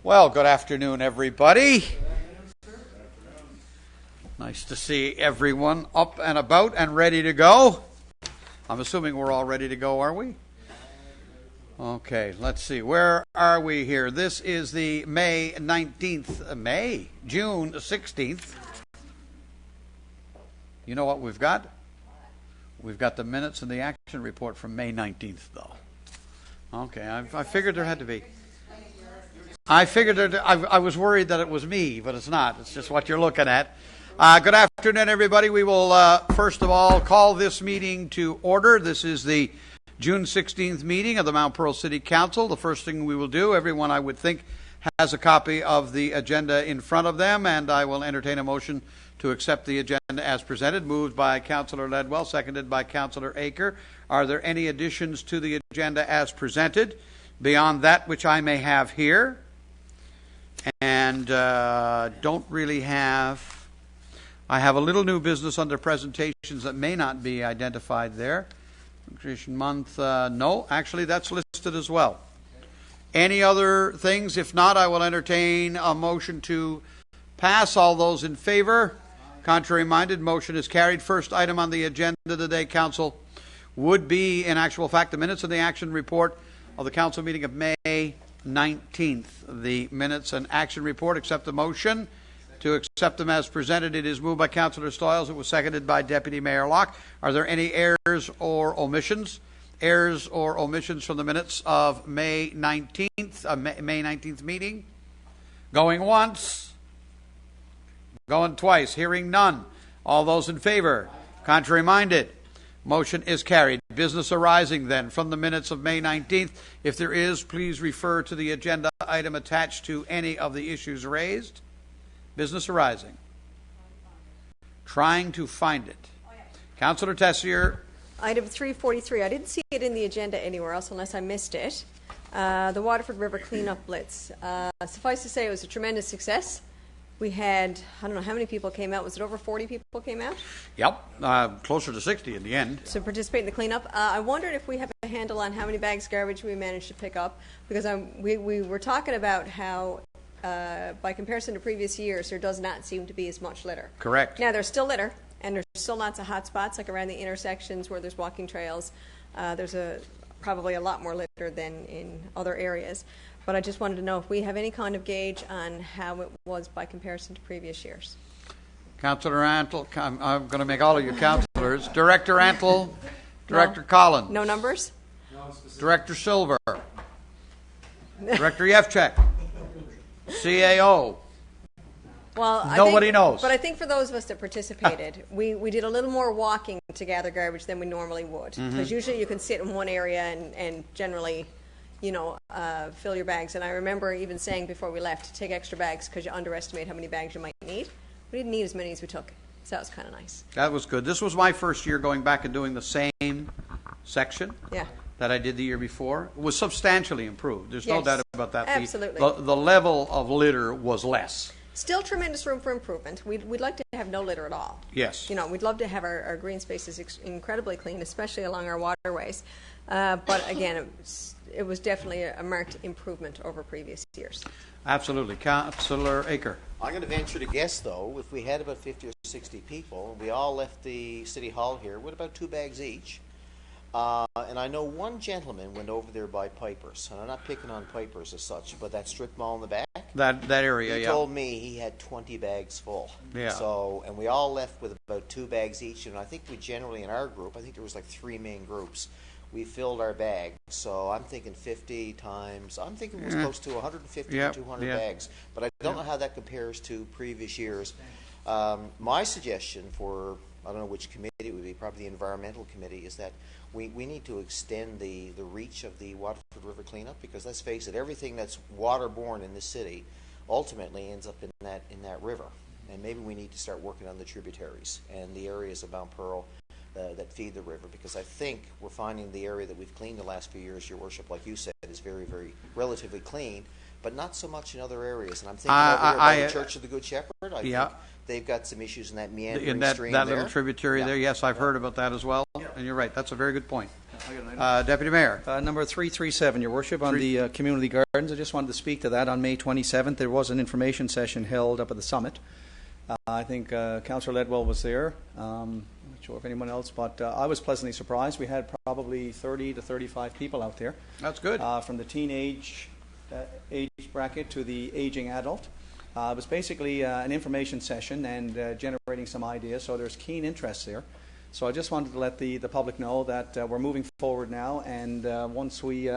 Well, good afternoon, everybody. Nice to see everyone up and about and ready to go. I'm assuming we're all ready to go, are we? Okay, let's see. Where are we here? This is the June 16th. You know what we've got? We've got the minutes and the action report from May 19th, though. Okay, I figured there had to be. I was worried that it was me, but it's not. It's just what you're looking at. Good afternoon, everybody. We will, first of all, call this meeting to order. This is the June 16th meeting of the Mount Pearl City Council. The first thing we will do, everyone I would think has a copy of the agenda in front of them, and I will entertain a motion to accept the agenda as presented. Moved by Councillor Ledwell, seconded by Councillor Aker. Are there any additions to the agenda as presented beyond that which I may have here? And don't really have. I have a little new business under presentations that may not be identified there. Creation Month, no, actually that's listed as well. Any other things? If not, I will entertain a motion to pass. All those in favor? Contrary minded, motion is carried. First item on the agenda today, Council, would be, in actual fact, the minutes and the action report of the Council meeting of May 19th. The minutes and action report. Accept the motion to accept them as presented. It is moved by Councillor Stoyles. It was seconded by Deputy Mayor Locke. Are there any errors or omissions? Errors or omissions from the minutes of May 19th meeting? Going once. Going twice. Hearing none. All those in favor? Contrary minded? Motion is carried. Business arising then from the minutes of May 19th. If there is, please refer to the agenda item attached to any of the issues raised. Business arising. Trying to find it. Councillor Tessier. Item 343. I didn't see it in the agenda anywhere else unless I missed it. The Waterford River Cleanup Blitz. Suffice to say, it was a tremendous success. We had, I don't know how many people came out. Was it over 40 people came out? Yep, closer to 60 in the end. So participate in the cleanup. I wondered if we have a handle on how many bags of garbage we managed to pick up, because we were talking about how, by comparison to previous years, there does not seem to be as much litter. Correct. Now, there's still litter, and there's still lots of hot spots, like around the intersections where there's walking trails. There's probably a lot more litter than in other areas. But I just wanted to know if we have any kind of gauge on how it was by comparison to previous years. Councillor Antle, I'm going to make all of you councillors. Director Antle, Director Collins. No numbers? Director Silver. Director Yevchek. CAO. Well, Nobody knows. But I think for those of us that participated, we did a little more walking to gather garbage than we normally would. Because usually you can sit in one area and generally, fill your bags. And I remember even saying before we left, take extra bags because you underestimate how many bags you might need. We didn't need as many as we took. So that was kind of nice. That was good. This was my first year going back and doing the same section that I did the year before. It was substantially improved. There's no doubt about that. Absolutely. The level of litter was less. Still tremendous room for improvement. We'd like to have no litter at all. Yes. We'd love to have our green spaces incredibly clean, especially along our waterways. But again, it was definitely a marked improvement over previous years. Absolutely. Councillor Aker. I'm going to venture to guess, though, if we had about 50 or 60 people, we all left the City Hall here with about 2 bags each. And I know one gentleman went over there by Pipers, and I'm not picking on Pipers as such, but that strip mall in the back. That area, he told me he had 20 bags full. Yeah. So, and we all left with about 2 bags each, and I think we generally, in our group, I think there was like 3 main groups, we filled our bags. So I'm thinking 50 times, I'm thinking it was close to 150 to 200 bags. But I don't know how that compares to previous years. My suggestion for, I don't know which committee it would be, probably the Environmental Committee, is that we need to extend the reach of the Waterford River cleanup, because let's face it, everything that's waterborne in this city ultimately ends up in that river. And maybe we need to start working on the tributaries and the areas of Mount Pearl that feed the river, because I think we're finding the area that we've cleaned the last few years, Your Worship, like you said, is very, very relatively clean, but not so much in other areas. And I'm thinking over here about the Church of the Good Shepherd. I think they've got some issues in that meandering stream that there. little tributary there. Yes, I've heard about that as well. And you're right. That's a very good point. Deputy Mayor. Number 337, Your Worship, on the community gardens. I just wanted to speak to that. On May 27th, there was an information session held up at the summit. I think Councillor Ledwell was there. I'm not sure if anyone else, but I was pleasantly surprised. We had probably 30 to 35 people out there. That's good. From the teenage age bracket to the aging adult. It was basically an information session and generating some ideas, so there's keen interest there. So I just wanted to let the public know that we're moving forward now, and once we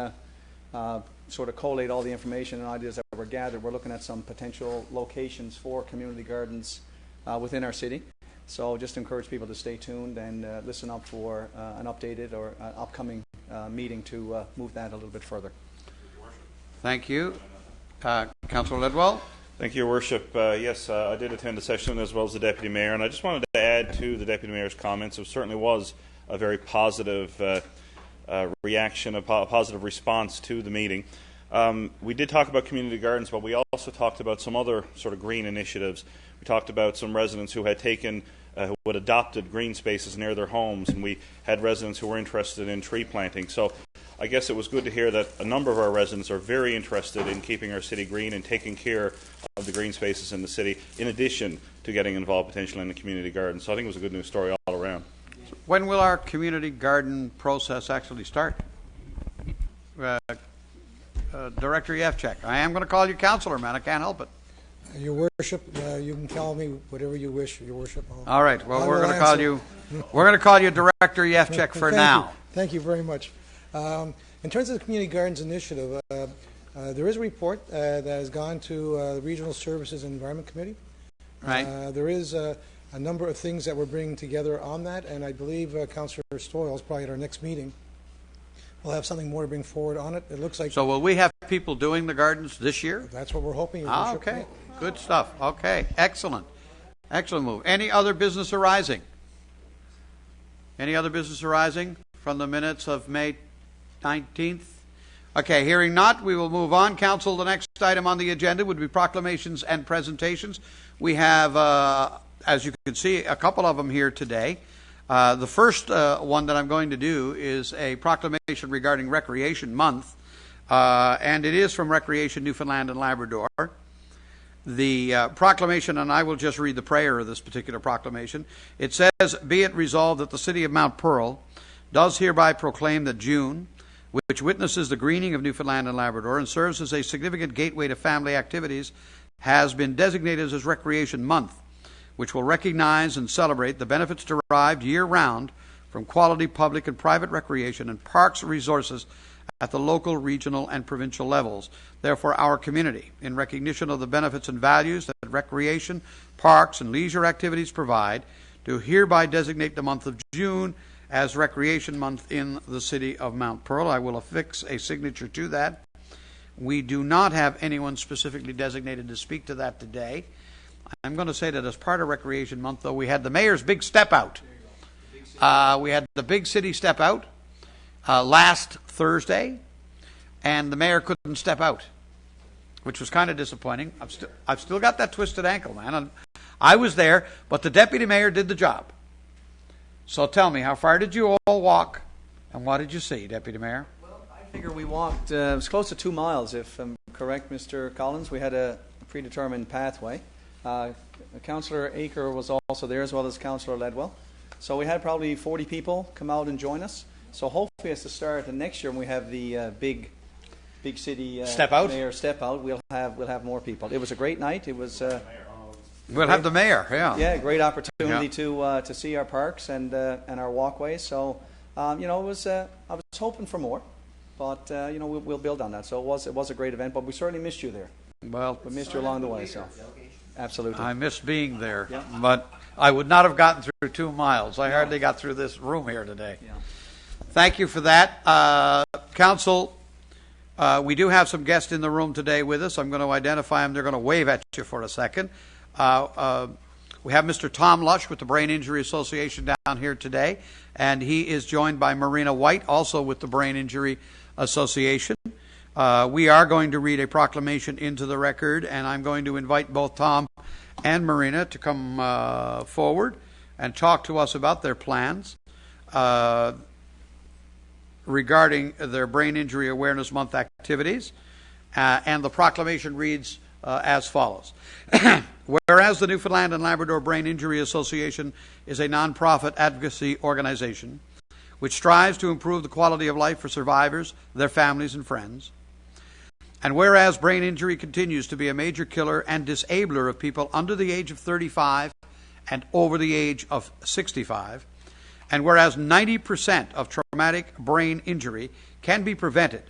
sort of collate all the information and ideas that were gathered, we're looking at some potential locations for community gardens within our city. So just encourage people to stay tuned and listen up for an updated or upcoming meeting to move that a little bit further. Thank you. Councillor Ledwell. Thank you, Your Worship. Yes, I did attend the session as well as the Deputy Mayor, and I just wanted to add to the Deputy Mayor's comments. It certainly was a very positive reaction, a positive response to the meeting. We did talk about community gardens, but we also talked about some other sort of green initiatives. We talked about some residents who had taken, who had adopted green spaces near their homes, and we had residents who were interested in tree planting. So I guess it was good to hear that a number of our residents are very interested in keeping our city green and taking care of the green spaces in the city, in addition to getting involved potentially in the community garden. So I think it was a good news story all around. When will our community garden process actually start? Director Yevchek. I am going to call you Councillor, man. I can't help it. Your Worship, you can call me whatever you wish, Your Worship. All right. Well, we're going to call you. We're going to call you Director Yevchek for now. Thank you very much. In terms of the Community Gardens Initiative, there is a report that has gone to the Regional Services and Environment Committee. Right. There is a number of things that we're bringing together on that, and I believe Councillor Stoyles, probably at our next meeting, will have something more to bring forward on it. It looks like... So will we have people doing the gardens this year? That's what we're hoping, Your Worship. Okay. Good stuff. Okay. Excellent. Excellent move. Any other business arising? Any other business arising from the minutes of May 19th? Okay, hearing not, we will move on. Council, the next item on the agenda would be proclamations and presentations. We have, as you can see, a couple of them here today. The first one that I'm going to do is a proclamation regarding Recreation Month, and it is from Recreation Newfoundland and Labrador. The proclamation, and I will just read the prayer of this particular proclamation. It says, "Be it resolved that the City of Mount Pearl does hereby proclaim that June, which witnesses the greening of Newfoundland and Labrador and serves as a significant gateway to family activities, has been designated as Recreation Month, which will recognize and celebrate the benefits derived year-round from quality public and private recreation and parks resources at the local, regional, and provincial levels. Therefore, our community, in recognition of the benefits and values that recreation, parks, and leisure activities provide, do hereby designate the month of June as Recreation Month in the City of Mount Pearl." I will affix a signature to that. We do not have anyone specifically designated to speak to that today. I'm going to say that as part of Recreation Month, though, we had the Mayor's Big Step Out. We had the Big City Step Out last Thursday, and the Mayor couldn't step out, which was kind of disappointing. I've still got that twisted ankle, man. And I was there, but the Deputy Mayor did the job. So tell me, how far did you all walk, and what did you see, Deputy Mayor? Well, I figure we walked, it was close to 2 miles, if I'm correct, Mr. Collins. We had a predetermined pathway. Councillor Aker was also there, as well as Councillor Ledwell. So we had probably 40 people come out and join us. So hopefully as the start of next year, when we have the big city Step Out? Mayor Step Out, we'll have more people. It was a great night. It was... We'll have the Mayor, yeah. Yeah, great opportunity to see our parks and our walkways. So, it was I was hoping for more, but we'll build on that. So it was a great event, but we certainly missed you there. Well, We missed you along the way. So, absolutely. I miss being there, but I would not have gotten through 2 miles. I hardly got through this room here today. Yeah. Thank you for that. Council, we do have some guests in the room today with us. I'm going to identify them. They're going to wave at you for a second. We have Mr. Tom Lush with the Brain Injury Association down here today, and he is joined by Marina White, also with the Brain Injury Association. We are going to read a proclamation into the record, and I'm going to invite both Tom and Marina to come forward and talk to us about their plans. regarding their Brain Injury Awareness Month activities, and the proclamation reads as follows. Whereas the Newfoundland and Labrador Brain Injury Association is a nonprofit advocacy organization which strives to improve the quality of life for survivors, their families, and friends, and whereas brain injury continues to be a major killer and disabler of people under the age of 35 and over the age of 65, and whereas 90% of traumatic brain injury can be prevented,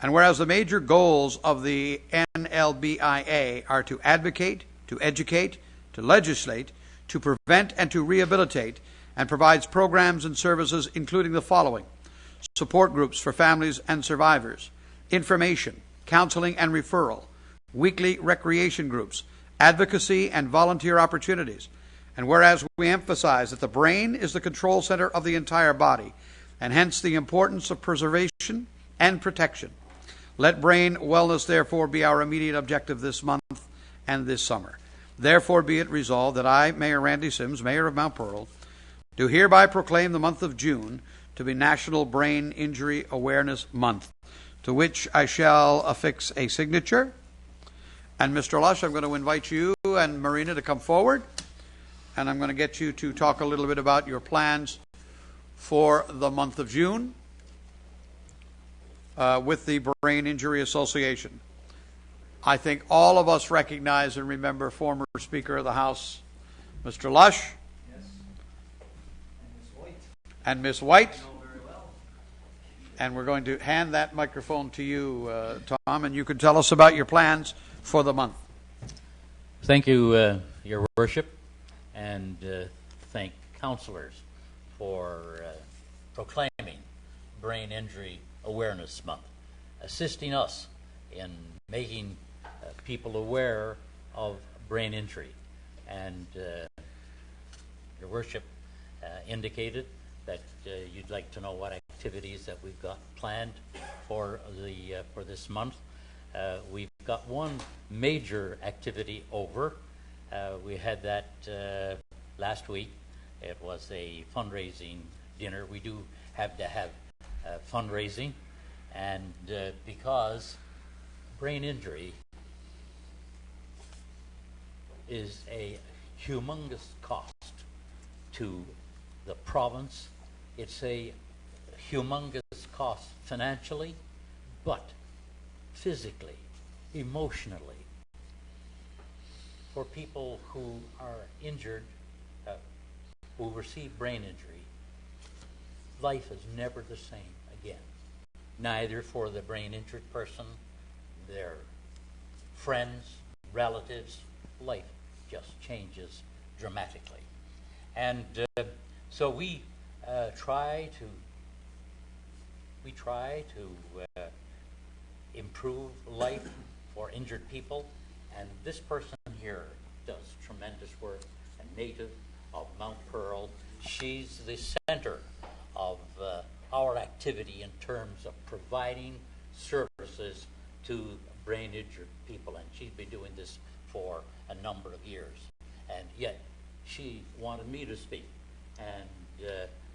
and whereas the major goals of the NLBIA are to advocate, to educate, to legislate, to prevent, and to rehabilitate, and provides programs and services including the following: support groups for families and survivors, information, counseling and referral, weekly recreation groups, advocacy and volunteer opportunities. And whereas we emphasize that the brain is the control center of the entire body, and hence the importance of preservation and protection, let brain wellness therefore be our immediate objective this month and this summer. Therefore be it resolved that I, Mayor Randy Sims, Mayor of Mount Pearl, do hereby proclaim the month of June to be National Brain Injury Awareness Month, to which I shall affix a signature. And Mr. Lush, I'm going to invite you and Marina to come forward, and I'm going to get you to talk a little bit about your plans for the month of June with the Brain Injury Association. I think all of us recognize and remember former Speaker of the House, Mr. Lush. And Ms. White. And we're going to hand that microphone to you, Tom, and you can tell us about your plans for the month. Thank you, Your Worship, and thank councillors for proclaiming Brain Injury Awareness Month, assisting us in making people aware of brain injury. And Your Worship indicated that you'd like to know what activities that we've got planned for this month. We've got one major activity over. We had that last week. It was a fundraising dinner. We do have to have fundraising, and because brain injury is a humongous cost to the province. It's a humongous cost financially, but physically, emotionally. For people who are injured, who receive brain injury, life is never the same again. Neither for the brain injured person, their friends, relatives. Life just changes dramatically. And so we try to improve life for injured people, and this person here does tremendous work, a native of Mount Pearl. She's the center of our activity in terms of providing services to brain injured people, and she's been doing this for a number of years. And yet she wanted me to speak, and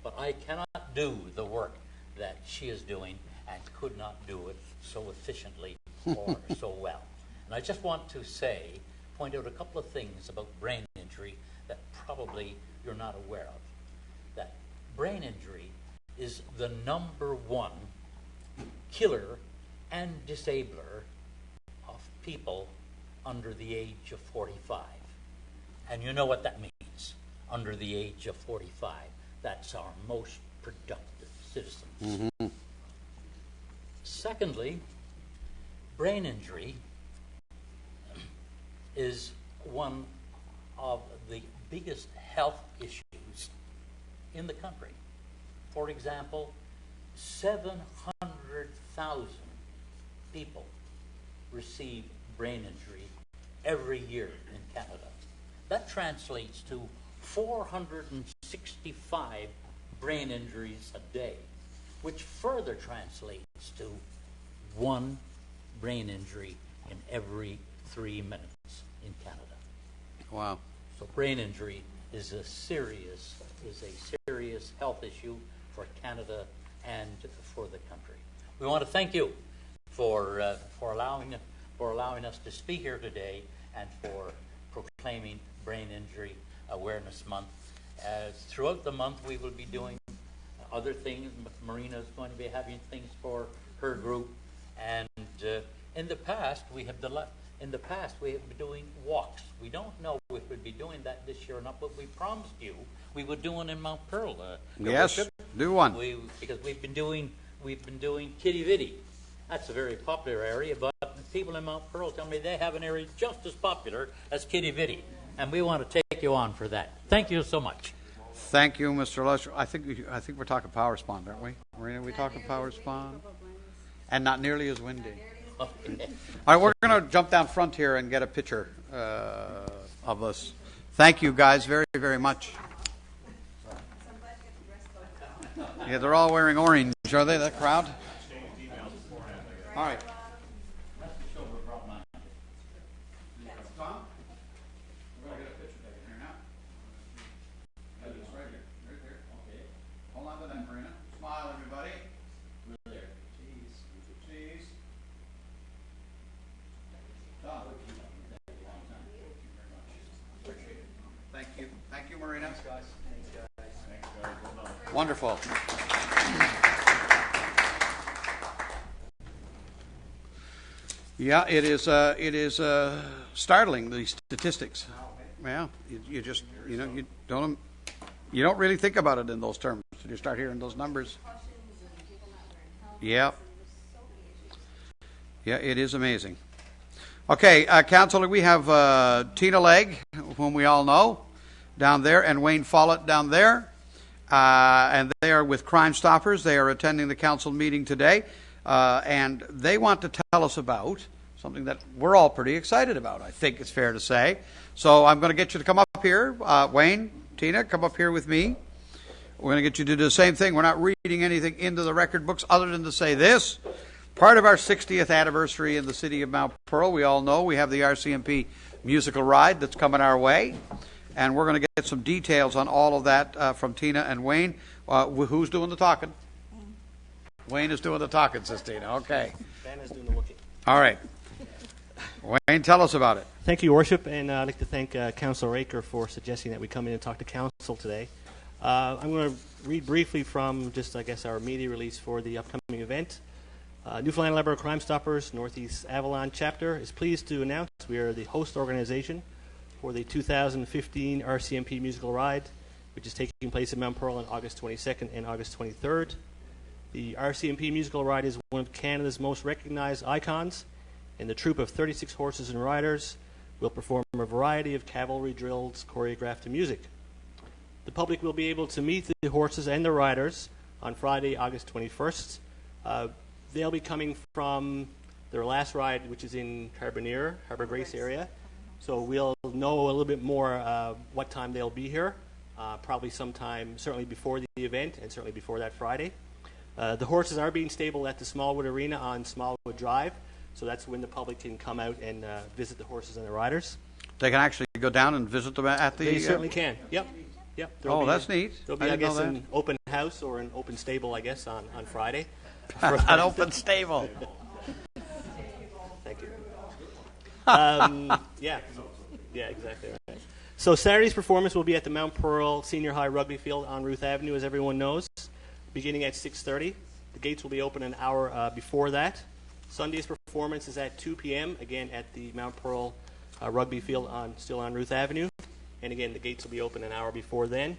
but I cannot do the work that she is doing and could not do it so efficiently or so well. And I just want to point out a couple of things about brain injury that probably you're not aware of. That brain injury is the #1 killer and disabler of people under the age of 45. And you know what that means, under the age of 45. That's our most productive citizens. Mm-hmm. Secondly, brain injury is one of the biggest health issues in the country. For example, 700,000 people receive brain injury every year in Canada. That translates to 465 brain injuries a day, which further translates to 1 brain injury in every 3 minutes in Canada. Wow. So brain injury is a serious health issue for Canada and for the country. We want to thank you for allowing us to speak here today and for proclaiming Brain Injury Awareness Month. Throughout the month, we will be doing other things. Marina is going to be having things for her group, and in the past we have been doing walks. We don't know if we'll be doing that this year or not, but we promised you we would do one in Mount Pearl. Your Yes, Worship. do one. Because we've been doing Kitty Vitty. That's a very popular area, but people in Mount Pearl tell me they have an area just as popular as Kitty Vitty, and we want to take you on for that. Thank you so much. Thank you, Mr. Lusher. I think we're talking Power Spawn, aren't we? Marina, we talking Power Spawn? And not nearly as windy. Okay. All right, we're going to jump down front here and get a picture of us. Thank you, guys, very, very much. Yeah, they're all wearing orange, are they, that crowd? All right. Tom, we're going to get a picture taken here now. Right here. Right there. Okay. Hold on to that, Marina. Smile, everybody. There. Cheese. Cheese. Tom. Thank you. Thank you, Marina. Thanks, guys. Thanks, guys. Well done. Wonderful. Yeah, it is startling, the statistics. Yeah, you just you don't really think about it in those terms. You start hearing those numbers. Yeah. Yeah, it is amazing. Okay, Councillor, we have Tina Legg, whom we all know, down there, and Wayne Follett down there. And they are with Crime Stoppers. They are attending the council meeting today. And they want to tell us about something that we're all pretty excited about, I think it's fair to say. So I'm going to get you to come up here. Wayne, Tina, come up here with me. We're going to get you to do the same thing. We're not reading anything into the record books other than to say this. Part of our 60th anniversary in the city of Mount Pearl, we all know we have the RCMP musical ride that's coming our way. And we're going to get some details on all of that from Tina and Wayne. Who's doing the talking? Wayne is doing the talking, says Tina. Okay. Ben is doing the looking. All right. Wayne, tell us about it. Thank you, Your Worship, and I'd like to thank Councillor Raker for suggesting that we come in and talk to Council today. I'm going to read briefly from just, I guess, our media release for the upcoming event. Newfoundland Labrador Crime Stoppers Northeast Avalon chapter is pleased to announce we are the host organization for the 2015 RCMP musical ride, which is taking place in Mount Pearl on August 22nd and August 23rd. The RCMP musical ride is one of Canada's most recognized icons, and the troupe of 36 horses and riders will perform a variety of cavalry drills choreographed to music. The public will be able to meet the horses and the riders on Friday, August 21st. They'll be coming from their last ride, which is in Carbonear, Harbour Grace area. So we'll know a little bit more what time they'll be here, probably sometime certainly before the event and certainly before that Friday. The horses are being stabled at the Smallwood Arena on Smallwood Drive, so that's when the public can come out and visit the horses and the riders. They can actually go down and visit them at the... They certainly can. Yep. Oh, that's neat. There'll be, I guess, an open house or an open stable, I guess, on Friday. An open stable. Thank you. Yeah, exactly. Right. So Saturday's performance will be at the Mount Pearl Senior High Rugby Field on Ruth Avenue, as everyone knows, beginning at 6:30. The gates will be open an hour before that. Sunday's performance is at 2 p.m., again at the Mount Pearl Rugby Field still on Ruth Avenue. And again, the gates will be open an hour before then.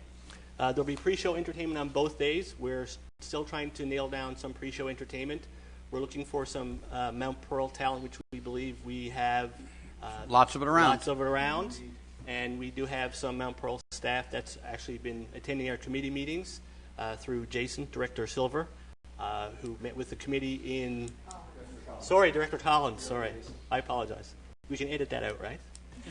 There'll be pre-show entertainment on both days. We're still trying to nail down some pre-show entertainment. We're looking for some Mount Pearl talent, which we believe we have. Lots of it around. Lots of it around. And we do have some Mount Pearl staff that's actually been attending our committee meetings through Jason, Director Silver, who met with the committee in... Sorry, Director Collins. Sorry. I apologize. We can edit that out, right?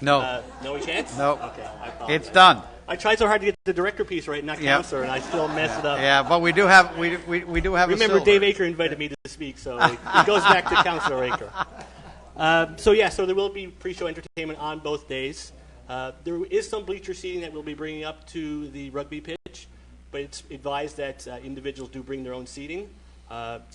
No. No, we can't? No. Okay, I apologize. It's done. I tried so hard to get the director piece right, not counselor, and I still messed it up. Yeah, but we do have we do have. Remember, a silver. Dave Aker invited me to speak, so it goes back to Councillor Aker. So there will be pre-show entertainment on both days. There is some bleacher seating that we'll be bringing up to the rugby pitch. but it's advised that individuals do bring their own seating.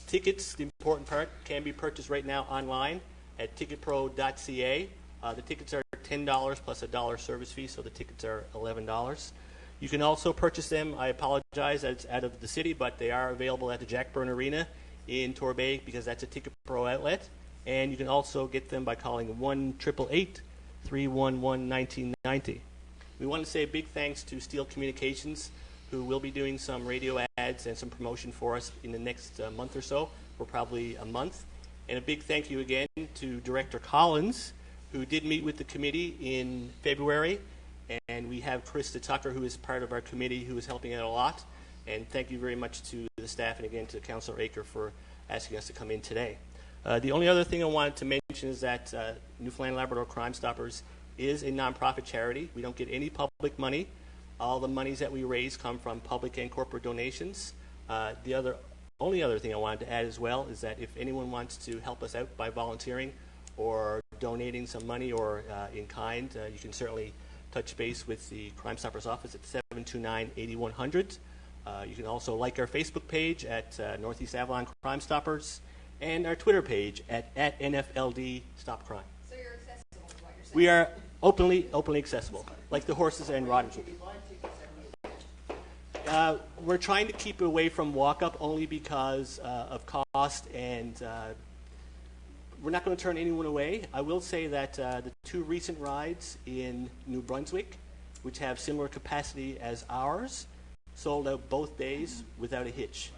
Tickets, the important part, can be purchased right now online at ticketpro.ca. The tickets are $10 plus a $1 service fee, so the tickets are $11. You can also purchase them. I apologize that it's out of the city, but they are available at the Jack Byrne Arena in Torbay because that's a Ticket Pro outlet. And you can also get them by calling 1-888-311-1990. We want to say a big thanks to Steel Communications, who will be doing some radio ads and some promotion for us in the next month or so, for probably a month. And a big thank you again to Director Collins, who did meet with the committee in February. And we have Krista Tucker, who is part of our committee, who is helping out a lot. And thank you very much to the staff and again to Councillor Aker for asking us to come in today. The only other thing I wanted to mention is that Newfoundland Labrador Crime Stoppers is a nonprofit charity. We don't get any public money. All the monies that we raise come from public and corporate donations. The only other thing I wanted to add as well is that if anyone wants to help us out by volunteering or donating some money or in kind, you can certainly touch base with the Crime Stoppers office at 729-8100. You can also like our Facebook page at Northeast Avalon Crime Stoppers and our Twitter page at NFLD Stop Crime. So you're accessible to what you're saying? We are openly accessible, like the horses and riders. We're trying to keep it away from walk-up only because of cost, and we're not going to turn anyone away. I will say that the two recent rides in New Brunswick, which have similar capacity as ours, sold out both days without a hitch.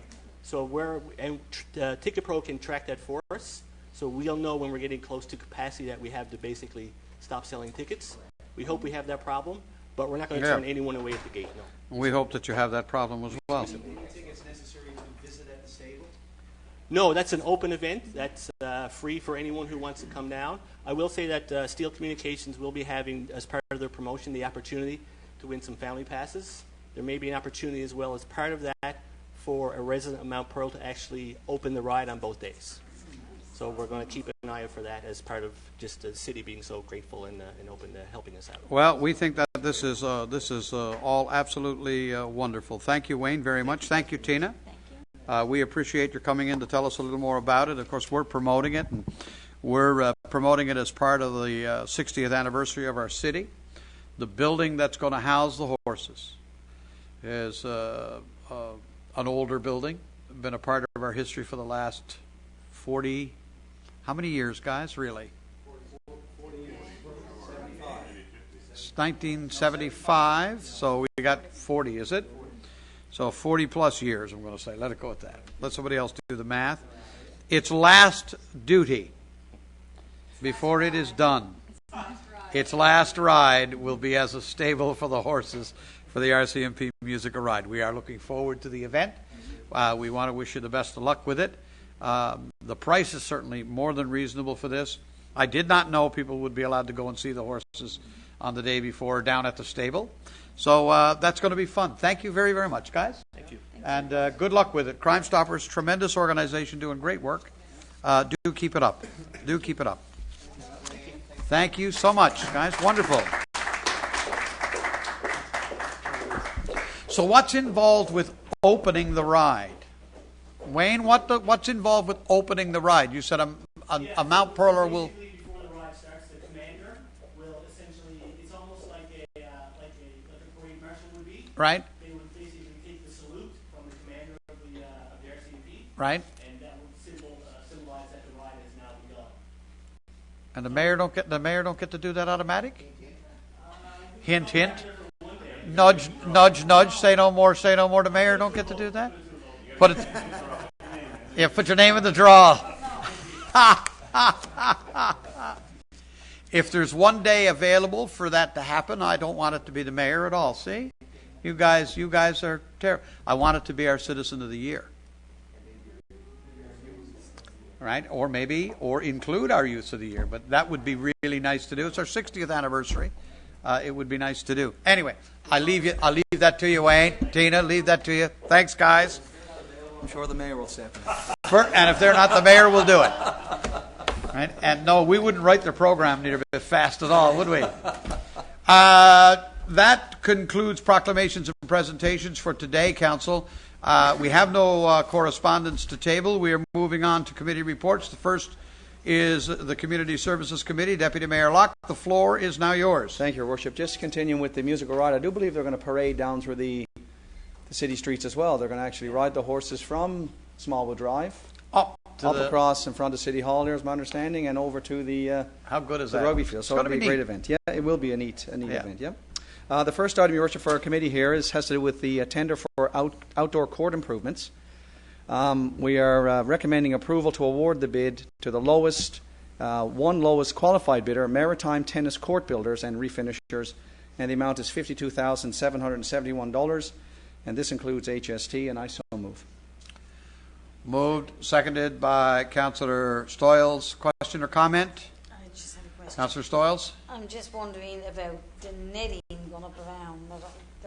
So Ticket Pro can track that for us, so we'll know when we're getting close to capacity that we have to basically stop selling tickets. We hope we have that problem, but we're not going to turn anyone away at the gate, no. We hope that you have that problem as well. Do you think it's necessary to visit at the stable? No, that's an open event. That's free for anyone who wants to come down. I will say that Steel Communications will be having, as part of their promotion, the opportunity to win some family passes. There may be an opportunity as well as part of that for a resident of Mount Pearl to actually open the ride on both days. So we're going to keep an eye out for that as part of just the city being so grateful and open to helping us out. Well, we think that this is all absolutely wonderful. Thank you, Wayne, very much. Thank you, Tina. Thank you. We appreciate your coming in to tell us a little more about it. Of course, we're promoting it, and we're promoting it as part of the 60th anniversary of our city. The building that's going to house the horses is an older building, been a part of our history for the last 40, how many years, guys, really? 40 years. 75. It's 1975, so we got 40, is it? So 40 plus years, I'm going to say. Let it go at that. Let somebody else do the math. Its last duty before it is done, its last ride will be as a stable for the horses for the RCMP Musical Ride. We are looking forward to the event. We want to wish you the best of luck with it. The price is certainly more than reasonable for this. I did not know people would be allowed to go and see the horses on the day before down at the stable. So that's going to be fun. Thank you very, very much, guys. Thank you. And good luck with it. Crime Stoppers, tremendous organization doing great work. Do keep it up. Do keep it up. Thank you so much, guys. Wonderful. So what's involved with opening the ride? Wayne, what's involved with opening the ride? You said a Mount Pearler will... Basically, before the ride starts, the commander will essentially, it's almost like a parade marshal would be. Right. They would basically take the salute from the commander of the RCMP. Right. And that would symbolize that the ride has now begun. And the mayor don't get to do that automatic? Hint, hint. Nudge, nudge, nudge. Say no more. Say no more. The mayor don't get to do that. Put it. Yeah, put your name in the draw. If there's one day available for that to happen, I don't want it to be the mayor at all. See, you guys are terrible. I want it to be our Citizen of the Year. Right? Or include our Youth of the Year. But that would be really nice to do. It's our 60th anniversary. It would be nice to do. Anyway, I'll leave that to you, Wayne. Tina, leave that to you. Thanks, guys. I'm sure the mayor will step in. And if they're not the mayor, we'll do it. Right? And no, we wouldn't write their program near a bit fast at all, would we? that concludes proclamations and presentations for today, Council. We have no correspondence to table. We are moving on to committee reports. The first is the Community Services Committee. Deputy Mayor Locke, the floor is now yours. Thank you, Your Worship. Just continuing with the musical ride, I do believe they're going to parade down through the city streets as well. They're going to actually ride the horses from Smallwood Drive Up across in front of City Hall, there's my understanding, and over to the how good is the that? rugby field. So it'll be a great event. Yeah, it will be a neat event. Yeah. The first item, Your Worship, for our committee here has to do with the tender for outdoor court improvements. We are recommending approval to award the bid to the lowest qualified bidder, Maritime Tennis Court Builders and Refinishers, and the amount is $52,771, and this includes HST, and I so move. Moved, seconded by Councillor Stoyles. Question or comment? I just have a question. Councillor Stoyles? I'm just wondering about the netting going up around.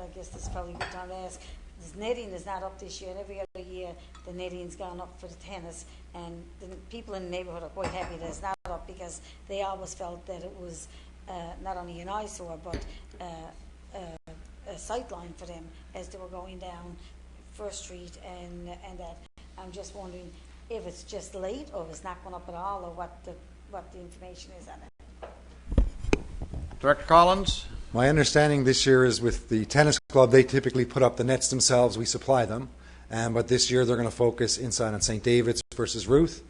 I guess this is probably a good time to ask. This netting is not up this year, and every other year the netting's gone up for the tennis, and the people in the neighbourhood are quite happy that it's not up because they always felt that it was not only an eyesore but a sightline for them as they were going down First Street and that. I'm just wondering if it's just late or if it's not going up at all, or what the information is on it. Director Collins? My understanding this year is with the tennis club, they typically put up the nets themselves, we supply them. But this year they're going to focus inside on St. David's versus Ruth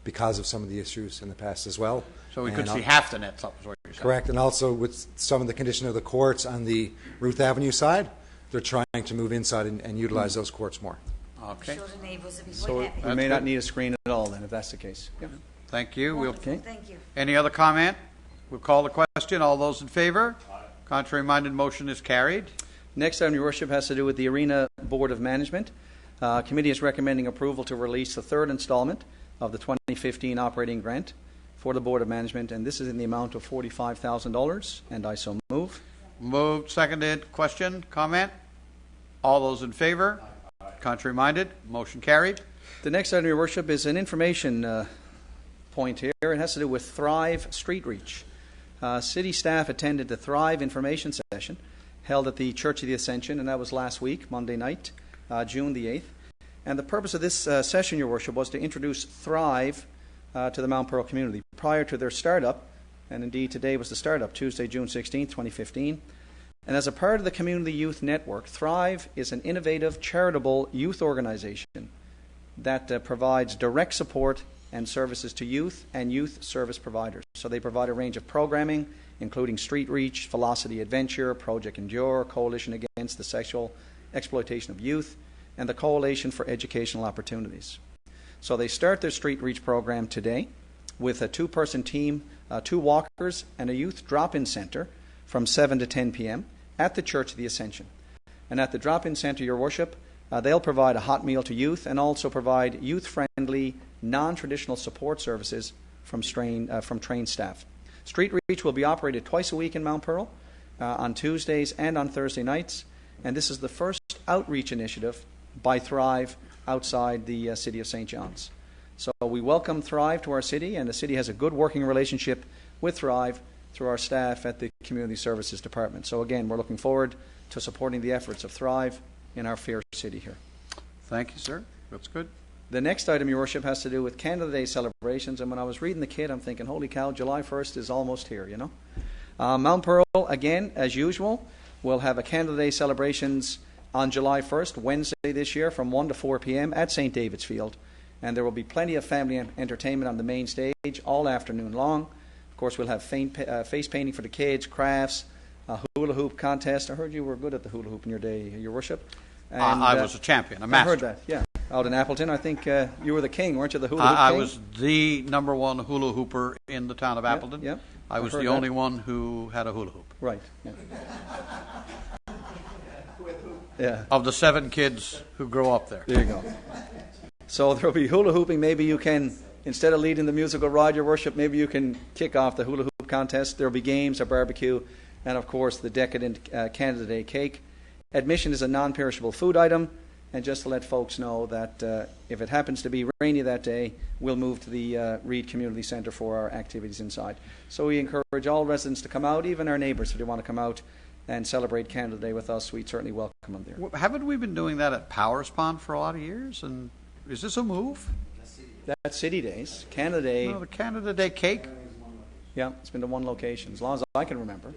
because of some of the issues in the past as well. So we could see half the nets up, is what you're saying. Correct, and also with some of the condition of the courts on the Ruth Avenue side, they're trying to move inside and utilize those courts more. Okay. I'm sure the neighbours will be So quite happy. we may not need a screen at all then, if that's the case. Yeah. Thank you. Wonderful. Thank you. Any other comment? We'll call the question. All those in favor? Aye. Contrary-minded motion is carried. Next item, Your Worship, has to do with the Arena Board of Management. Committee is recommending approval to release the third installment of the 2015 operating grant for the Board of Management, and this is in the amount of $45,000, and I so move. Moved, seconded. Question, comment? All those in favor? Aye. Contrary-minded, motion carried. The next item, Your Worship, is an information point here. It has to do with Thrive Street Reach. City staff attended the Thrive information session held at the Church of the Ascension, and that was last week, Monday night, June the 8th. And the purpose of this session, Your Worship, was to introduce Thrive to the Mount Pearl community prior to their startup, and indeed today was the startup, Tuesday, June 16th, 2015. And as a part of the Community Youth Network, Thrive is an innovative charitable youth organization that provides direct support and services to youth and youth service providers. So they provide a range of programming, including Street Reach, Velocity Adventure, Project Endure, Coalition Against the Sexual Exploitation of Youth, and the Coalition for Educational Opportunities. So they start their Street Reach program today with a two-person team, 2 walkers, and a youth drop-in center from 7 to 10 p.m. at the Church of the Ascension. And at the drop-in center, Your Worship, they'll provide a hot meal to youth and also provide youth-friendly, non-traditional support services from trained staff. Street Reach will be operated twice a week in Mount Pearl, on Tuesdays and on Thursday nights, and this is the first outreach initiative by Thrive outside the city of St. John's. So we welcome Thrive to our city, and the city has a good working relationship with Thrive through our staff at the Community Services Department. So again, we're looking forward to supporting the efforts of Thrive in our fair city here. Thank you, sir. That's good. The next item, Your Worship, has to do with Canada Day celebrations, and when I was reading the kit, I'm thinking, holy cow, July 1st is almost here, you know. Mount Pearl, again, as usual, will have a Canada Day celebrations on July 1st, Wednesday this year, from 1 to 4 p.m. at St. David's Field. And there will be plenty of family entertainment on the main stage all afternoon long. Of course, we'll have face painting for the kids, crafts, a hula hoop contest. I heard you were good at the hula hoop in your day, Your Worship. And, I was a champion, a master. I heard that, yeah. Out in Appleton, I think you were the king, weren't you, the hula hoop king? I was the number one hula hooper in the town of Appleton. Yep. I was the only one who had a hula hoop. Right. Yeah. Yeah. Of the 7 kids who grow up there. There you go. So there will be hula hooping. Maybe you can, instead of leading the musical ride, Your Worship, maybe you can kick off the hula hoop contest. There will be games, a barbecue, and of course the decadent Canada Day cake. Admission is a non-perishable food item. And just to let folks know that if it happens to be rainy that day, we'll move to the Reed Community Centre for our activities inside. So we encourage all residents to come out, even our neighbours if they want to come out and celebrate Canada Day with us, we'd certainly welcome them there. Haven't we been doing that at Powers Pond for a lot of years? And is this a move? That's City Days. Canada Day, No, the Canada Day cake? yeah, it's been to one location, as long as I can remember.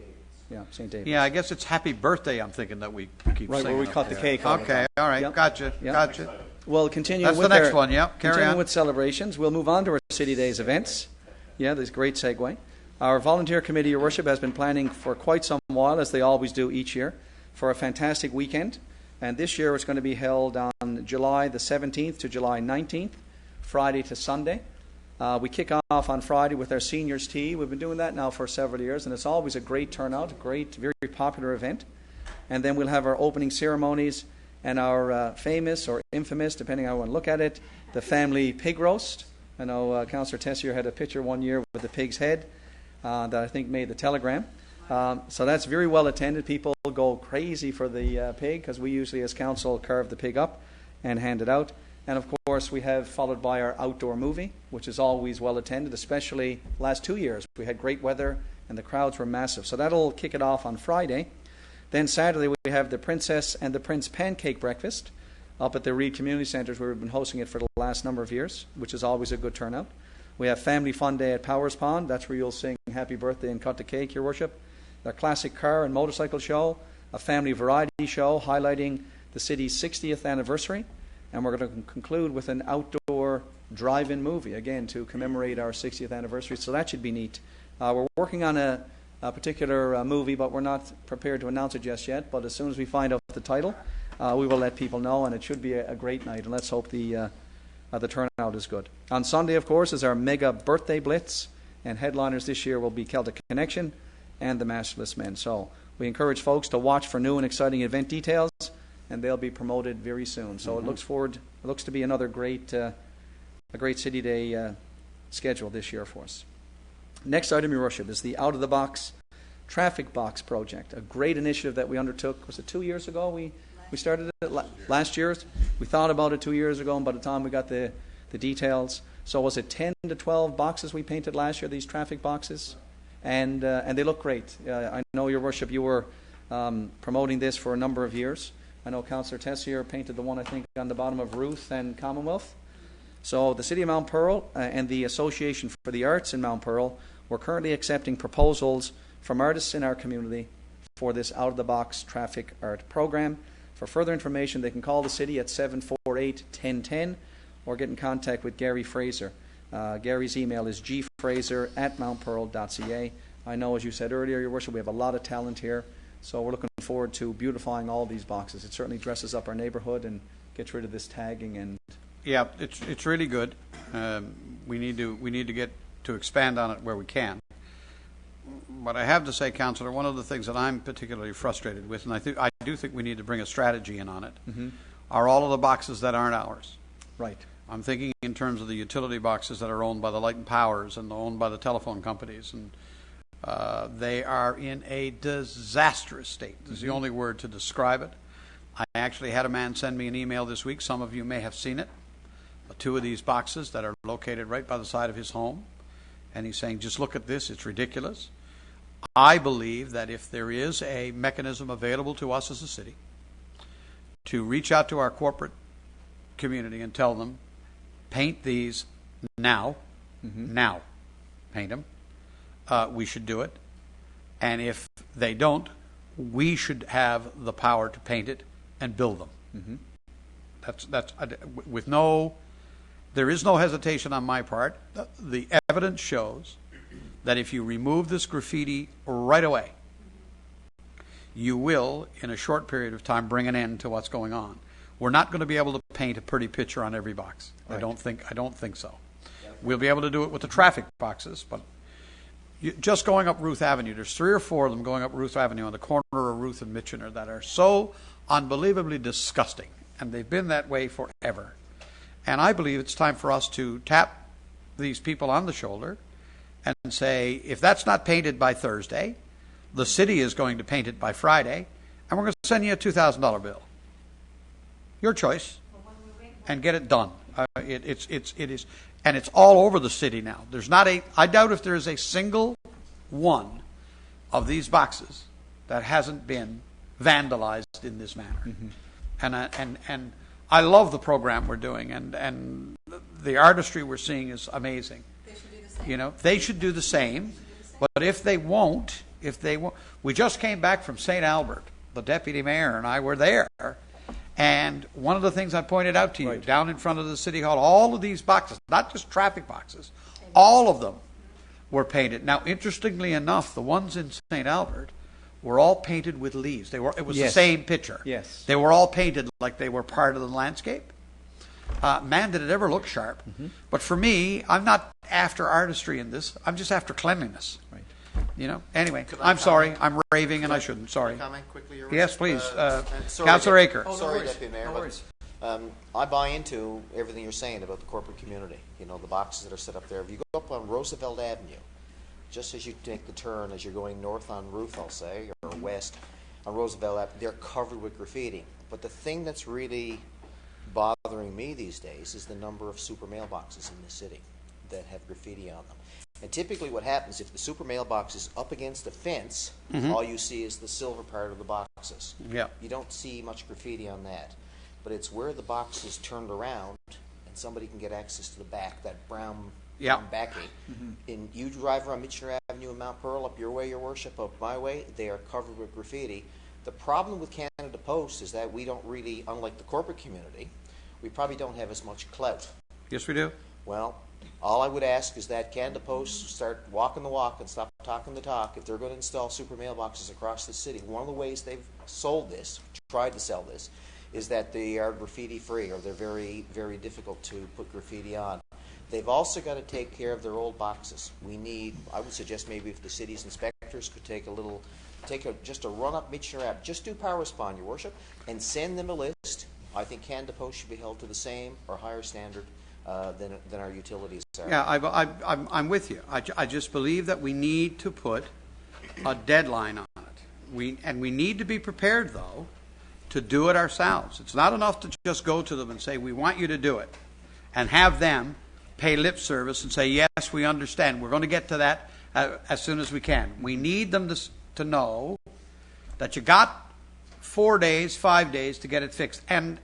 Yeah, St. David's. Yeah, I guess it's Happy Birthday I'm thinking that we keep Right, saying. where we up cut the there. cake all the Okay, time. all right, Yep. gotcha, Yep. gotcha. Well, continue That's with the next our- one, yep, carry continue on. with celebrations. We'll move on to our City Days events. Yeah, there's a great segue. Our volunteer committee, Your Worship, has been planning for quite some while, as they always do each year, for a fantastic weekend. And this year it's going to be held on July the 17th to July 19th, Friday to Sunday. We kick off on Friday with our seniors tea. We've been doing that now for several years, and it's always a great turnout, a great, very popular event. And then we'll have our opening ceremonies and our famous or infamous, depending on how you want to look at it, the family pig roast. I know Councillor Tessier had a picture one year with the pig's head that I think made the telegram. So that's very well attended. People go crazy for the pig, because we usually as council carve the pig up and hand it out. And of course we have followed by our outdoor movie, which is always well attended, especially last 2 years. We had great weather and the crowds were massive. So that'll kick it off on Friday. Then Saturday we have the Princess and the Prince Pancake Breakfast up at the Reed Community Centres, where we've been hosting it for the last number of years, which is always a good turnout. We have Family Fun Day at Powers Pond. That's where you'll sing Happy Birthday and cut the cake, Your Worship. The classic car and motorcycle show, a family variety show highlighting the city's 60th anniversary. And we're going to conclude with an outdoor drive-in movie, again, to commemorate our 60th anniversary. So that should be neat. We're working on a particular movie, but we're not prepared to announce it just yet. But as soon as we find out the title, we will let people know, and it should be a great night. And let's hope the turnout is good. On Sunday, of course, is our mega birthday blitz, and headliners this year will be Celtic Connection and the Masterless Men. So we encourage folks to watch for new and exciting event details, and they'll be promoted very soon. So it looks to be another great City Day schedule this year for us. Next item, Your Worship, is the Out of the Box Traffic Box Project, a great initiative that we undertook. Was it 2 years ago? We started it last year. We thought about it 2 years ago, and by the time we got the details, so was it 10 to 12 boxes we painted last year, these traffic boxes? And they look great. I know, Your Worship, you were promoting this for a number of years. I know Councillor Tessier painted the one, I think, on the bottom of Ruth and Commonwealth. So the City of Mount Pearl and the Association for the Arts in Mount Pearl, we're currently accepting proposals from artists in our community for this out-of-the-box traffic art program. For further information, they can call the city at 748-1010 or get in contact with Gary Fraser. Gary's email is gfraser@mountpearl.ca. I know, as you said earlier, Your Worship, we have a lot of talent here, so we're looking forward to beautifying all these boxes. It certainly dresses up our neighborhood and gets rid of this tagging. And Yeah, it's really good. We need to get to expand on it where we can. But I have to say, Councillor, one of the things that I'm particularly frustrated with, and I do think we need to bring a strategy in on it, are all of the boxes that aren't ours. Right. I'm thinking in terms of the utility boxes that are owned by the Light and Powers and owned by the telephone companies, and they are in a disastrous state. Is the only word to describe it. I actually had a man send me an email this week. Some of you may have seen it. 2 of these boxes that are located right by the side of his home, and he's saying, just look at this, it's ridiculous. I believe that if there is a mechanism available to us as a city to reach out to our corporate community and tell them, paint these now, paint them, we should do it. And if they don't, we should have the power to paint it and build them. There is no hesitation on my part. The evidence shows that if you remove this graffiti right away, you will, in a short period of time, bring an end to what's going on. We're not going to be able to paint a pretty picture on every box. Right. I don't think so. We'll be able to do it with the traffic boxes, but just going up Ruth Avenue, there's 3 or 4 of them going up Ruth Avenue on the corner of Ruth and Mitchener that are so unbelievably disgusting, and they've been that way forever. And I believe it's time for us to tap these people on the shoulder and say, if that's not painted by Thursday, the city is going to paint it by Friday, and we're going to send you a $2,000 bill. Your choice, and get it done. It is, and it's all over the city now. There's not I doubt if there is a single one of these boxes that hasn't been vandalized in this manner. And I love the program we're doing, and the artistry we're seeing is amazing. They should do the same. You know, they should do the same. But if they won't, we just came back from St. Albert. The deputy mayor and I were there. And one of the things I pointed out to you, down in front of the city hall, all of these boxes, not just traffic boxes, all of them were painted. Now, interestingly enough, the ones in St. Albert were all painted with leaves. It was the same picture. Yes. They were all painted like they were part of the landscape. Man, did it ever look sharp. But for me, I'm not after artistry in this. I'm just after cleanliness. Right. You know. Anyway, I'm sorry. I'm raving, and I shouldn't. Sorry. Comment quickly, Your Yes, please. sorry, Councillor Aker. Sorry, Deputy Mayor. No worries. I buy into everything you're saying about the corporate community. You know, the boxes that are set up there. If you go up on Roosevelt Avenue, just as you take the turn as you're going north on Ruth, I'll say, or west on Roosevelt Avenue, they're covered with graffiti. But the thing that's really bothering me these days is the number of super mailboxes in the city that have graffiti on them. And typically what happens, if the super mailbox is up against the fence, all you see is the silver part of the boxes. Yeah. You don't see much graffiti on that. But it's where the box is turned around and somebody can get access to the back, that brown backing. And you drive around Michener Avenue in Mount Pearl, up your way, Your Worship, up my way, they are covered with graffiti. The problem with Canada Post is that we don't really, unlike the corporate community, we probably don't have as much clout. Yes, we do. Well, all I would ask is that Canada Post start walking the walk and stop talking the talk. If they're going to install super mailboxes across the city, one of the ways they've sold this, tried to sell this, is that they are graffiti free, or they're very, very difficult to put graffiti on. They've also got to take care of their old boxes. I would suggest maybe if the city's inspectors could just a run up Michener Ave, just do power spawn, Your Worship, and send them a list. I think Canada Post should be held to the same or higher standard than our utilities are. Yeah, I'm with you. I just believe that we need to put a deadline on it. We need to be prepared, though, to do it ourselves. It's not enough to just go to them and say, we want you to do it, and have them pay lip service and say, yes, we understand. We're going to get to that as soon as we can. We need them to know that you got 4 days, 5 days to get it fixed. And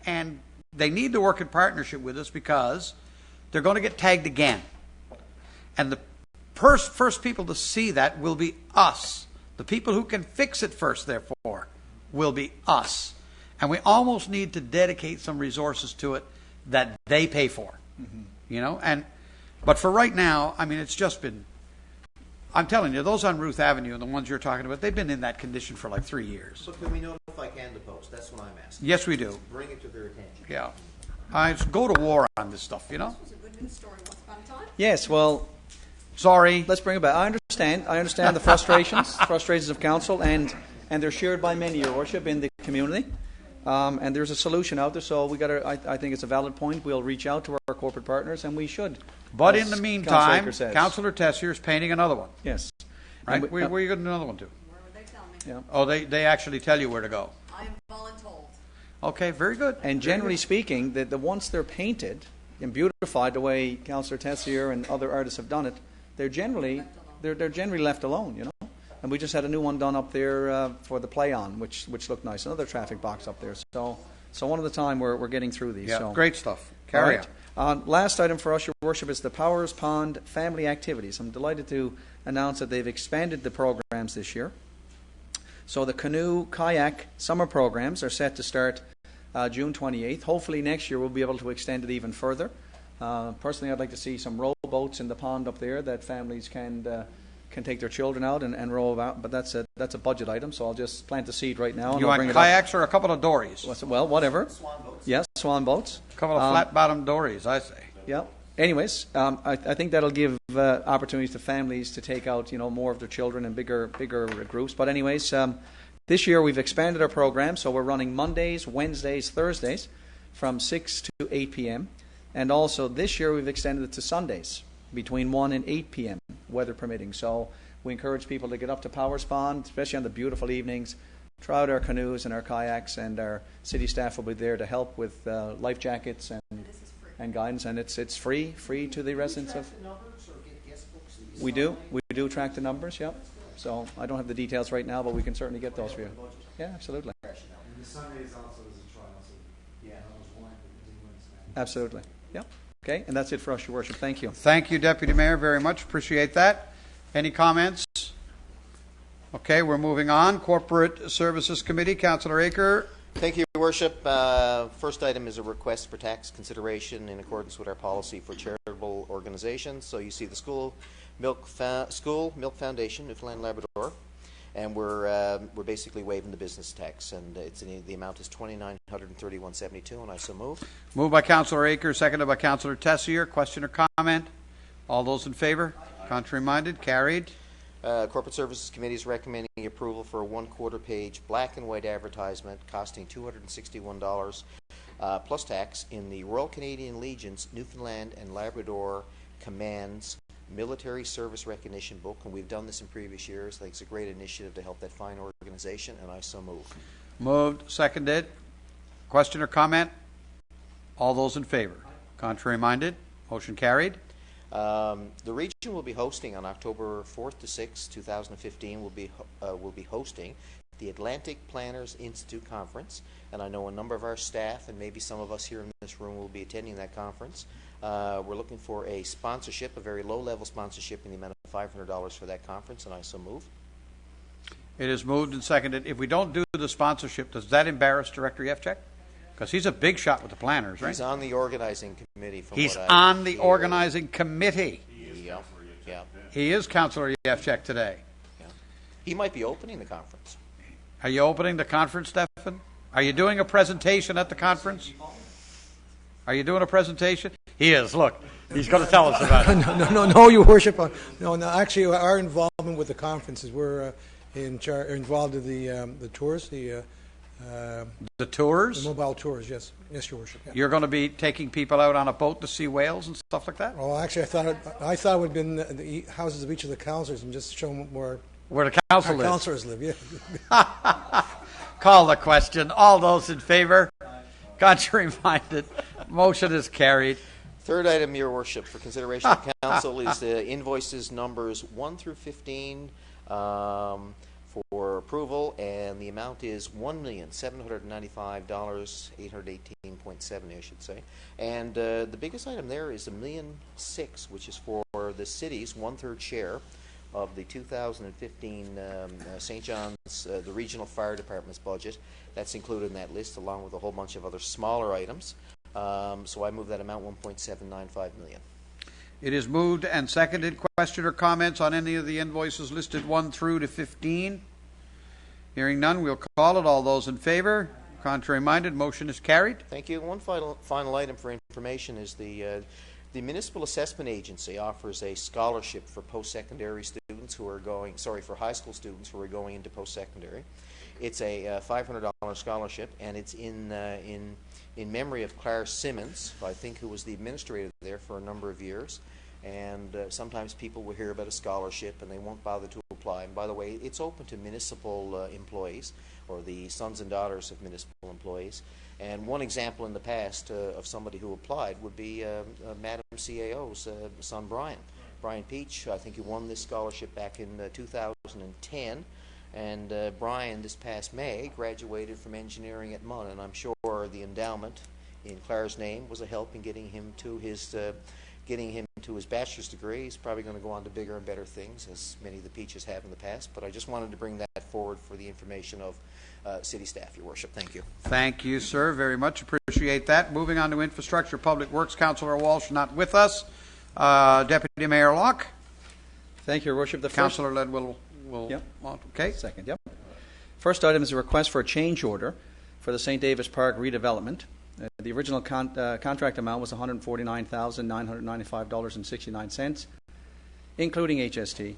they need to work in partnership with us, because they're going to get tagged again. And the first people to see that will be us. The people who can fix it first, therefore, will be us. And we almost need to dedicate some resources to it that they pay for. You know? But for right now, I mean, it's just been, I'm telling you, those on Ruth Avenue and the ones you're talking about, they've been in that condition for like 3 years. So can we notify Canada Post? That's what I'm asking. Yes, we do. Bring it to their attention. Yeah. I go to war on this stuff, you know? This was a good news story once upon a time. Yes, well, Sorry. let's bring it back. I understand the frustrations of council, and they're shared by many, Your Worship, in the community. And there's a solution out there, so I think it's a valid point. We'll reach out to our corporate partners, and we should. But as in the Councillor meantime, Aker says. Councillor Tessier is painting another one. Yes. Right? And Where are you going to do another one to? Where would they tell me? Yeah. Oh, they actually tell you where to go. I am voluntold. Okay, very good. And generally speaking, the once they're painted and beautified the way Councillor Tessier and other artists have done it, they're generally left alone, you know. And we just had a new one done up there for the Play On, which looked nice. Another traffic box up there. So one at a time we're getting through these. Yeah, so. great stuff. Carry on. Last item for us, Your Worship, is the Powers Pond family activities. I'm delighted to announce that they've expanded the programs this year. So the canoe, kayak summer programs are set to start June 28th. Hopefully next year we'll be able to extend it even further. Personally, I'd like to see some rowboats in the pond up there that families can take their children out and row about. But that's a budget item, so I'll just plant the seed right now. And You I'll bring want it up. kayaks or a couple of dories? Well, whatever. Swan boats. Yes, swan boats. A couple of flat-bottomed dories, I say. Yeah. Anyways, I think that'll give opportunities to families to take out, more of their children in bigger groups. But anyways, this year we've expanded our program, so we're running Mondays, Wednesdays, Thursdays from 6 to 8 p.m. And also this year we've extended it to Sundays between 1 and 8 p.m., weather permitting. So we encourage people to get up to Powers Pond, especially on the beautiful evenings, try out our canoes and our kayaks, and our city staff will be there to help with life jackets and guidance. And it's free to the residents of. We do track the numbers, yeah. So I don't have the details right now, but we can certainly get those for you. Yeah, absolutely. And the Sundays also is a trial, so yeah, that was one continuance. Absolutely. Yep. Okay, and that's it for us, Your Worship. Thank you. Thank you, Deputy Mayor, very much. Appreciate that. Any comments? Okay, we're moving on. Corporate Services Committee, Councillor Aker. Thank you, Your Worship. First item is a request for tax consideration in accordance with our policy for charitable organizations. So you see the School Milk Foundation, Newfoundland Labrador, and we're basically waiving the business tax, and the amount is $2,931.72, and I so move. Moved by Councillor Aker, seconded by Councillor Tessier. Question or comment? All those in favor? Contrary minded? Carried. Corporate Services Committee is recommending approval for a 1/4 page black and white advertisement costing $261 plus tax in the Royal Canadian Legion's Newfoundland and Labrador Command's Military Service Recognition Book, and we've done this in previous years. I think it's a great initiative to help that fine organization, and I so move. Moved, seconded. Question or comment? All those in favor? Contrary minded? Motion carried. The region will be hosting on October 4th to 6th, 2015, will be hosting the Atlantic Planners Institute Conference, and I know a number of our staff and maybe some of us here in this room will be attending that conference. We're looking for a sponsorship, a very low-level sponsorship in the amount of $500 for that conference, and I so move. It is moved and seconded. If we don't do the sponsorship, does that embarrass Director Yevchek? Because he's a big shot with the planners, right? He's on the organizing committee. He's on the organizing committee. Yeah. He is Councillor Yevchek today. Yeah. He might be opening the conference. Are you opening the conference, Stephen? Are you doing a presentation at the conference? Are you doing a presentation? He is. Look, he's going to tell us about it. No, Your Worship. No, actually, our involvement with the conference is we're involved in the tours, the tours? The mobile tours, yes. Yes, Your Worship. Yeah. You're going to be taking people out on a boat to see whales and stuff like that? Oh, actually, I thought it would have been the houses of each of the councillors and just show them where the council lives. Councillors live, yeah. Call the question. All those in favor? Contrary minded. Motion is carried. Third item, Your Worship, for consideration of council is the invoices numbers 1 through 15 for approval, and the amount is $1,795,818.70, I should say. And the biggest item there is $1,006,000, which is for the city's 1/3 share of the 2015 St. John's, the Regional Fire Department's budget. That's included in that list, along with a whole bunch of other smaller items. So I move that amount, $1.795 million. It is moved and seconded. Question or comments on any of the invoices listed 1 through to 15? Hearing none, we'll call it. All those in favor? Contrary minded? Motion is carried. Thank you. One final item for information is the Municipal Assessment Agency offers a scholarship for post-secondary students who are going, for high school students who are going into post-secondary. It's a $500 scholarship, and it's in memory of Claire Simmons, I think, who was the administrator there for a number of years. And sometimes people will hear about a scholarship and they won't bother to apply. And by the way, it's open to municipal employees, or the sons and daughters of municipal employees. And one example in the past of somebody who applied would be Madam CAO's son, Brian Peach. I think he won this scholarship back in 2010. And Brian, this past May, graduated from engineering at MUN, and I'm sure the endowment in Claire's name was a help in getting him to his bachelor's degree. He's probably going to go on to bigger and better things, as many of the Peaches have in the past. But I just wanted to bring that forward for the information of city staff, Your Worship. Thank you. Thank you, sir. Very much appreciate that. Moving on to Infrastructure, Public Works, Councillor Walsh not with us. Deputy Mayor Locke. Thank you, Your Worship. Councillor Ledwell will. Yep. Okay. Second, yep. First item is a request for a change order for the St. David's Park redevelopment. The original contract amount was $149,995.69, including HST.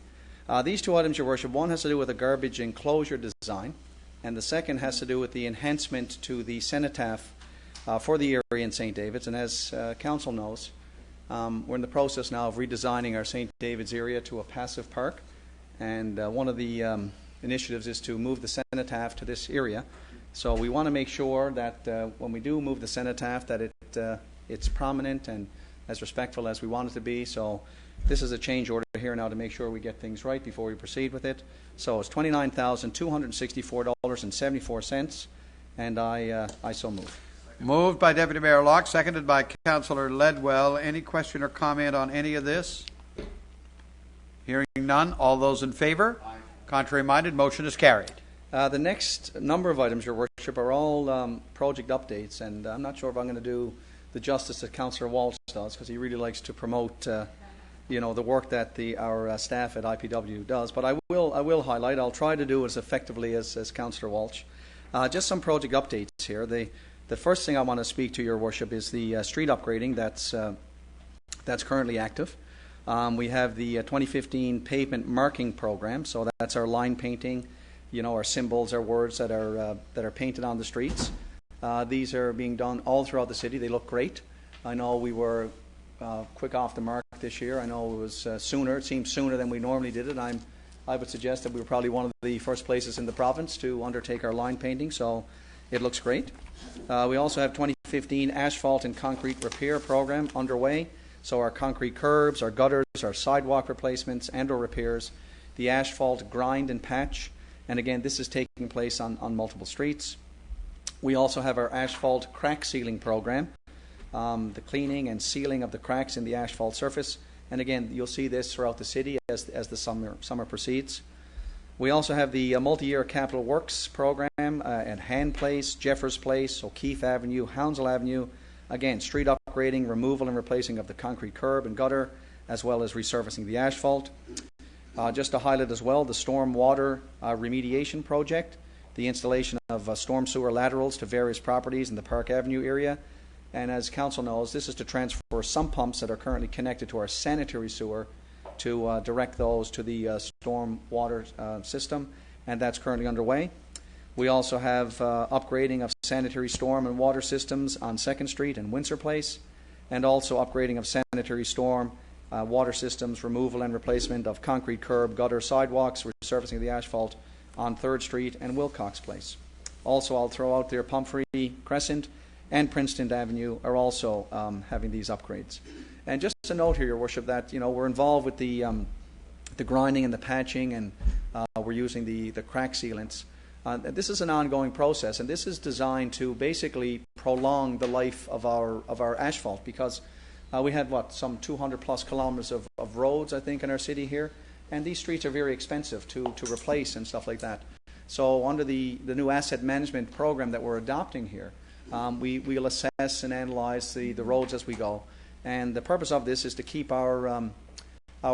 These two items, Your Worship, one has to do with a garbage enclosure design, and the second has to do with the enhancement to the cenotaph for the area in St. David's. And as Council knows, we're in the process now of redesigning our St. David's area to a passive park, and one of the initiatives is to move the cenotaph to this area. So we want to make sure that when we do move the cenotaph, that it's prominent and as respectful as we want it to be. So this is a change order here now to make sure we get things right before we proceed with it. So it's $29,264.74, and I so move. Moved by Deputy Mayor Locke, seconded by Councillor Ledwell. Any question or comment on any of this? Hearing none. All those in favor? Aye. Contrary minded, motion is carried. The next number of items, Your Worship, are all project updates, and I'm not sure if I'm going to do the justice that Councillor Walsh does, because he really likes to promote the work that our staff at IPW does. But I will highlight. I'll try to do it as effectively as Councillor Walsh. Just some project updates here. The first thing I want to speak to, Your Worship, is the street upgrading that's currently active. We have the 2015 pavement marking program, so that's our line painting, our symbols, our words that are painted on the streets. These are being done all throughout the city. They look great. I know we were quick off the mark this year. I know it was sooner. It seemed sooner than we normally did it. I would suggest that we were probably one of the first places in the province to undertake our line painting, so it looks great. We also have 2015 asphalt and concrete repair program underway. So our concrete curbs, our gutters, our sidewalk replacements and or repairs, the asphalt grind and patch. And again, this is taking place on multiple streets. We also have our asphalt crack sealing program, the cleaning and sealing of the cracks in the asphalt surface. And again, you'll see this throughout the city as the summer proceeds. We also have the multi-year capital works program at Hand Place, Jeffers Place, O'Keefe Avenue, Hounslow Avenue. Again, street upgrading, removal and replacing of the concrete curb and gutter, as well as resurfacing the asphalt. Just to highlight as well, the storm water remediation project, the installation of storm sewer laterals to various properties in the Park Avenue area. And as Council knows, this is to transfer some pumps that are currently connected to our sanitary sewer to direct those to the storm water system, and that's currently underway. We also have upgrading of sanitary storm and water systems on 2nd Street and Windsor Place, and also upgrading of sanitary storm water systems, removal and replacement of concrete curb, gutter, sidewalks, resurfacing of the asphalt on 3rd Street and Wilcox Place. Also, I'll throw out there Pumphrey Crescent and Princeton Avenue are also having these upgrades. And just a note here, Your Worship, that we're involved with the grinding and the patching, and we're using the crack sealants. This is an ongoing process, and this is designed to basically prolong the life of our asphalt, because we had some 200 plus kilometers of roads, I think, in our city here, and these streets are very expensive to replace and stuff like that. So under the new asset management program that we're adopting here, we'll assess and analyze the roads as we go. And the purpose of this is to keep our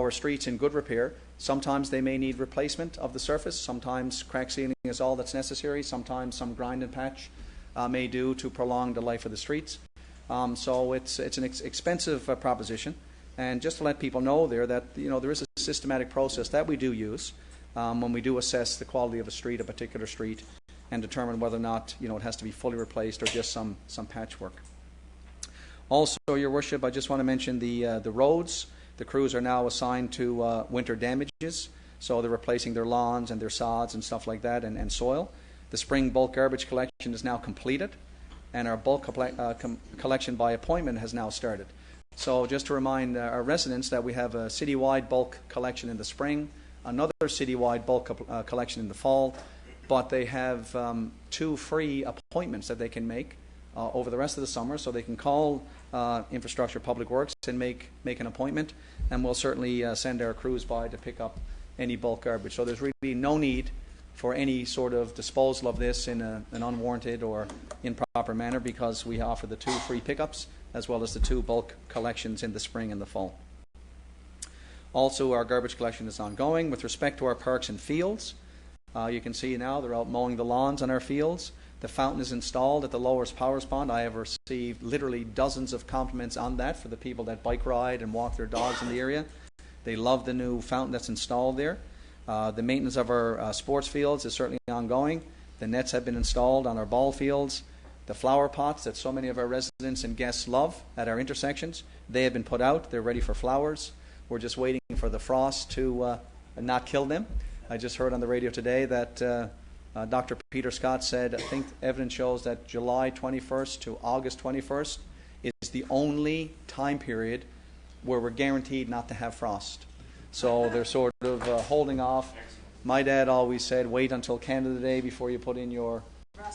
streets in good repair. Sometimes they may need replacement of the surface. Sometimes crack sealing is all that's necessary. Sometimes some grind and patch may do to prolong the life of the streets. So it's an expensive proposition. And just to let people know there that there is a systematic process that we do use when we do assess the quality of a particular street, and determine whether or not it has to be fully replaced or just some patchwork. Also, Your Worship, I just want to mention the roads. The crews are now assigned to winter damages, so they're replacing their lawns and their sods and stuff like that, and soil. The spring bulk garbage collection is now completed, and our bulk collection by appointment has now started. So just to remind our residents that we have a citywide bulk collection in the spring, another citywide bulk collection in the fall, but they have 2 free appointments that they can make over the rest of the summer, so they can call Infrastructure Public Works and make an appointment, and we'll certainly send our crews by to pick up any bulk garbage. So there's really no need for any sort of disposal of this in an unwarranted or improper manner, because we offer the 2 free pickups as well as the 2 bulk collections in the spring and the fall. Also, our garbage collection is ongoing. With respect to our parks and fields, you can see now they're out mowing the lawns on our fields. The fountain is installed at the Lowers Powers Pond. I have received literally dozens of compliments on that for the people that bike ride and walk their dogs in the area. They love the new fountain that's installed there. The maintenance of our sports fields is certainly ongoing. The nets have been installed on our ball fields. The flower pots that so many of our residents and guests love at our intersections, they have been put out. They're ready for flowers. We're just waiting for the frost to not kill them. I just heard on the radio today that Dr. Peter Scott said, I think evidence shows that July 21st to August 21st is the only time period where we're guaranteed not to have frost. So they're sort of holding off. My dad always said, wait until Canada Day before you put in your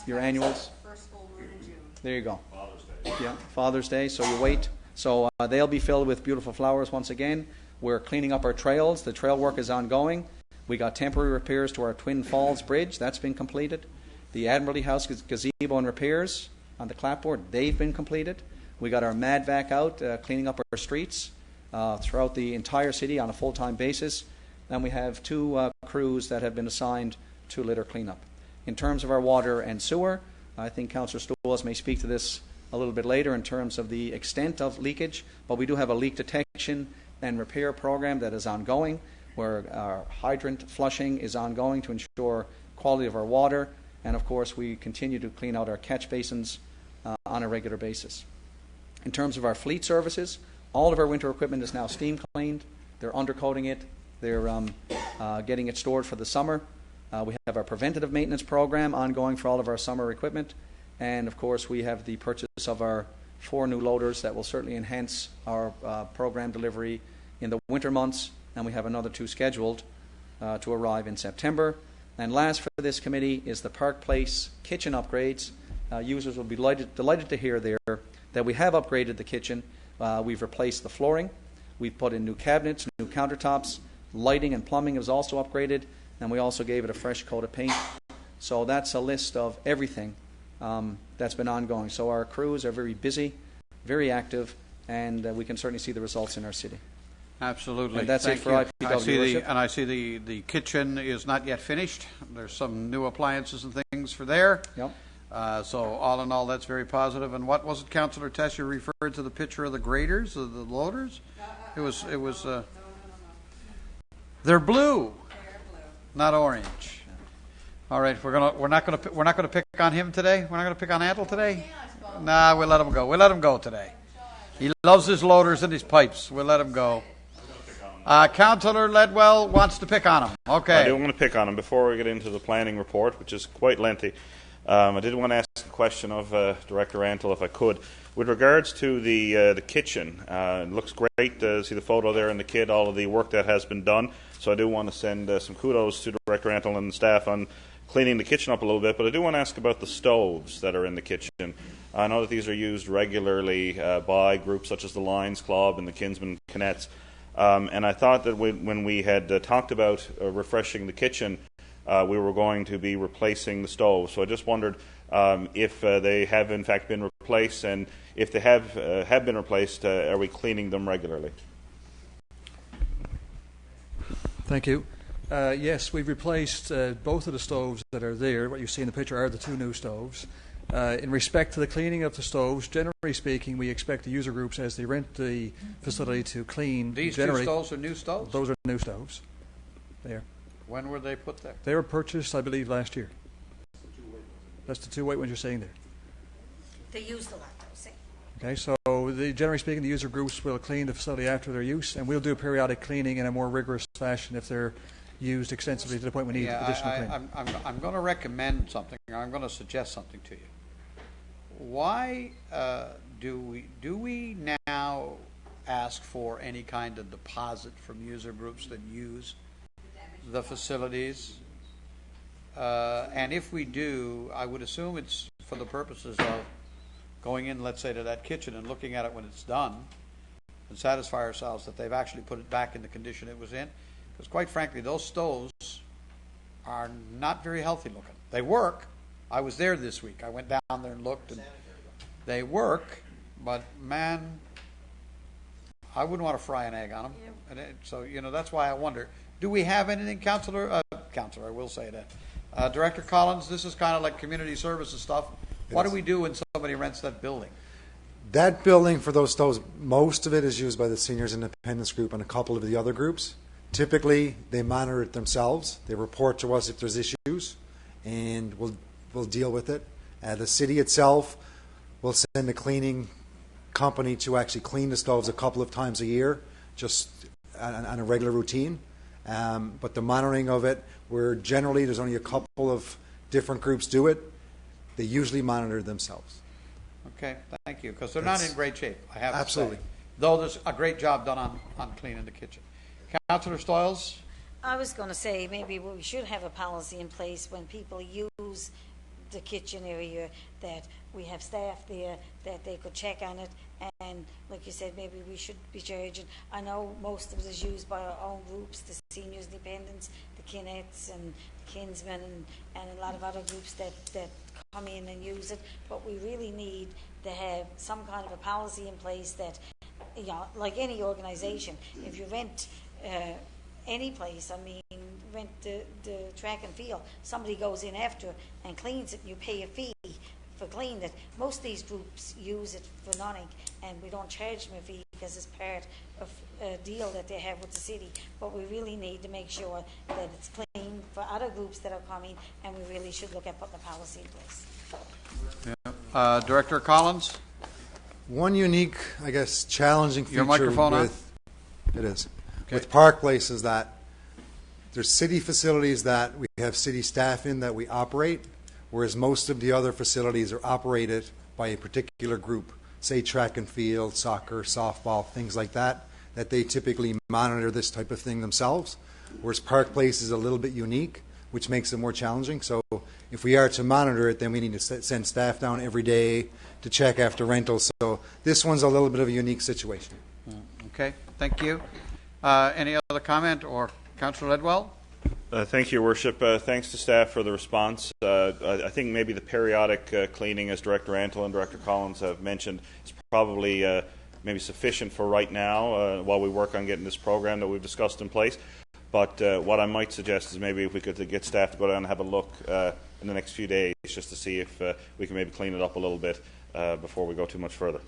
annuals. First full moon in June. There you go. Father's Day. Yeah, Father's Day, so you wait. So they'll be filled with beautiful flowers once again. We're cleaning up our trails. The trail work is ongoing. We got temporary repairs to our Twin Falls Bridge. That's been completed. The Admiralty House gazebo and repairs on the clapboard, they've been completed. We got our MADVAC out cleaning up our streets throughout the entire city on a full-time basis. And we have 2 crews that have been assigned to litter cleanup. In terms of our water and sewer, I think Councillor Stowles may speak to this a little bit later in terms of the extent of leakage, but we do have a leak detection and repair program that is ongoing, where our hydrant flushing is ongoing to ensure quality of our water, and of course we continue to clean out our catch basins on a regular basis. In terms of our fleet services, all of our winter equipment is now steam cleaned. They're undercoating it. They're getting it stored for the summer. We have our preventative maintenance program ongoing for all of our summer equipment. And, of course, we have the purchase of our 4 new loaders that will certainly enhance our program delivery in the winter months. And we have another 2 scheduled to arrive in September. And last for this committee is the Park Place kitchen upgrades. Users will be delighted to hear there that we have upgraded the kitchen. We've replaced the flooring. We've put in new cabinets, new countertops. Lighting and plumbing is also upgraded. And we also gave it a fresh coat of paint. So that's a list of everything that's been ongoing. So our crews are very busy, very active, and we can certainly see the results in our city. Absolutely. And that's Thank it for you. IPW. I see the kitchen is not yet finished. There's some new appliances and things for there. Yep. So all in all, that's very positive. And what was it, Councillor Tess? You referred to the picture of the graders, of the loaders? It was. They're blue, not orange. All right, we're not gonna pick on him today. We're not gonna pick on Antle today. Nah, we'll let him go. We'll let him go today. He loves his loaders and his pipes. We'll let him go. Councillor Ledwell wants to pick on him. Okay. I do want to pick on him before we get into the planning report, which is quite lengthy. I did want to ask a question of Director Antle, if I could. With regards to the kitchen, it looks great to see the photo there and the kid, all of the work that has been done. So I do want to send some kudos to Director Antle and the staff on cleaning the kitchen up a little bit. But I do want to ask about the stoves that are in the kitchen. I know that these are used regularly by groups such as the Lions Club and the Kinsmen Canettes. And I thought that when we had talked about refreshing the kitchen, we were going to be replacing the stoves. So I just wondered if they have in fact been replaced, and if they have been replaced, are we cleaning them regularly? Thank you. Yes, we've replaced both of the stoves that are there. What you see in the picture are the 2 new stoves. In respect to the cleaning of the stoves, generally speaking, we expect the user groups, as they rent the facility, to clean. These 2 stoves are new stoves? Those are new stoves. There. When were they put there? They were purchased, I believe, last year. That's the 2 white ones you're seeing there. They use the lot, though, see? Okay, so generally speaking, the user groups will clean the facility after their use, and we'll do periodic cleaning in a more rigorous fashion if they're used extensively to the point we need additional cleaning. I'm going to recommend something. I'm going to suggest something to you. Why do we now ask for any kind of deposit from user groups that use the facilities? And if we do, I would assume it's for the purposes of going in, let's say, to that kitchen and looking at it when it's done and satisfy ourselves that they've actually put it back in the condition it was in. Because quite frankly, those stoves are not very healthy looking. They work. I was there this week. I went down there and looked, and they work, but man, I wouldn't want to fry an egg on them. And so, that's why I wonder, do we have anything, Councillor, I will say that. Director Collins, this is kind of like community services stuff. What do we do when somebody rents that building? That building for those stoves, most of it is used by the Seniors Independence Group and a couple of the other groups. Typically, they monitor it themselves. They report to us if there's issues, and we'll deal with it. The city itself will send a cleaning company to actually clean the stoves a couple of times a year, just on a regular routine. But the monitoring of it, there's only a couple of different groups do it. They usually monitor themselves. Okay, thank you, because they're not in great shape, I have to Absolutely. say. Though there's a great job done on cleaning the kitchen. Councillor Stoyles? I was going to say maybe we should have a policy in place when people use the kitchen area, that we have staff there, that they could check on it, and like you said, maybe we should be charging. I know most of it is used by our own groups, the seniors dependents, the Kinettes and Kinsmen, and a lot of other groups that come in and use it, but we really need to have some kind of a policy in place that, you know, like any organisation, if you rent any place, I mean, rent the track and field, somebody goes in after and cleans it, and you pay a fee for cleaning it. Most of these groups use it for nothing, and we don't charge them a fee because it's part of a deal that they have with the city. But we really need to make sure that it's clean for other groups that are coming, and we really should look at putting a policy in place. Yeah. Director Collins? One unique, I guess, challenging feature Your microphone with it is with Park Place is that there's city facilities that we have city staff in that we operate, whereas most of the other facilities are operated by a particular group, say track and field, soccer, softball, things like that, that they typically monitor this type of thing themselves, whereas Park Place is a little bit unique, which makes it more challenging. So if we are to monitor it, then we need to send staff down every day to check after rentals. So this one's a little bit of a unique situation. Okay, thank you. Any other comment, or Councillor Ledwell? Thank you, Your Worship. Thanks to staff for the response. I think maybe the periodic cleaning, as Director Antle and Director Collins have mentioned, is probably maybe sufficient for right now while we work on getting this program that we've discussed in place. But what I might suggest is maybe if we could get staff to go down and have a look in the next few days, just to see if we can maybe clean it up a little bit before we go too much further.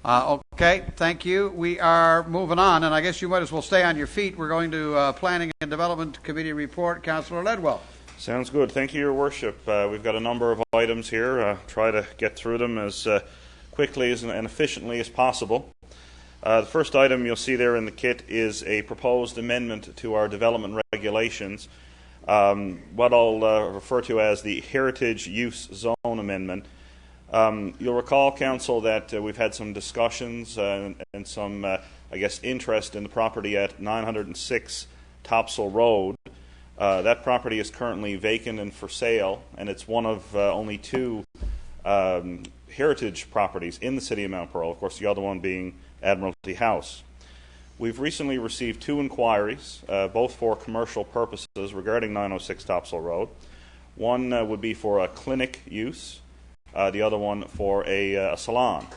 Okay, thank you. We are moving on, and I guess you might as well stay on your feet. We're going to Planning and Development Committee report. Councillor Ledwell. Sounds good. Thank you, Your Worship. We've got a number of items here. Try to get through them as quickly and efficiently as possible. The first item you'll see there in the kit is a proposed amendment to our development regulations, what I'll refer to as the Heritage Use Zone Amendment. You'll recall, Council, that we've had some discussions and some, I guess, interest in the property at 906 Topsail Road. That property is currently vacant and for sale, and it's one of only two heritage properties in the city of Mount Pearl, of course the other one being Admiralty House. We've recently received two inquiries, both for commercial purposes, regarding 906 Topsail Road. One would be for a clinic use, the other one for a salon.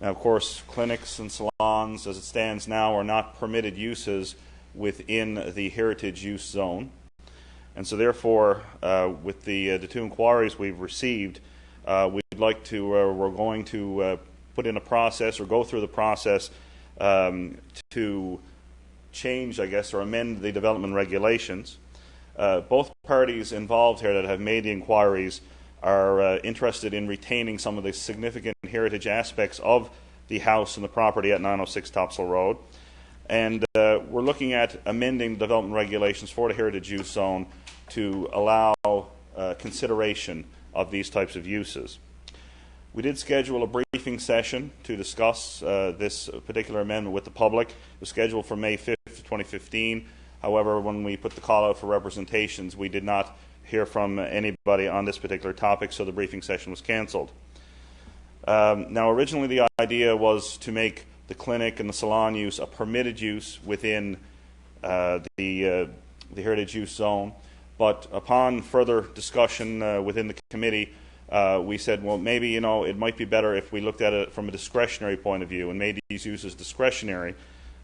Now, of course, clinics and salons, as it stands now, are not permitted uses within the heritage use zone. And so therefore, with the two inquiries we've received, we're going to put in a process or go through the process to change, I guess, or amend the development regulations. Both parties involved here that have made the inquiries are interested in retaining some of the significant heritage aspects of the house and the property at 906 Topsail Road. And we're looking at amending the development regulations for the heritage use zone to allow consideration of these types of uses. We did schedule a briefing session to discuss this particular amendment with the public. It was scheduled for May 5th, 2015. However, when we put the call out for representations, we did not hear from anybody on this particular topic, so the briefing session was cancelled. Now, originally the idea was to make the clinic and the salon use a permitted use within the heritage use zone, but upon further discussion within the committee, we said, well, maybe it might be better if we looked at it from a discretionary point of view and made these uses discretionary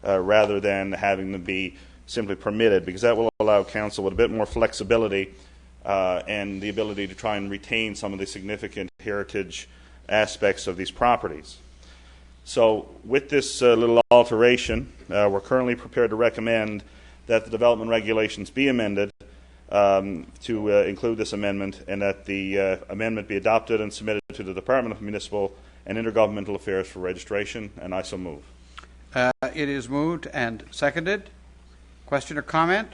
rather than having them be simply permitted, because that will allow council with a bit more flexibility and the ability to try and retain some of the significant heritage aspects of these properties. So with this little alteration, we're currently prepared to recommend that the development regulations be amended to include this amendment, and that the amendment be adopted and submitted to the Department of Municipal and Intergovernmental Affairs for registration, and I so move. It is moved and seconded. Question or comment?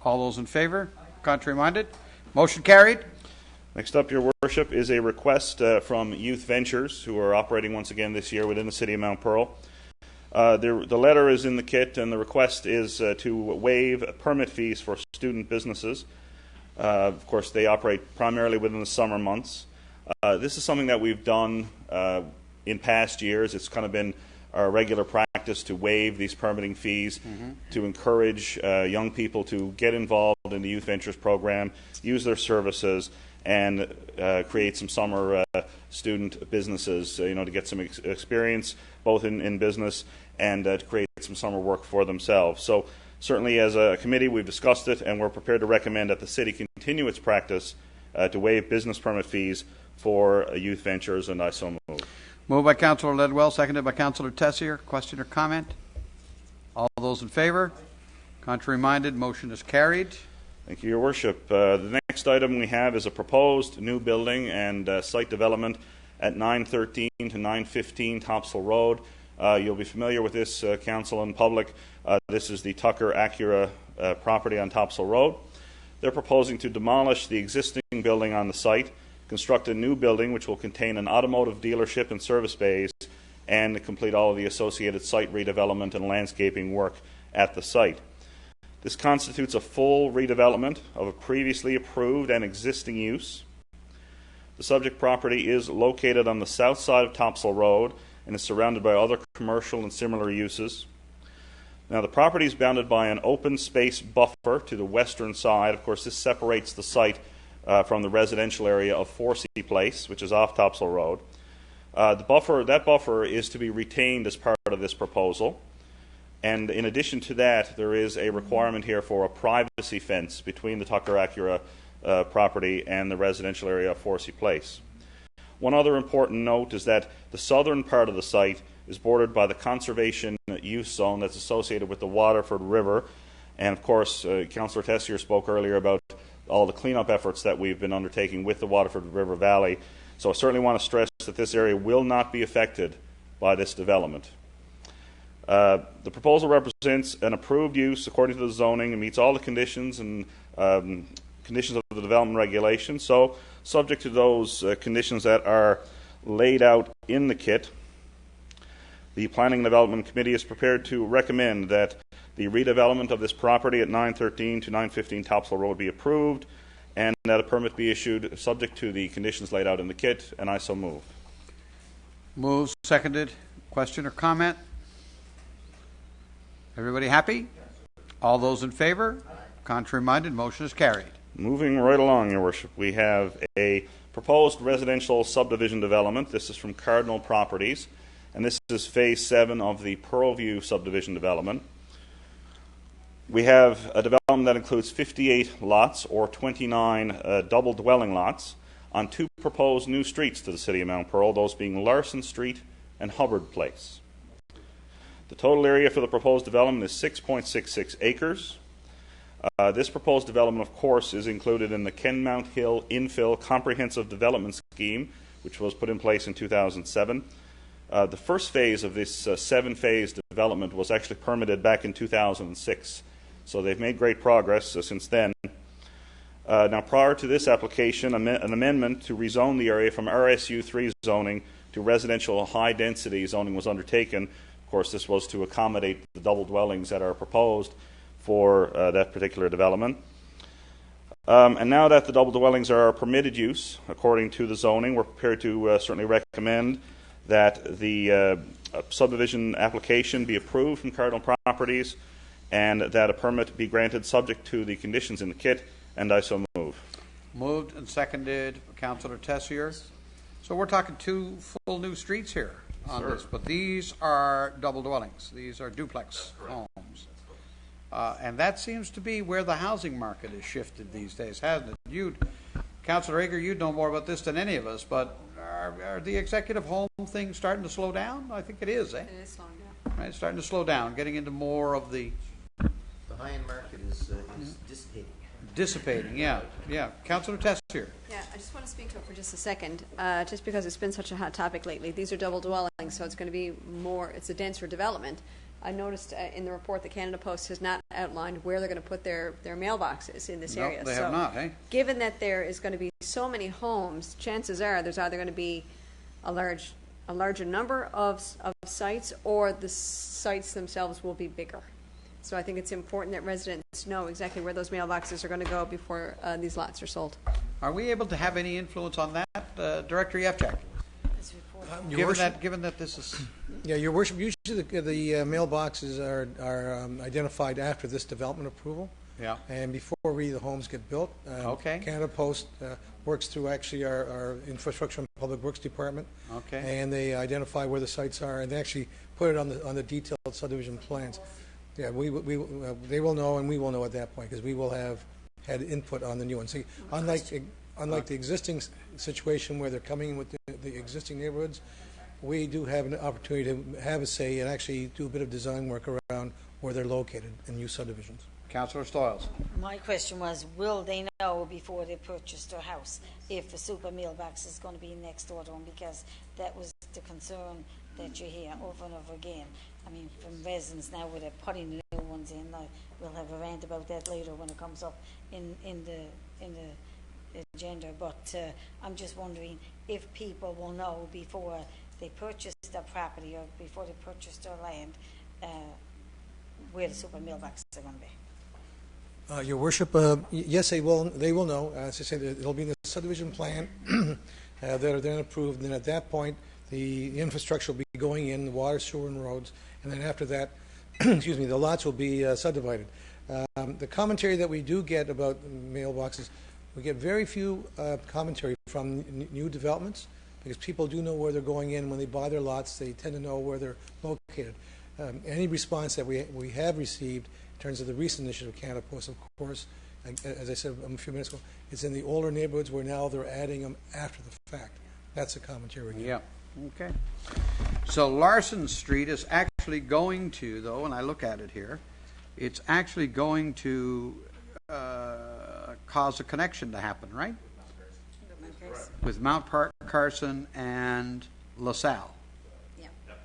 All those in favor? Contrary minded? Motion carried. Next up, Your Worship, is a request from Youth Ventures, who are operating once again this year within the city of Mount Pearl. The letter is in the kit, and the request is to waive permit fees for student businesses. Of course, they operate primarily within the summer months. This is something that we've done in past years. It's kind of been our regular practice to waive these permitting fees to encourage young people to get involved in the Youth Ventures program, use their services, and create some summer student businesses, to get some experience both in business and to create some summer work for themselves. So certainly as a committee we've discussed it, and we're prepared to recommend that the city continue its practice to waive business permit fees for Youth Ventures, and I so move. Moved by Councillor Ledwell, seconded by Councillor Tessier. Question or comment? All those in favor? Contrary-minded, motion is carried. Thank you, Your Worship. The next item we have is a proposed new building and site development at 913 to 915 Topsail Road. You'll be familiar with this, Council and public. This is the Tucker Acura property on Topsail Road. They're proposing to demolish the existing building on the site, construct a new building which will contain an automotive dealership and service bays, and complete all of the associated site redevelopment and landscaping work at the site. This constitutes a full redevelopment of a previously approved and existing use. The subject property is located on the south side of Topsail Road and is surrounded by other commercial and similar uses. Now, the property is bounded by an open space buffer to the western side. Of course, this separates the site from the residential area of Forsey Place, which is off Topsail Road. That buffer is to be retained as part of this proposal. And in addition to that, there is a requirement here for a privacy fence between the Tucker Acura property and the residential area of Forsey Place. One other important note is that the southern part of the site is bordered by the conservation use zone that's associated with the Waterford River. And of course, Councillor Tessier spoke earlier about all the cleanup efforts that we've been undertaking with the Waterford River Valley. So I certainly want to stress that this area will not be affected by this development. The proposal represents an approved use according to the zoning and meets all the conditions and conditions of the development regulations. So, subject to those conditions that are laid out in the kit, the Planning and Development Committee is prepared to recommend that the redevelopment of this property at 913 to 915 Topsail Road be approved, and that a permit be issued subject to the conditions laid out in the kit, and I so move. Moved, seconded. Question or comment? Everybody happy? All those in favor? Contrary-minded, motion is carried. Moving right along, Your Worship, we have a proposed residential subdivision development. This is from Cardinal Properties, and this is Phase 7 of the Pearlview subdivision development. We have a development that includes 58 lots, or 29 double dwelling lots, on two proposed new streets to the City of Mount Pearl, those being Larson Street and Hubbard Place. The total area for the proposed development is 6.66 acres. This proposed development, of course, is included in the Kenmount Hill Infill Comprehensive Development Scheme, which was put in place in 2007. The first phase of this 7-phase development was actually permitted back in 2006, so they've made great progress since then. Now, prior to this application, an amendment to rezone the area from RSU3 zoning to residential high-density zoning was undertaken. Of course, this was to accommodate the double dwellings that are proposed for that particular development. And now that the double dwellings are permitted use according to the zoning, we're prepared to certainly recommend that the subdivision application be approved from Cardinal Properties and that a permit be granted subject to the conditions in the kit, and I so move. Moved and seconded. Councillor Tessier. So we're talking two full new streets here on this, but these are double dwellings. These are duplex homes. And that seems to be where the housing market is shifted these days, hasn't it? Councillor Ager, you'd know more about this than any of us, but are the executive home things starting to slow down? I think it is, eh? It is slowing down. Right, it's starting to slow down, getting into more of the high-end market is dissipating. Dissipating, yeah. Councillor Tessier. Yeah, I just want to speak to it for just a second, just because it's been such a hot topic lately. These are double dwellings, so it's going to be it's a denser development. I noticed in the report that Canada Post has not outlined where they're going to put their mailboxes in this area. No, they have not, eh? Given that there is going to be so many homes, chances are there's either going to be a large a larger number of sites, or the sites themselves will be bigger. So I think it's important that residents know exactly where those mailboxes are going to go before these lots are sold. Are we able to have any influence on that, Director Yevchak? Given that this is... Yeah, Your Worship, usually the mailboxes are identified after this development approval. Yeah. And before really the homes get built. Okay. Canada Post works through actually our Infrastructure and Public Works Department. Okay. And they identify where the sites are, and they actually put it on the detailed subdivision plans. Yeah, they will know, and we will know at that point, because we will have had input on the new one. See, unlike the existing situation where they're coming in with the existing neighborhoods, we do have an opportunity to have a say and actually do a bit of design work around where they're located in new subdivisions. Councillor Stoyles. My question was, will they know before they purchase their house if a super mailbox is going to be next door to them? Because that was the concern that you hear over and over again. I mean, from residents now where they're putting the new ones in. We'll have a rant about that later when it comes up in the agenda. But I'm just wondering if people will know before they purchase their property or before they purchase their land where the super mailboxes are going to be. Your Worship, yes, they will know. As I said, it'll be in the subdivision plan that are then approved. And then at that point, the infrastructure will be going in, the water, sewer, and roads. And then after that, excuse me, the lots will be subdivided. The commentary that we do get about mailboxes, we get very few commentary from new developments, because people do know where they're going in. When they buy their lots, they tend to know where they're located. Any response that we have received in terms of the recent initiative of Canada Post, of course, as I said a few minutes ago, it's in the older neighborhoods where now they're adding them after the fact. That's the commentary we get. Yeah. Okay. So Larson Street is actually going to, though, and I look at it here, it's actually going to cause a connection to happen, right? With Mount Park, Carson, and LaSalle. Yeah. That's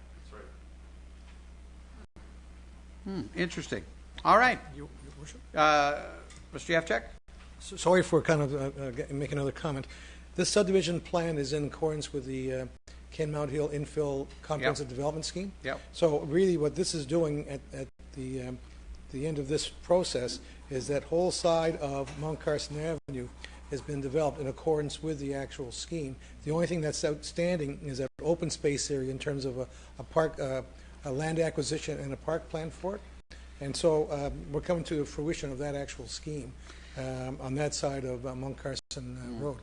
right. Interesting. All right. Your Worship? Mr. Yevchak? Sorry for kind of making another comment. This subdivision plan is in accordance with the Ken Mount Hill Infill Comprehensive Development Scheme. Yep. So really what this is doing at the end of this process is that whole side of Mount Carson Avenue has been developed in accordance with the actual scheme. The only thing that's outstanding is that open space area in terms of a park, a land acquisition and a park plan for it. And so we're coming to the fruition of that actual scheme on that side of Mount Carson Road.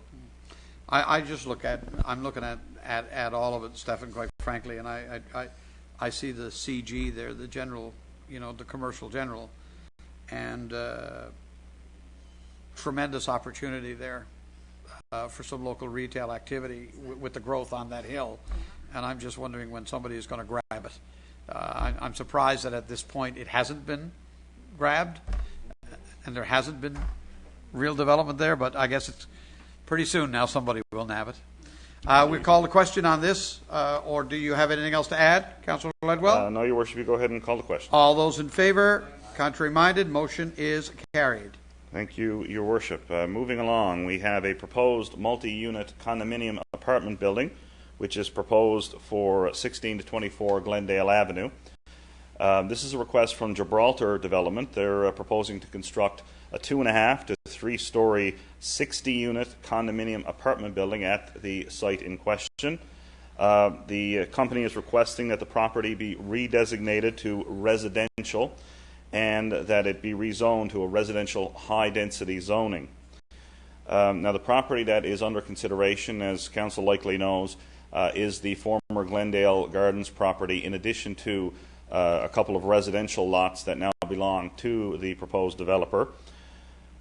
I'm looking at all of it, Stefan, quite frankly, and I see the CG there, the general, the commercial general, and tremendous opportunity there for some local retail activity with the growth on that hill. And I'm just wondering when somebody is going to grab it. I'm surprised that at this point it hasn't been grabbed and there hasn't been real development there, but I guess it's pretty soon now somebody will nab it. We call the question on this, or do you have anything else to add, Councillor Ledwell? No, Your Worship, you go ahead and call the question. All those in favor? Contrary-minded? Motion is carried. Thank you, Your Worship. Moving along, we have a proposed multi-unit condominium apartment building, which is proposed for 16 to 24 Glendale Avenue. This is a request from Gibraltar Development. They're proposing to construct a 2.5 to 3-story 60-unit condominium apartment building at the site in question. The company is requesting that the property be redesignated to residential and that it be rezoned to a residential high-density zoning. Now, the property that is under consideration, as Council likely knows, is the former Glendale Gardens property, in addition to a couple of residential lots that now belong to the proposed developer.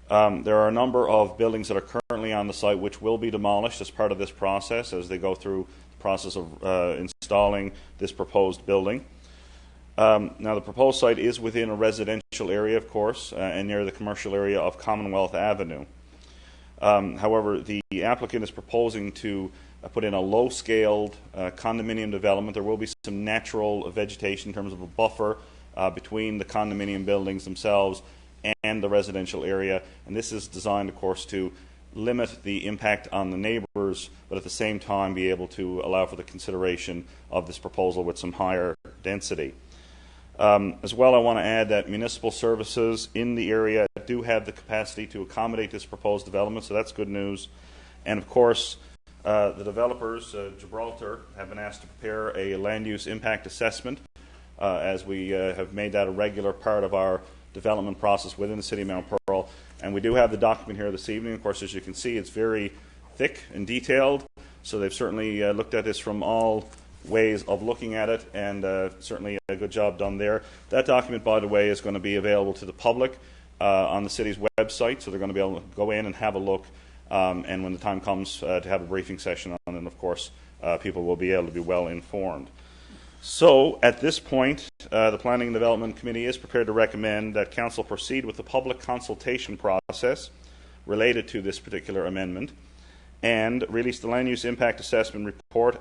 There are a number of buildings that are currently on the site which will be demolished as part of this process as they go through the process of installing this proposed building. Now, the proposed site is within a residential area, of course, and near the commercial area of Commonwealth Avenue. However, the applicant is proposing to put in a low-scaled condominium development. There will be some natural vegetation in terms of a buffer between the condominium buildings themselves and the residential area, and this is designed, of course, to limit the impact on the neighbours, but at the same time be able to allow for the consideration of this proposal with some higher density. As well, I want to add that municipal services in the area do have the capacity to accommodate this proposed development, so that's good news. And of course, the developers, Gibraltar, have been asked to prepare a land use impact assessment, as we have made that a regular part of our development process within the City of Mount Pearl. And we do have the document here this evening. Of course, as you can see, it's very thick and detailed, so they've certainly looked at this from all ways of looking at it, and certainly a good job done there. That document, by the way, is going to be available to the public on the city's website, so they're going to be able to go in and have a look, and when the time comes to have a briefing session on it, of course, people will be able to be well informed. So, at this point, the Planning and Development Committee is prepared to recommend that Council proceed with the public consultation process related to this particular amendment, and release the Land Use Impact Assessment Report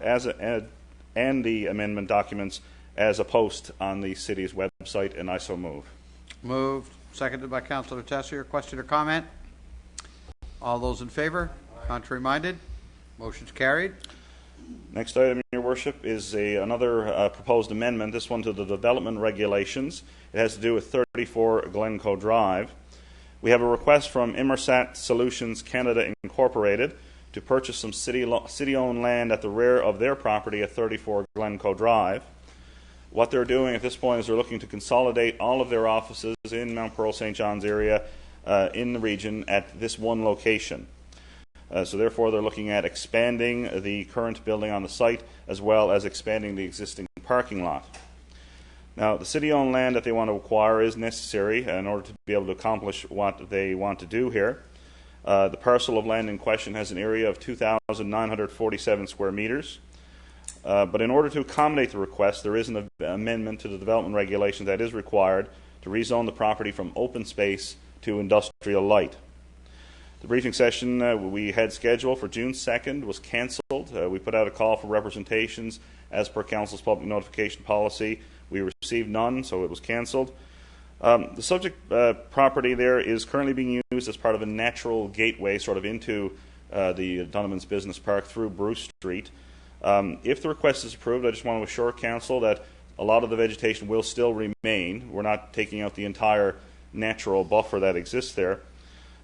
and the amendment documents as a post on the city's website, and I so move. Moved. Seconded by Councillor Tessier. Question or comment? All those in favor? Contrary minded? Motion's carried. Next item, Your Worship, is another proposed amendment, this one to the development regulations. It has to do with 34 Glencoe Drive. We have a request from Immersat Solutions Canada Incorporated to purchase some city-owned land at the rear of their property at 34 Glencoe Drive. What they're doing at this point is they're looking to consolidate all of their offices in Mount Pearl, St. John's area in the region at this one location. So therefore, they're looking at expanding the current building on the site as well as expanding the existing parking lot. Now, the city-owned land that they want to acquire is necessary in order to be able to accomplish what they want to do here. The parcel of land in question has an area of 2,947 square meters. But in order to accommodate the request, there is an amendment to the development regulation that is required to rezone the property from open space to industrial light. The briefing session we had scheduled for June 2nd was cancelled. We put out a call for representations as per Council's public notification policy. We received none, so it was cancelled. The subject property there is currently being used as part of a natural gateway sort of into the Dunneman's Business Park through Bruce Street. If the request is approved, I just want to assure Council that a lot of the vegetation will still remain. We're not taking out the entire natural buffer that exists there.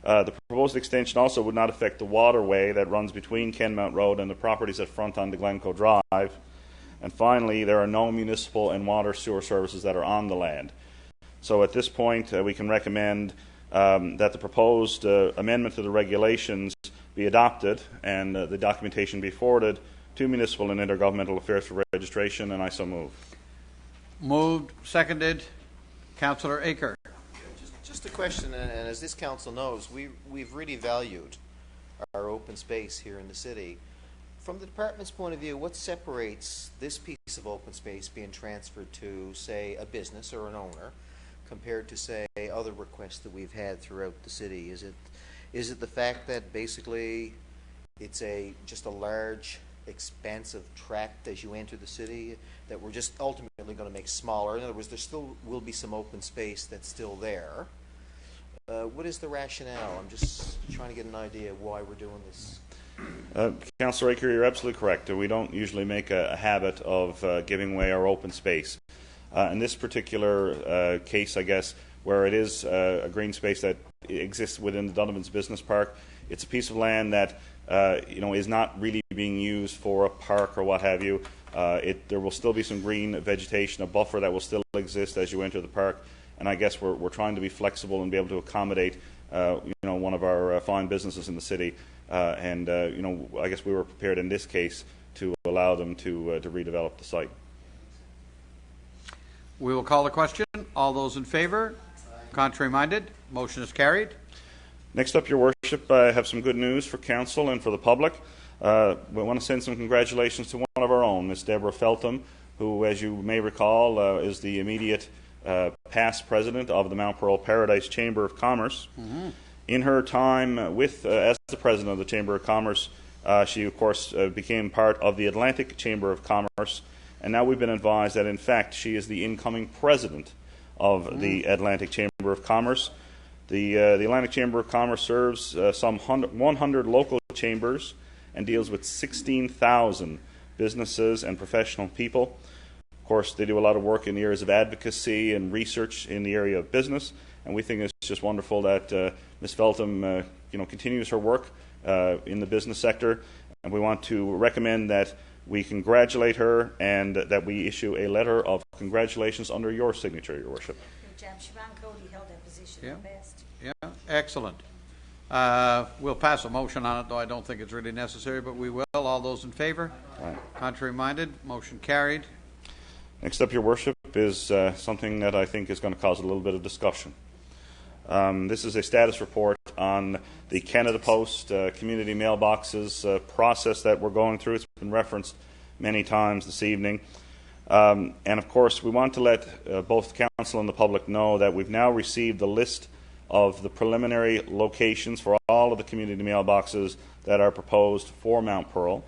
The proposed extension also would not affect the waterway that runs between Kenmount Road and the properties that front onto Glencoe Drive. And finally, there are no municipal and water sewer services that are on the land. So at this point, we can recommend that the proposed amendment to the regulations be adopted and the documentation be forwarded to Municipal and Intergovernmental Affairs for registration, and I so move. Moved. Seconded. Councillor Aker. Just a question, and as this council knows, we've really valued our open space here in the city. From the department's point of view, what separates this piece of open space being transferred to, say, a business or an owner, compared to, say, other requests that we've had throughout the city? Is it the fact that basically it's just a large, expansive tract as you enter the city that we're just ultimately going to make smaller? In other words, there still will be some open space that's still there. What is the rationale? I'm just trying to get an idea of why we're doing this. Councillor Aker, you're absolutely correct. We don't usually make a habit of giving away our open space. In this particular case, I guess, where it is a green space that exists within the Dunneman's Business Park, it's a piece of land that is not really being used for a park or what have you. There will still be some green vegetation, a buffer that will still exist as you enter the park. And I guess we're trying to be flexible and be able to accommodate, one of our fine businesses in the city. I guess we were prepared in this case to allow them to redevelop the site. We will call the question. All those in favor? Contrary minded? Motion is carried. Next up, Your Worship, I have some good news for Council and for the public. We want to send some congratulations to one of our own, Ms. Deborah Feltham, who, as you may recall, is the immediate past president of the Mount Pearl Paradise Chamber of Commerce. Mm-hmm. In her time as the president of the Chamber of Commerce, she, of course, became part of the Atlantic Chamber of Commerce, and now we've been advised that, in fact, she is the incoming president of the Atlantic Chamber of Commerce. The Atlantic Chamber of Commerce serves some 100 local chambers and deals with 16,000 businesses and professional people. Of course, they do a lot of work in the areas of advocacy and research in the area of business, and we think it's just wonderful that Ms. Feltham continues her work in the business sector, and we want to recommend that we congratulate her and that we issue a letter of congratulations under your signature, Your Worship. Siobhan Cody held that position Yeah. at best. Yeah, excellent. We'll pass a motion on it, though I don't think it's really necessary, but we will. All those in favor? Aye. Contrary minded? Motion carried. Next up, Your Worship, is something that I think is going to cause a little bit of discussion. This is a status report on the Canada Post community mailboxes process that we're going through. It's been referenced many times this evening. And of course, we want to let both the Council and the public know that we've now received the list of the preliminary locations for all of the community mailboxes that are proposed for Mount Pearl.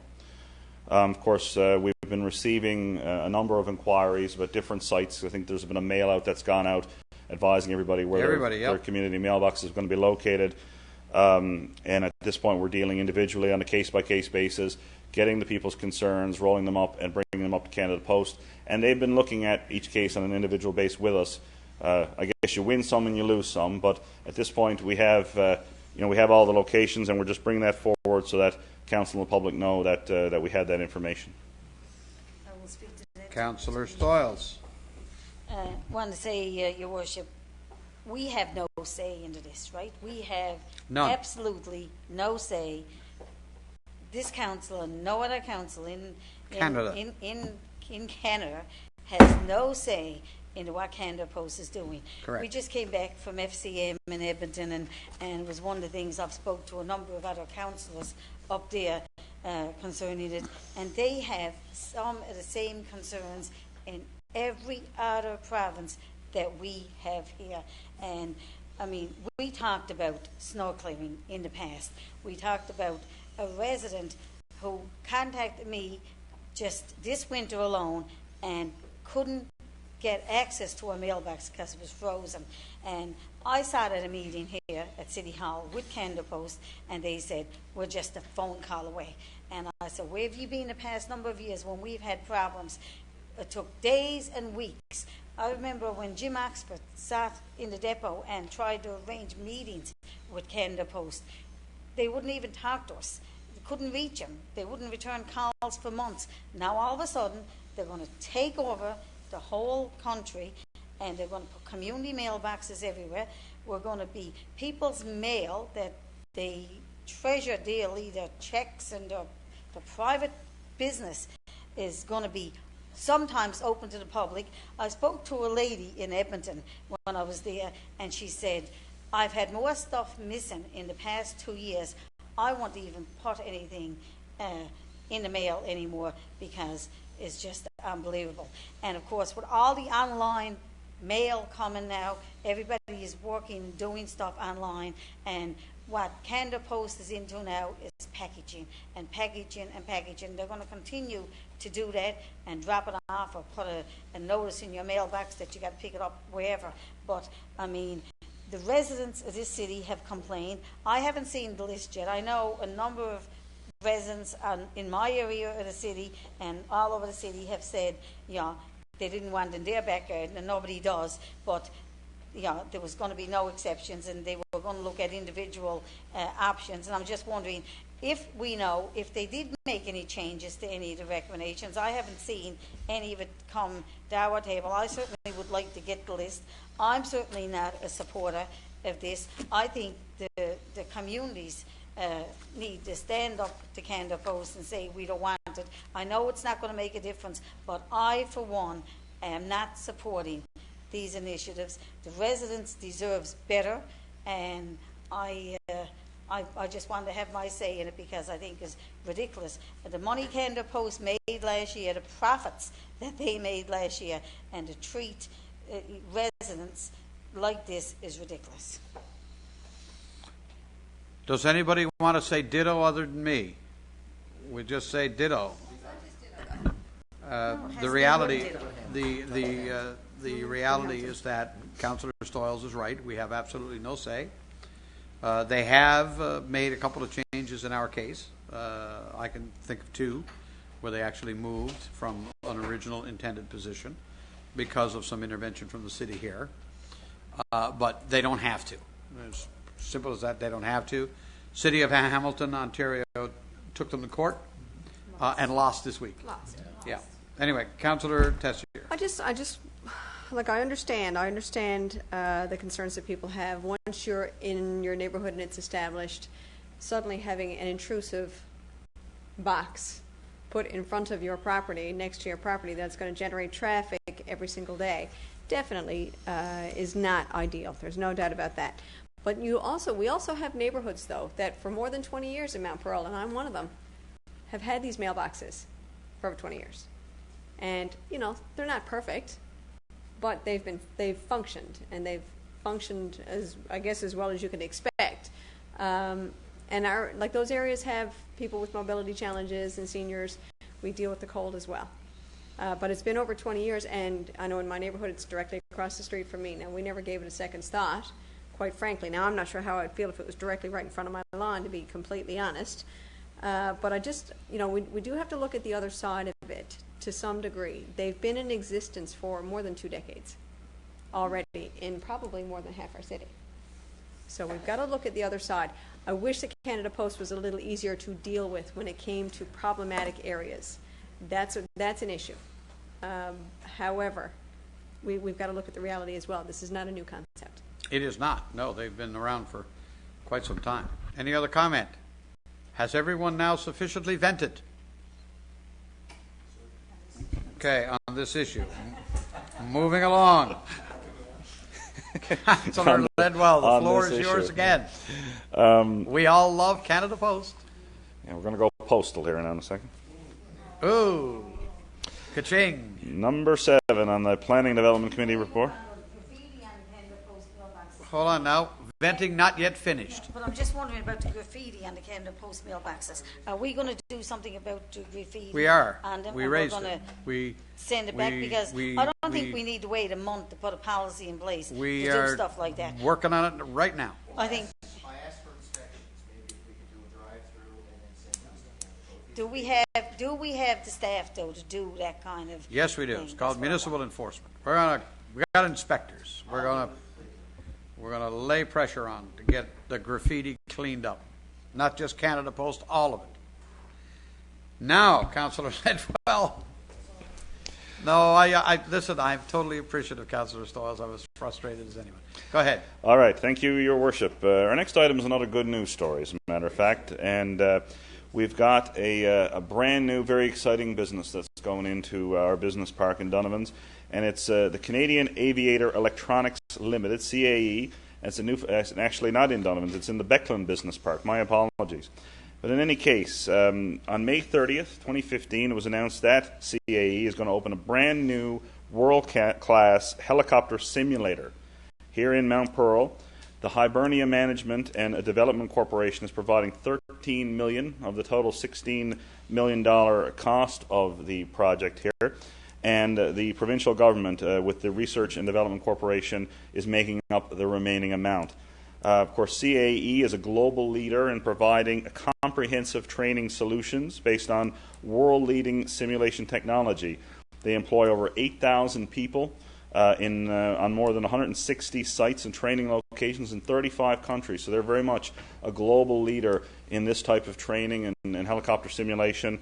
Of course, we've been receiving a number of inquiries about different sites. I think there's been a mail out that's gone out advising everybody where their community mailbox is going to be located. And at this point, we're dealing individually on a case-by-case basis, getting the people's concerns, rolling them up, and bringing them up to Canada Post. And they've been looking at each case on an individual basis with us. I guess you win some and you lose some, but at this point, we have we have all the locations, and we're just bringing that forward so that Council and the public know that we had that information. I will speak to that. Councillor Stoyles. Want to say, Your Worship, we have no say into this, right? We have None. absolutely no say. This council and no other council in Canada. In Canada has no say into what Canada Post is doing. Correct. We just came back from FCM in Edmonton, and it was one of the things I've spoke to a number of other councillors up there concerning it, and they have some of the same concerns in every other province that we have here. And I mean, we talked about snow clearing in the past. We talked about a resident who contacted me just this winter alone and couldn't get access to a mailbox because it was frozen. And I sat at a meeting here at City Hall with Canada Post, and they said, we're just a phone call away. And I said, where have you been the past number of years when we've had problems? It took days and weeks. I remember when Jim Oxford sat in the depot and tried to arrange meetings with Canada Post. They wouldn't even talk to us. They couldn't reach them. They wouldn't return calls for months. Now all of a sudden, they're going to take over the whole country, and they're going to put community mailboxes everywhere. We're going to be people's mail that they treasure dearly, their checks and the private business is going to be sometimes open to the public. I spoke to a lady in Edmonton when I was there, and she said, I've had more stuff missing in the past 2 years. I won't even put anything in the mail anymore because it's just unbelievable. And of course, with all the online mail coming now, everybody is working, doing stuff online, and what Canada Post is into now is packaging and packaging and packaging. They're going to continue to do that and drop it off or put a notice in your mailbox that you got to pick it up wherever. But, I mean, the residents of this city have complained. I haven't seen the list yet. I know a number of residents in my area of the city and all over the city have said, they didn't want in their backyard, and nobody does, but there was going to be no exceptions, and they were going to look at individual options. And I'm just wondering if we know if they did make any changes to any of the recommendations. I haven't seen any of it come to our table. I certainly would like to get the list. I'm certainly not a supporter of this. I think the communities need to stand up to Canada Post and say we don't want it. I know it's not going to make a difference, but I, for one, am not supporting these initiatives. The residents deserves better, and I just want to have my say in it because I think it's ridiculous. The money Canada Post made last year, the profits that they made last year, and to treat residents like this is ridiculous. Does anybody want to say ditto other than me? We just say ditto. The reality, the reality is that Councillor Stoyles is right. We have absolutely no say. They have made a couple of changes in our case. I can think of two where they actually moved from an original intended position because of some intervention from the city here. But they don't have to. As simple as that, they don't have to. City of Hamilton, Ontario, took them to court and lost this week. Lost. Yeah. Anyway, Councillor Tessier. I just, like, I understand the concerns that people have. Once you're in your neighborhood and it's established, suddenly having an intrusive box put in front of your property, next to your property, that's going to generate traffic every single day, definitely is not ideal. There's no doubt about that. But we also have neighborhoods, though, that for more than 20 years in Mount Pearl, and I'm one of them, have had these mailboxes for over 20 years. And, you know, they're not perfect, but they've functioned, and they've functioned as well as you can expect. And those areas have people with mobility challenges and seniors. We deal with the cold as well. But it's been over 20 years, and I know in my neighborhood it's directly across the street from me. Now, we never gave it a second thought, quite frankly. Now, I'm not sure how I'd feel if it was directly right in front of my lawn, to be completely honest. But I just, you know, we do have to look at the other side of it to some degree. They've been in existence for more than 2 decades already in probably more than half our city. So we've got to look at the other side. I wish the Canada Post was a little easier to deal with when it came to problematic areas. That's an issue. However, we've got to look at the reality as well. This is not a new concept. It is not. No, they've been around for quite some time. Any other comment? Has everyone now sufficiently vented? Okay, on this issue. Moving along. Councillor Ledwell, the floor is yours again. We all love Canada Post. Yeah, we're going to go postal here in a second. Ooh, ka-ching. Number 7 on the Planning Development Committee report. Hold on now. Venting not yet finished. But I'm just wondering about the graffiti and the Canada Post mailboxes. Are we going to do something about the graffiti? We are. And then We we're raised going it. to send it back, because I don't think we need to wait a month to put a policy in place to do stuff like that. Working on it right now. I think. I asked for inspections. Maybe if we could do a drive-through and then send us. Do we have the staff though to do that kind of? Yes, we do. thing? It's called That's what I municipal want. enforcement. We got inspectors. We're gonna lay pressure on to get the graffiti cleaned up. Not just Canada Post, all of it. Now, Councillor Ledwell. No, I listen, I'm totally appreciative, Councillor Stoyles. I was frustrated as anyone. Go ahead. All right, thank you, Your Worship. Our next item is another good news story, as a matter of fact, and we've got a brand new, very exciting business that's going into our business park in Donovan's, and it's the Canadian Aviator Electronics Limited, CAE. It's actually not in Donovan's, it's in the Beckland Business Park. My apologies. But in any case, on May 30th, 2015, it was announced that CAE is going to open a brand new world-class helicopter simulator here in Mount Pearl. The Hibernia Management and Development Corporation is providing $13 million of the total $16 million cost of the project here. And the provincial government, with the Research and Development Corporation, is making up the remaining amount. Of course, CAE is a global leader in providing comprehensive training solutions based on world-leading simulation technology. They employ over 8,000 people on more than 160 sites and training locations in 35 countries. So they're very much a global leader in this type of training and helicopter simulation.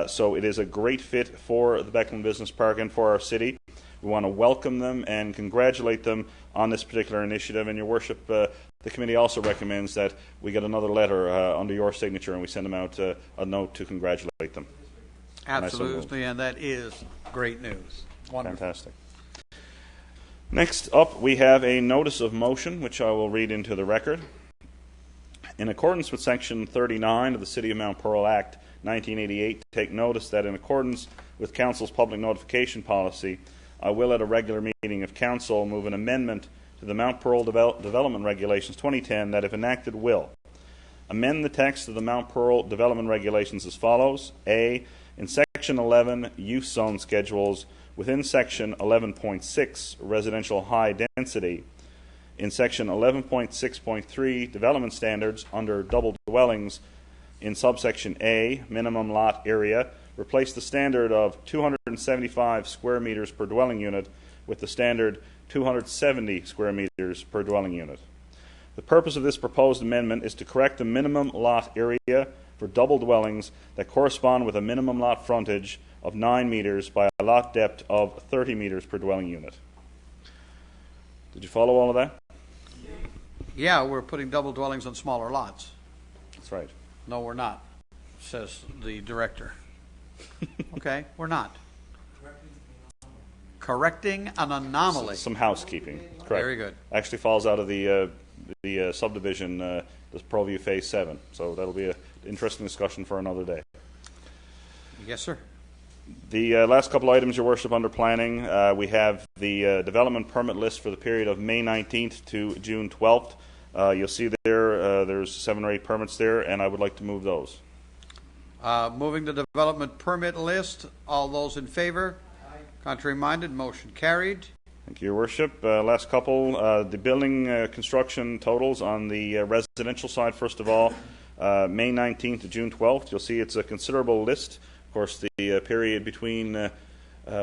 So it is a great fit for the Beckland Business Park and for our city. We want to welcome them and congratulate them on this particular initiative. And, Your Worship, the committee also recommends that we get another letter under your signature and we send them out a note to congratulate them. Absolutely, and that is great news. Wonderful. Fantastic. Next up, we have a notice of motion, which I will read into the record. In accordance with Section 39 of the City of Mount Pearl Act 1988, take notice that in accordance with Council's public notification policy, I will, at a regular meeting of Council, move an amendment to the Mount Pearl Development Regulations 2010 that, if enacted, will amend the text of the Mount Pearl Development Regulations as follows. A. In Section Section 11 use zone schedules within Section 11.6 residential high density, in Section 11.6.3 development standards under double dwellings, in subsection A, minimum lot area, replace the standard of 275 square meters per dwelling unit with the standard 270 square meters per dwelling unit. The purpose of this proposed amendment is to correct the minimum lot area for double dwellings that correspond with a minimum lot frontage of 9 meters by a lot depth of 30 meters per dwelling unit. Did you follow all of that? Yeah, we're putting double dwellings on smaller lots. That's right. No, we're not, says the director. Okay, we're not. Correcting an anomaly. Some housekeeping. Correct. Very good. Actually falls out of the subdivision, this ProView Phase 7. So that'll be an interesting discussion for another day. Yes, sir. The last couple items, Your Worship, under planning, we have the development permit list for the period of May 19th to June 12th. You'll see there, there's 7 or 8 permits there, and I would like to move those. Moving the development permit list. All those in favor? Aye. Contrary-minded, motion carried. Thank you, Your Worship. Last couple, the building construction totals on the residential side, first of all, May 19th to June 12th. You'll see it's a considerable list. Of course, the period between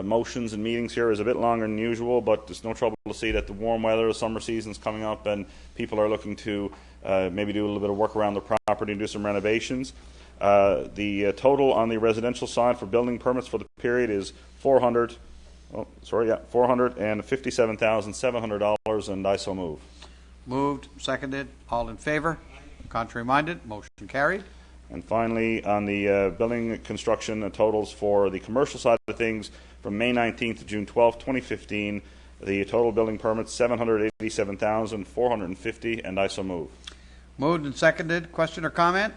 motions and meetings here is a bit longer than usual, but there's no trouble to see that the warm weather, the summer season's coming up, and people are looking to maybe do a little bit of work around the property and do some renovations. The total on the residential side for building permits for the period is $457,700, and I so move. Moved, seconded, all in favor? Contrary-minded, motion carried. And finally, on the building construction totals for the commercial side of things, from May 19th to June 12th, 2015, the total building permits, $787,450, and I so move. Moved and seconded. Question or comment?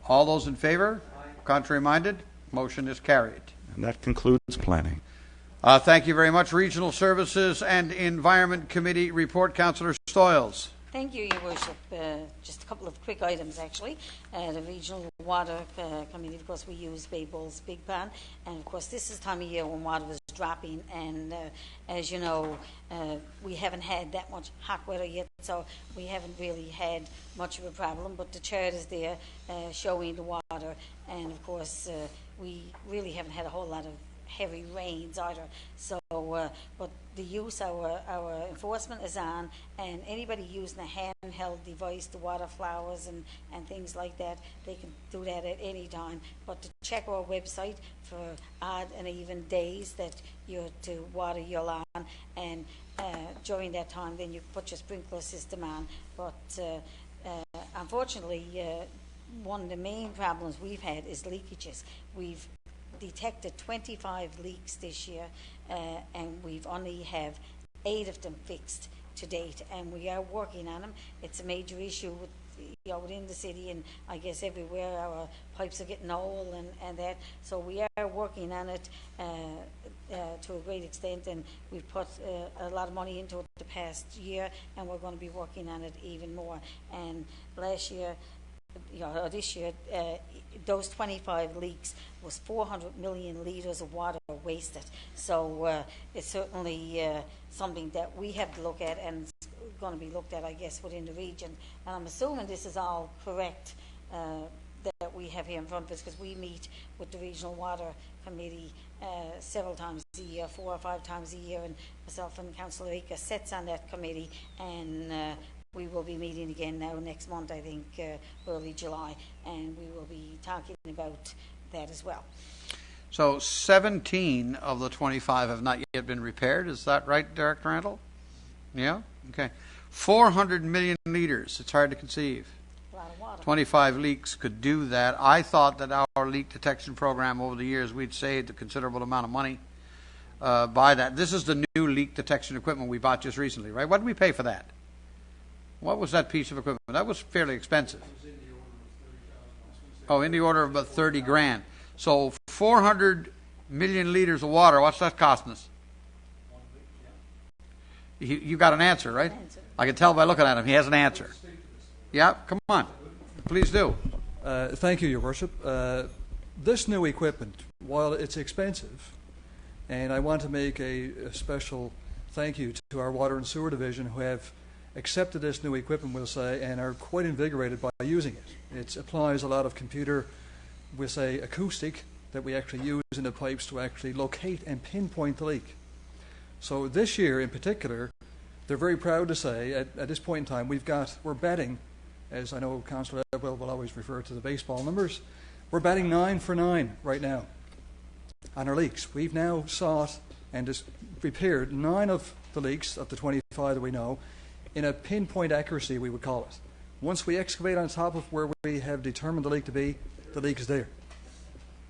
All those in favor? Contrary-minded, motion is carried. And that concludes planning. Thank you very much. Regional Services and Environment Committee report, Councillor Stoyles. Thank you, Your Worship. Just a couple of quick items, actually. The Regional Water Committee, of course, we use Bay Bull's Big Pan, and of course, this is the time of year when water is dropping, and as you know, we haven't had that much hot weather yet, so we haven't really had much of a problem, but the chart is there showing the water, and of course, we really haven't had a whole lot of heavy rains either. So, but the use, our enforcement is on, and anybody using a handheld device to water flowers and things like that, they can do that at any time. But to check our website for odd and even days that you're to water your lawn, and during that time, then you put your sprinkler system on. But unfortunately, one of the main problems we've had is leakages. We've detected 25 leaks this year, and we've only have 8 of them fixed to date, and we are working on them. It's a major issue with, within the city, and I guess everywhere. Our pipes are getting old and that, so we are working on it to a great extent, and we've put a lot of money into it the past year, and we're going to be working on it even more. And last year, this year, those 25 leaks was 400 million litres of water wasted. So it's certainly something that we have to look at, and it's going to be looked at, I guess, within the region. And I'm assuming this is all correct that we have here in front of us, because we meet with the Regional Water Committee several times a year, 4 or 5 times a year, and myself and Councillor Rika sits on that committee, and we will be meeting again now next month, I think, early July, and we will be talking about that as well. So 17 of the 25 have not yet been repaired. Is that right, Director Randall? Yeah? Okay. 400 million litres. It's hard to conceive. A lot of water. 25 leaks could do that. I thought that our leak detection program over the years, we'd saved a considerable amount of money by that. This is the new leak detection equipment we bought just recently, right? What did we pay for that? What was that piece of equipment? That was fairly expensive. Oh, in the order of about 30 grand. So 400 million litres of water, what's that costing us? You got an answer, right? I can tell by looking at him. He has an answer. Yeah, come on. Please do. Thank you, Your Worship. this new equipment, while it's expensive, and I want to make a special thank you to our Water and Sewer Division who have accepted this new equipment, we'll say, and are quite invigorated by using it. It applies a lot of computer, we'll say, acoustic that we actually use in the pipes to actually locate and pinpoint the leak. So this year in particular, they're very proud to say at this point in time we're batting, as I know Councillor Edwell will always refer to the baseball numbers, we're batting 9 for 9 right now on our leaks. We've now sought and just repaired 9 of the leaks of the 25 that we know in a pinpoint accuracy, we would call it. Once we excavate on top of where we have determined the leak to be, the leak is there.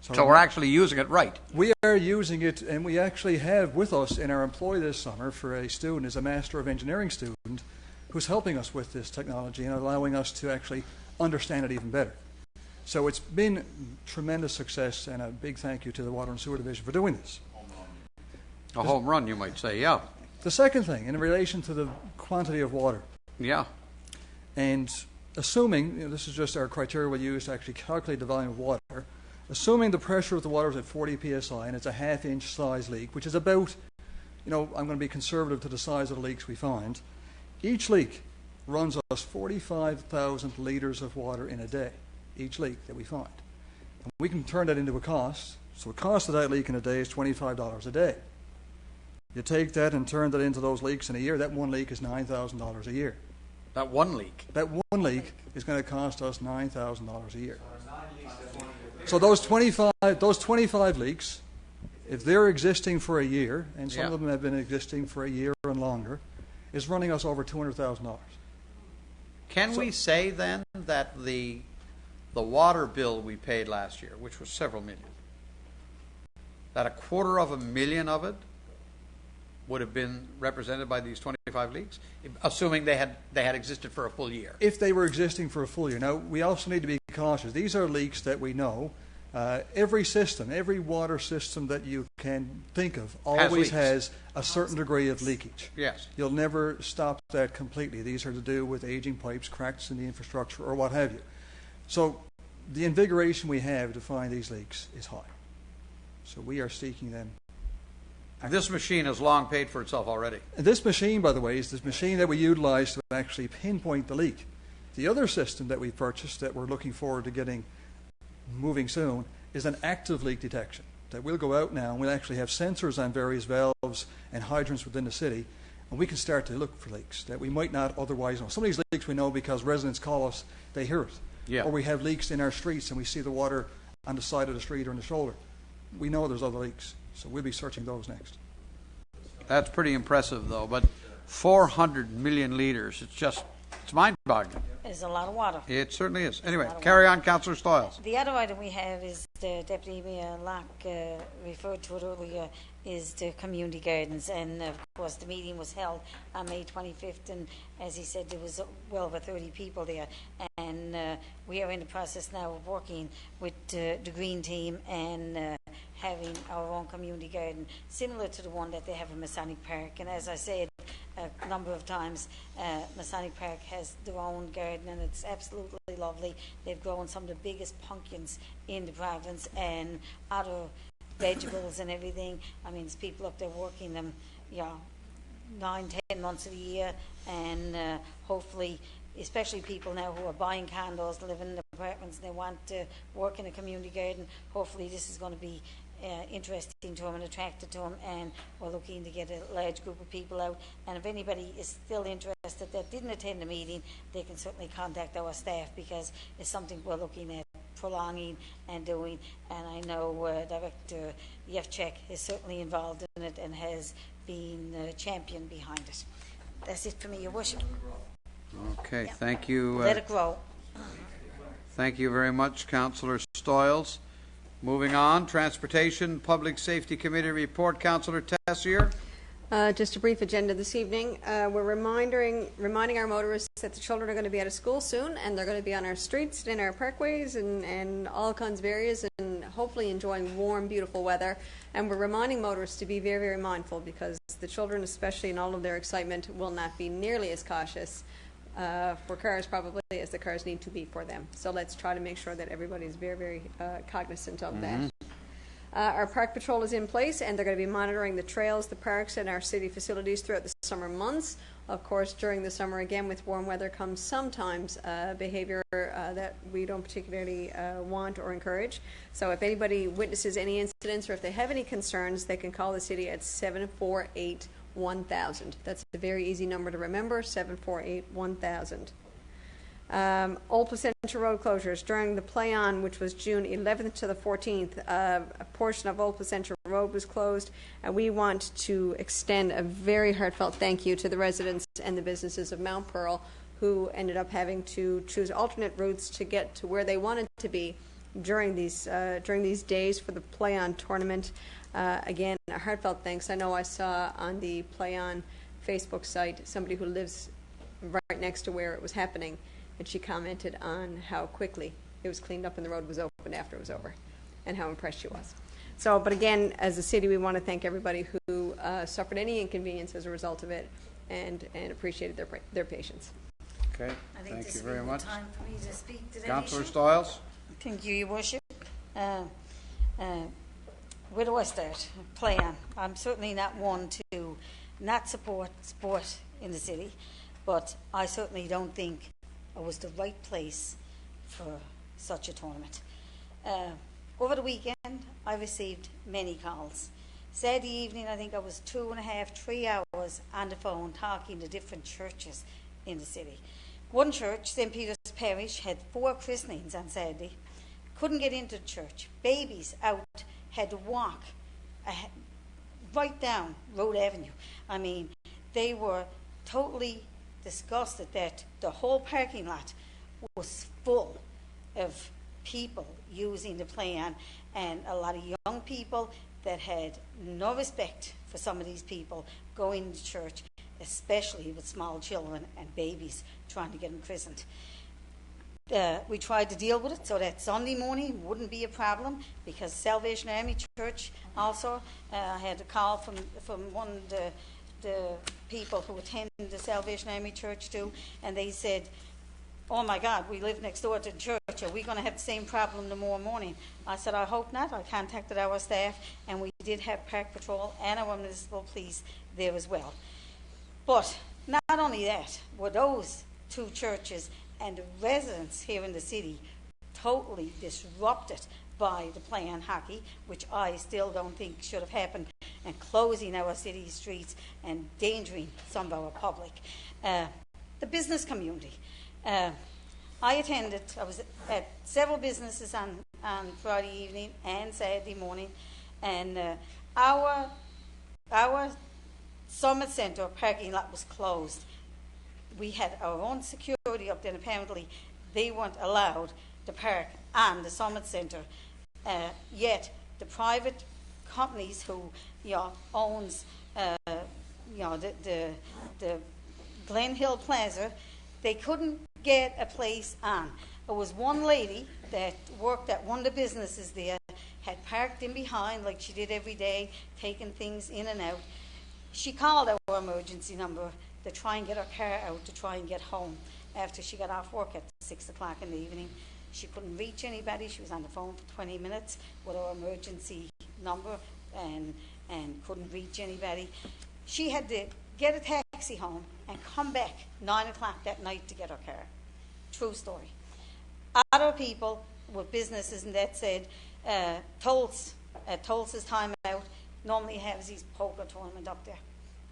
So we're actually using it right. We are using it, and we actually have with us in our employ this summer for a student, is a Master of Engineering student, who's helping us with this technology and allowing us to actually understand it even better. So it's been tremendous success, and a big thank you to the Water and Sewer Division for doing this. A home run, you might say, yeah. The second thing, in relation to the quantity of water, Yeah. and assuming, this is just our criteria we use to actually calculate the volume of water, assuming the pressure of the water is at 40 psi and it's a half-inch size leak, which is about, I'm going to be conservative to the size of the leaks we find, each leak runs us 45,000 litres of water in a day, each leak that we find. And we can turn that into a cost. So the cost of that leak in a day is $25 a day. You take that and turn that into those leaks in a year, that one leak is $9,000 a year. That one leak. That one leak is going to cost us $9,000 a year. So those 25 leaks, if they're existing for a year, and some of them have been existing for a year and longer, is running us over $200,000. Can we say then that the water bill we paid last year, which was several million, that $250,000 of it would have been represented by these 25 leaks, assuming they had existed for a full year? If they were existing for a full year. Now, we also need to be cautious. These are leaks that we know. Every system, every water system that you can think of always has a certain degree of leakage. Yes. You'll never stop that completely. These are to do with aging pipes, cracks in the infrastructure, or what have you. So the invigoration we have to find these leaks is high. So we are seeking them. This machine has long paid for itself already. And this machine, by the way, is this machine that we utilize to actually pinpoint the leak. The other system that we purchased that we're looking forward to getting moving soon is an active leak detection that will go out now, and we'll actually have sensors on various valves and hydrants within the city, and we can start to look for leaks that we might not otherwise know. Some of these leaks we know because residents call us, they hear it. Yeah. Or we have leaks in our streets and we see the water on the side of the street or in the shoulder. We know there's other leaks, so we'll be searching those next. That's pretty impressive, though. But 400 million litres, it's mind-boggling. It's a lot of water. It certainly is. Anyway, carry on, Councillor Stiles. The other item we have is the Deputy Mayor Locke referred to it earlier, is the community gardens. And of course the meeting was held on May 25th, and as he said, there was well over 30 people there. And we are in the process now of working with the Green Team and having our own community garden, similar to the one that they have in Masonic Park. And as I said a number of times, Masonic Park has their own garden, and it's absolutely lovely. They've grown some of the biggest pumpkins in the province and other vegetables and everything. I mean, there's people up there working them, 9-10 months of the year, and hopefully, especially people now who are buying condos, living in apartments, and they want to work in a community garden, hopefully this is going to be interesting to them and attractive to them, and we're looking to get a large group of people out. And if anybody is still interested that didn't attend the meeting, they can certainly contact our staff, because it's something we're looking at prolonging and doing. And I know Director Yevchek is certainly involved in it and has been a champion behind it. That's it for me, Your Worship. Okay, thank you. Let it grow. Thank you very much, Councillor Stiles. Moving on, Transportation Public Safety Committee report, Councillor Tessier. Just a brief agenda this evening. We're reminding our motorists that the children are going to be out of school soon, and they're going to be on our streets, in our parkways, and all kinds of areas, and hopefully enjoying warm, beautiful weather. And we're reminding motorists to be very, very mindful, because the children, especially in all of their excitement, will not be nearly as cautious for cars probably as the cars need to be for them. So let's try to make sure that everybody's very, very cognizant of that. Our park patrol is in place, and they're going to be monitoring the trails, the parks, and our city facilities throughout the summer months. Of course, during the summer, again, with warm weather comes sometimes behavior that we don't particularly want or encourage. So if anybody witnesses any incidents or if they have any concerns, they can call the city at 748-1000. That's a very easy number to remember, 748-1000. Old Placentia Road closures. During the play-on, which was June 11th to the 14th, a portion of Old Placentia Road was closed, and we want to extend a very heartfelt thank you to the residents and the businesses of Mount Pearl who ended up having to choose alternate routes to get to where they wanted to be during these days for the play-on tournament. Again, a heartfelt thanks. I know I saw on the play-on Facebook site somebody who lives right next to where it was happening, and she commented on how quickly it was cleaned up and the road was opened after it was over, and how impressed she was. So, but again, as a city, we want to thank everybody who suffered any inconvenience as a result of it, and appreciated their patience. Okay, I think thank this you will very be much. the time for me to speak to that Councillor issue. Stiles? Thank you, Your Worship. Where do I start? Plan. I'm certainly not one to not support sport in the city, but I certainly don't think it was the right place for such a tournament. Over the weekend, I received many calls. Saturday evening, I think I was 2.5, 3 hours on the phone talking to different churches in the city. One church, St. Peter's Parish, had 4 christenings on Saturday. Couldn't get into the church. Babies out had to walk right down Road Avenue. I mean, they were totally disgusted that the whole parking lot was full of people using the plan, and a lot of young people that had no respect for some of these people going to church, especially with small children and babies trying to get them christened. We tried to deal with it so that Sunday morning wouldn't be a problem, because Salvation Army Church also had a call from one of the people who attend the Salvation Army Church too, and they said, "Oh my God, we live next door to the church. Are we going to have the same problem tomorrow morning?" I said, "I hope not." I contacted our staff, and we did have Park Patrol and our municipal police there as well. But not only that, were those 2 churches and the residents here in the city totally disrupted by the play on hockey, which I still don't think should have happened, and closing our city streets and endangering some of our public. The business community. I was at several businesses on Friday evening and Saturday morning, and our Summit Centre parking lot was closed. We had our own security up there, and apparently they weren't allowed to park on the Summit Centre. Yet the private companies who owns the Glen Hill Plaza, they couldn't get a place on. There was one lady that worked at one of the businesses there, had parked in behind like she did every day, taking things in and out. She called our emergency number to try and get her car out to try and get home after she got off work at 6 o'clock in the evening. She couldn't reach anybody. She was on the phone for 20 minutes with our emergency number and couldn't reach anybody. She had to get a taxi home and come back 9 o'clock that night to get her car. True story. Other people with businesses and that said, Tulsa's time out normally has his poker tournament up there.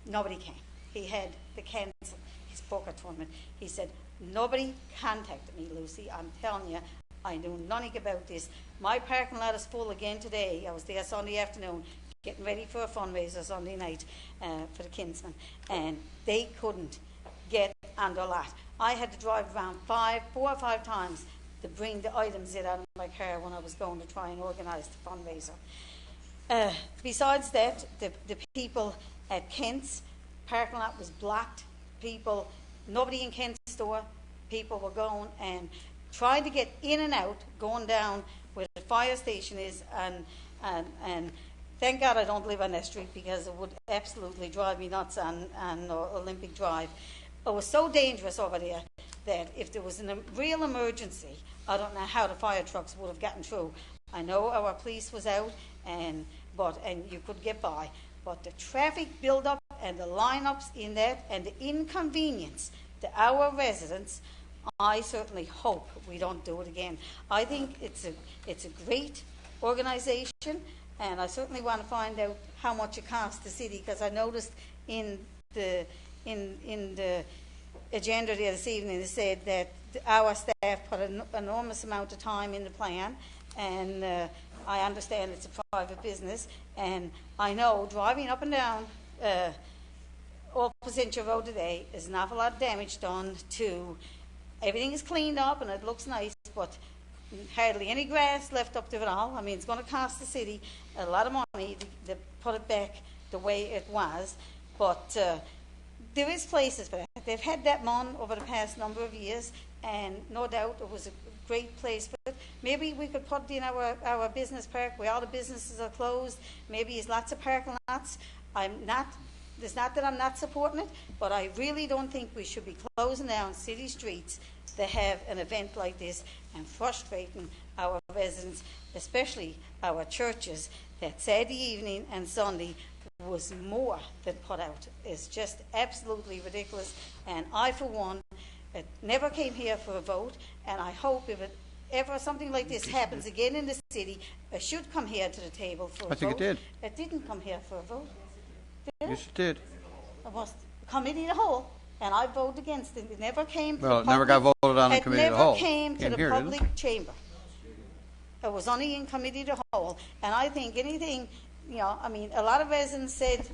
Nobody came. He had to cancel his poker tournament. He said, "Nobody contacted me, Lucy. I'm telling you, I knew nothing about this. My parking lot is full again today. I was there Sunday afternoon getting ready for a fundraiser Sunday night for the Kinsmen, and they couldn't get on the lot. I had to drive around 4 or 5 times to bring the items in out of my car when I was going to try and organise the fundraiser. Besides that, the people at Kent's parking lot was blocked. Nobody in Kent's store, people were going and trying to get in and out, going down where the fire station is, and thank God I don't live on that street, because it would absolutely drive me nuts on Olympic Drive. it was so dangerous over there that if there was a real emergency, I don't know how the fire trucks would have gotten through. I know our police was out, and you could get by, but the traffic build-up and the lineups in that and the inconvenience to our residents, I certainly hope we don't do it again. I think it's a great organisation, and I certainly want to find out how much it costs the city, because I noticed in the agenda there this evening it said that our staff put an enormous amount of time in the plan, and I understand it's a private business, and I know driving up and down Old Placentia Road today is an awful lot of damage done to. Everything is cleaned up and it looks nice, but hardly any grass left up there at all. I mean, it's going to cost the city a lot of money to put it back the way it was, but there is places for that. They've had that mon over the past number of years, and no doubt it was a great place for it. Maybe we could put it in our business park where all the businesses are closed. Maybe there's lots of parking lots. It's not that I'm not supporting it, but I really don't think we should be closing down city streets to have an event like this and frustrating our residents, especially our churches, that Saturday evening and Sunday was more than put out. It's just absolutely ridiculous, and I, for one, never came here for a vote, and I hope if it ever something like this happens again in the city, I should come here to the table for a vote. I think it did. It didn't come here for a vote. Did it? Yes, it did. It was committee of the whole, and I voted against it. It never came to the public. Well, it never got voted on in committee of the whole. It never came to the Here, didn't public chamber. It was only in committee of the whole, and I think anything, I mean, a lot of residents said,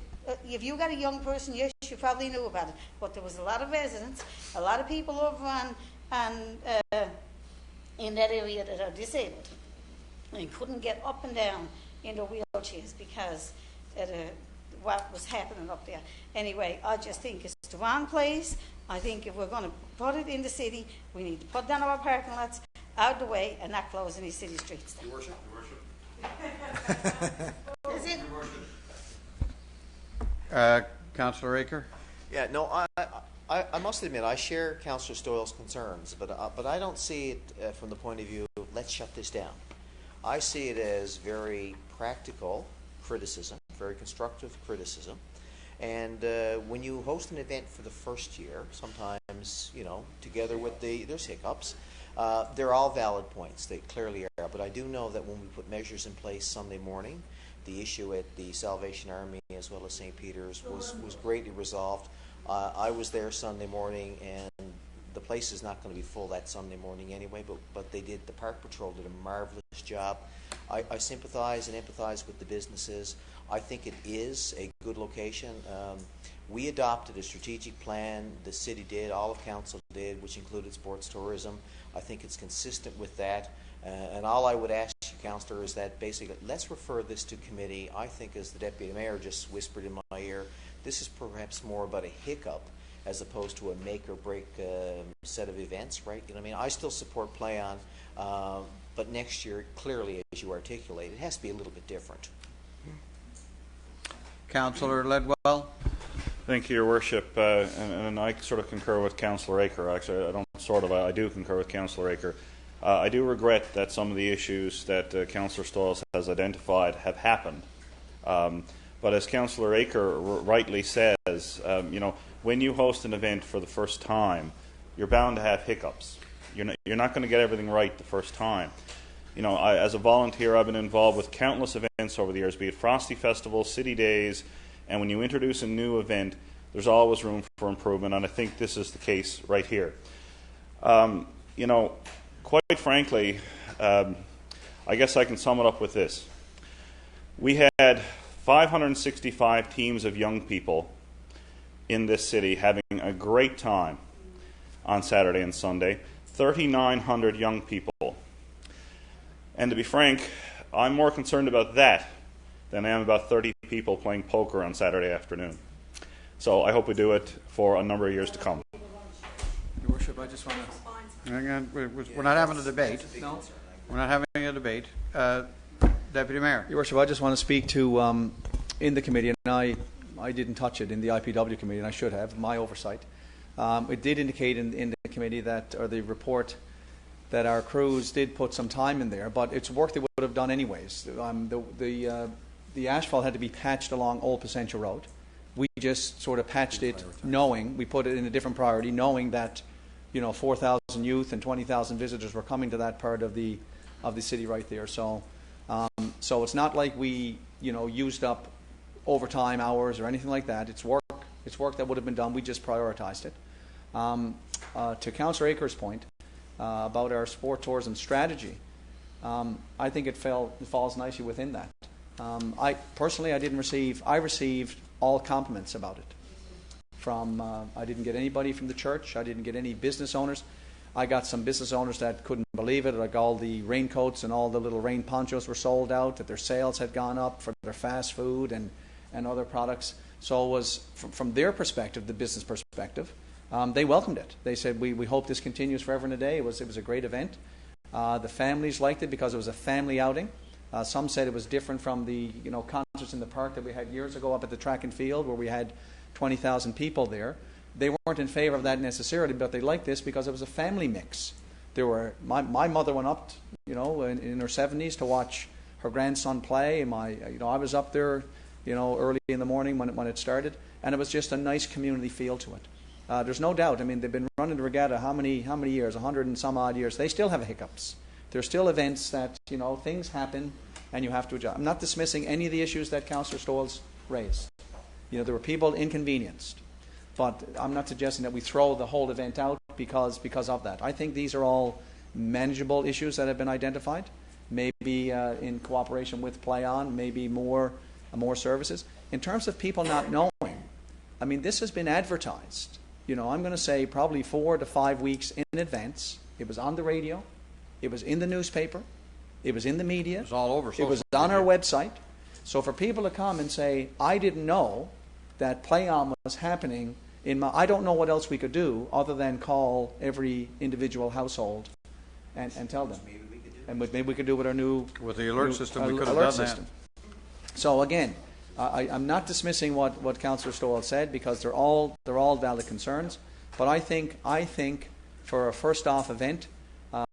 if you got a young person, yes, you probably knew about it, but there was a lot of residents, a lot of people over in that area that are disabled and couldn't get up and down in their wheelchairs because of what was happening up there. Anyway, I just think it's the wrong place. I think if we're going to put it in the city, we need to put down our parking lots out of the way and not close any city streets. Your Worship. Is it? Councillor Aker? Yeah, no, I must admit I share Councillor Stoyle's concerns, but I don't see it from the point of view, let's shut this down. I see it as very practical criticism, very constructive criticism. And when you host an event for the first year, sometimes, together with there's hiccups, they're all valid points. They clearly are. But I do know that when we put measures in place Sunday morning, the issue at the Salvation Army as well as St. Peter's was greatly resolved. I was there Sunday morning, and the place is not going to be full that Sunday morning anyway, but the Park Patrol did a marvelous job. I sympathize and empathize with the businesses. I think it is a good location. We adopted a strategic plan, the city did, all of council did, which included sports tourism. I think it's consistent with that. And all I would ask you, Councillor, is that basically let's refer this to committee. I think, as the Deputy Mayor just whispered in my ear, this is perhaps more about a hiccup as opposed to a make or break set of events, right? I still support Play On, but next year, clearly, as you articulate, it has to be a little bit different. Councillor Ledwell? Thank you, Your Worship. And I sort of concur with Councillor Aker. Actually, I do concur with Councillor Aker. I do regret that some of the issues that Councillor Stoyles has identified have happened. But as Councillor Aker rightly says, when you host an event for the first time, you're bound to have hiccups. You're not going to get everything right the first time. As a volunteer, I've been involved with countless events over the years, be it Frosty Festival, City Days, and when you introduce a new event, there's always room for improvement, and I think this is the case right here. Quite frankly, I guess I can sum it up with this. We had 565 teams of young people in this city having a great time on Saturday and Sunday, 3,900 young people. And to be frank, I'm more concerned about that than I am about 30 people playing poker on Saturday afternoon. So I hope we do it for a number of years to come. Your Worship, I just want to... Hang on, we're not having a debate. No? We're not having a debate. Deputy Mayor? Your Worship, I just want to speak to, in the committee, and I didn't touch it in the IPW committee, and I should have, my oversight. It did indicate in the committee that, or the report, that our crews did put some time in there, but it's work they would have done anyways. The asphalt had to be patched along Old Placentia Road. We just sort of patched it, knowing we put it in a different priority, knowing that 4,000 youth and 20,000 visitors were coming to that part of the city right there. So it's not like we used up overtime hours or anything like that. It's work that would have been done. We just prioritized it. To Councillor Akers' point about our sport tourism strategy, I think it falls nicely within that. I received all compliments about it. I didn't get anybody from the church. I didn't get any business owners. I got some business owners that couldn't believe it, like all the raincoats and all the little rain ponchos were sold out, that their sales had gone up for their fast food and other products. So it was, from their perspective, the business perspective, they welcomed it. They said, we hope this continues forever and a day. It was a great event. The families liked it because it was a family outing. Some said it was different from the concerts in the park that we had years ago up at the track and field, where we had 20,000 people there. They weren't in favor of that necessarily, but they liked this because it was a family mix. My mother went up, in her 70s to watch her grandson play, and I was up there, early in the morning when it started, and it was just a nice community feel to it. There's no doubt. I mean, they've been running the regatta how many years? 100 and some odd years. They still have hiccups. There's still events that things happen, and you have to adjust. I'm not dismissing any of the issues that Councillor Stolz raised. There were people inconvenienced, but I'm not suggesting that we throw the whole event out because of that. I think these are all manageable issues that have been identified. Maybe in cooperation with Play On, maybe more services. In terms of people not knowing, I mean, this has been advertised. I'm going to say probably 4 to 5 weeks in advance. It was on the radio. It was in the newspaper. It was in the media. It was all over. It was on our website. So for people to come and say, I didn't know that Play On was happening I don't know what else we could do other than call every individual household and tell them. Maybe we could do with our new the alert system. We could have done that. So again, I'm not dismissing what Councillor Stowell said, because they're all valid concerns. But I think for a first off event,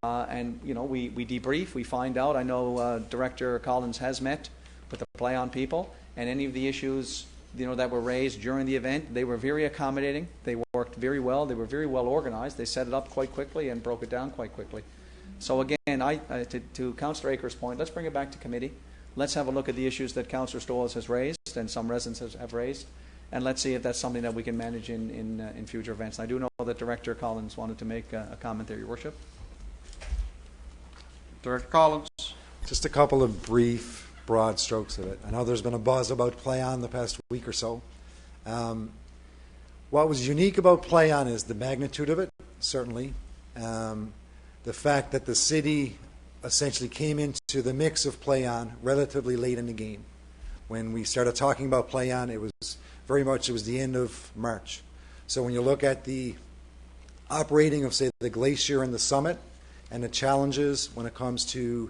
and we debrief, we find out. I know Director Collins has met with the Play On people, and any of the issues that were raised during the event, they were very accommodating. They worked very well. They were very well organized. They set it up quite quickly and broke it down quite quickly. So again, to Councillor Akers' point, let's bring it back to committee. Let's have a look at the issues that Councillor Stolz has raised and some residents have raised, and let's see if that's something that we can manage in future events. And I do know that Director Collins wanted to make a comment there, Your Worship. Director Collins. Just a couple of brief, broad strokes of it. I know there's been a buzz about Play On the past week or so. What was unique about Play On is the magnitude of it, certainly. The fact that the city essentially came into the mix of Play On relatively late in the game. When we started talking about Play On, it was the end of March. So when you look at the operating of, say, the Glacier and the Summit, and the challenges when it comes to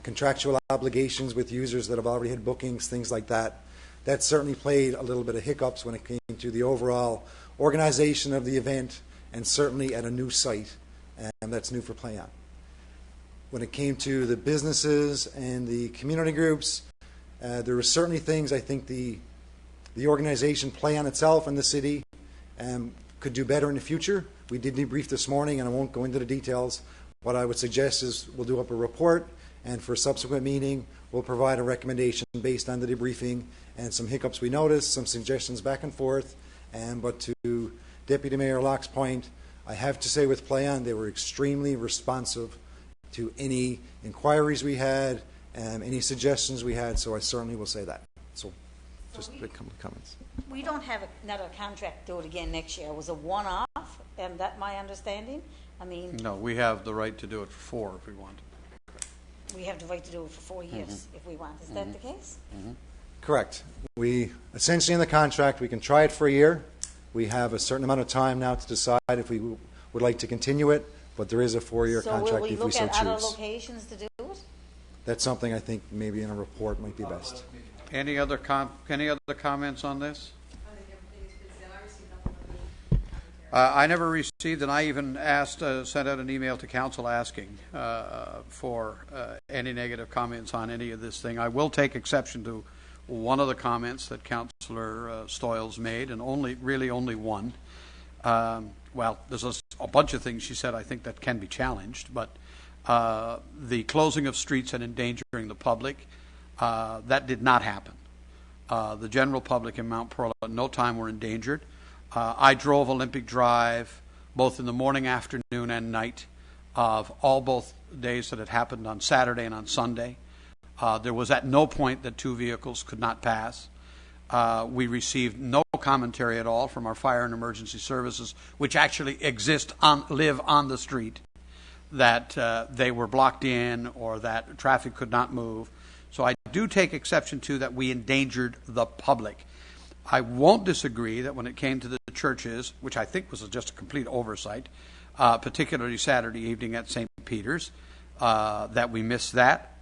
contractual obligations with users that have already had bookings, things like that, that certainly played a little bit of hiccups when it came to the overall organization of the event, and certainly at a new site, and that's new for Play On. When it came to the businesses and the community groups, there were certainly things I think the organization Play On itself and the city could do better in the future. We did debrief this morning, and I won't go into the details. What I would suggest is we'll do up a report, and for a subsequent meeting, we'll provide a recommendation based on the debriefing and some hiccups we noticed, some suggestions back and forth. But to Deputy Mayor Locke's point, I have to say with Play On, they were extremely responsive to any inquiries we had and any suggestions we had, so I certainly will say that. So just a couple of comments. We don't have another contract to do it again next year. It was a one-off, and that my understanding? I mean... No, we have the right to do it for 4 if we want. We have the right to do it for 4 years if we want. Is that the case? Correct. We essentially in the contract, we can try it for a year. We have a certain amount of time now to decide if we would like to continue it, but there is a 4-year contract if we so choose. So will we look at other locations to do it? That's something I think maybe in a report might be best. Any other comments on this? I never received, and I even asked, sent out an email to council asking for any negative comments on any of this thing. I will take exception to one of the comments that Councillor Stoyles made, and really only one. Well, there's a bunch of things she said I think that can be challenged, but the closing of streets and endangering the public, that did not happen. The general public in Mount Pearl at no time were endangered. I drove Olympic Drive both in the morning, afternoon, and night of both days that it happened on Saturday and on Sunday. There was at no point that two vehicles could not pass. We received no commentary at all from our fire and emergency services, which actually live on the street, that they were blocked in or that traffic could not move. So I do take exception to that we endangered the public. I won't disagree that when it came to the churches, which I think was just a complete oversight, particularly Saturday evening at St. Peter's, that we missed that.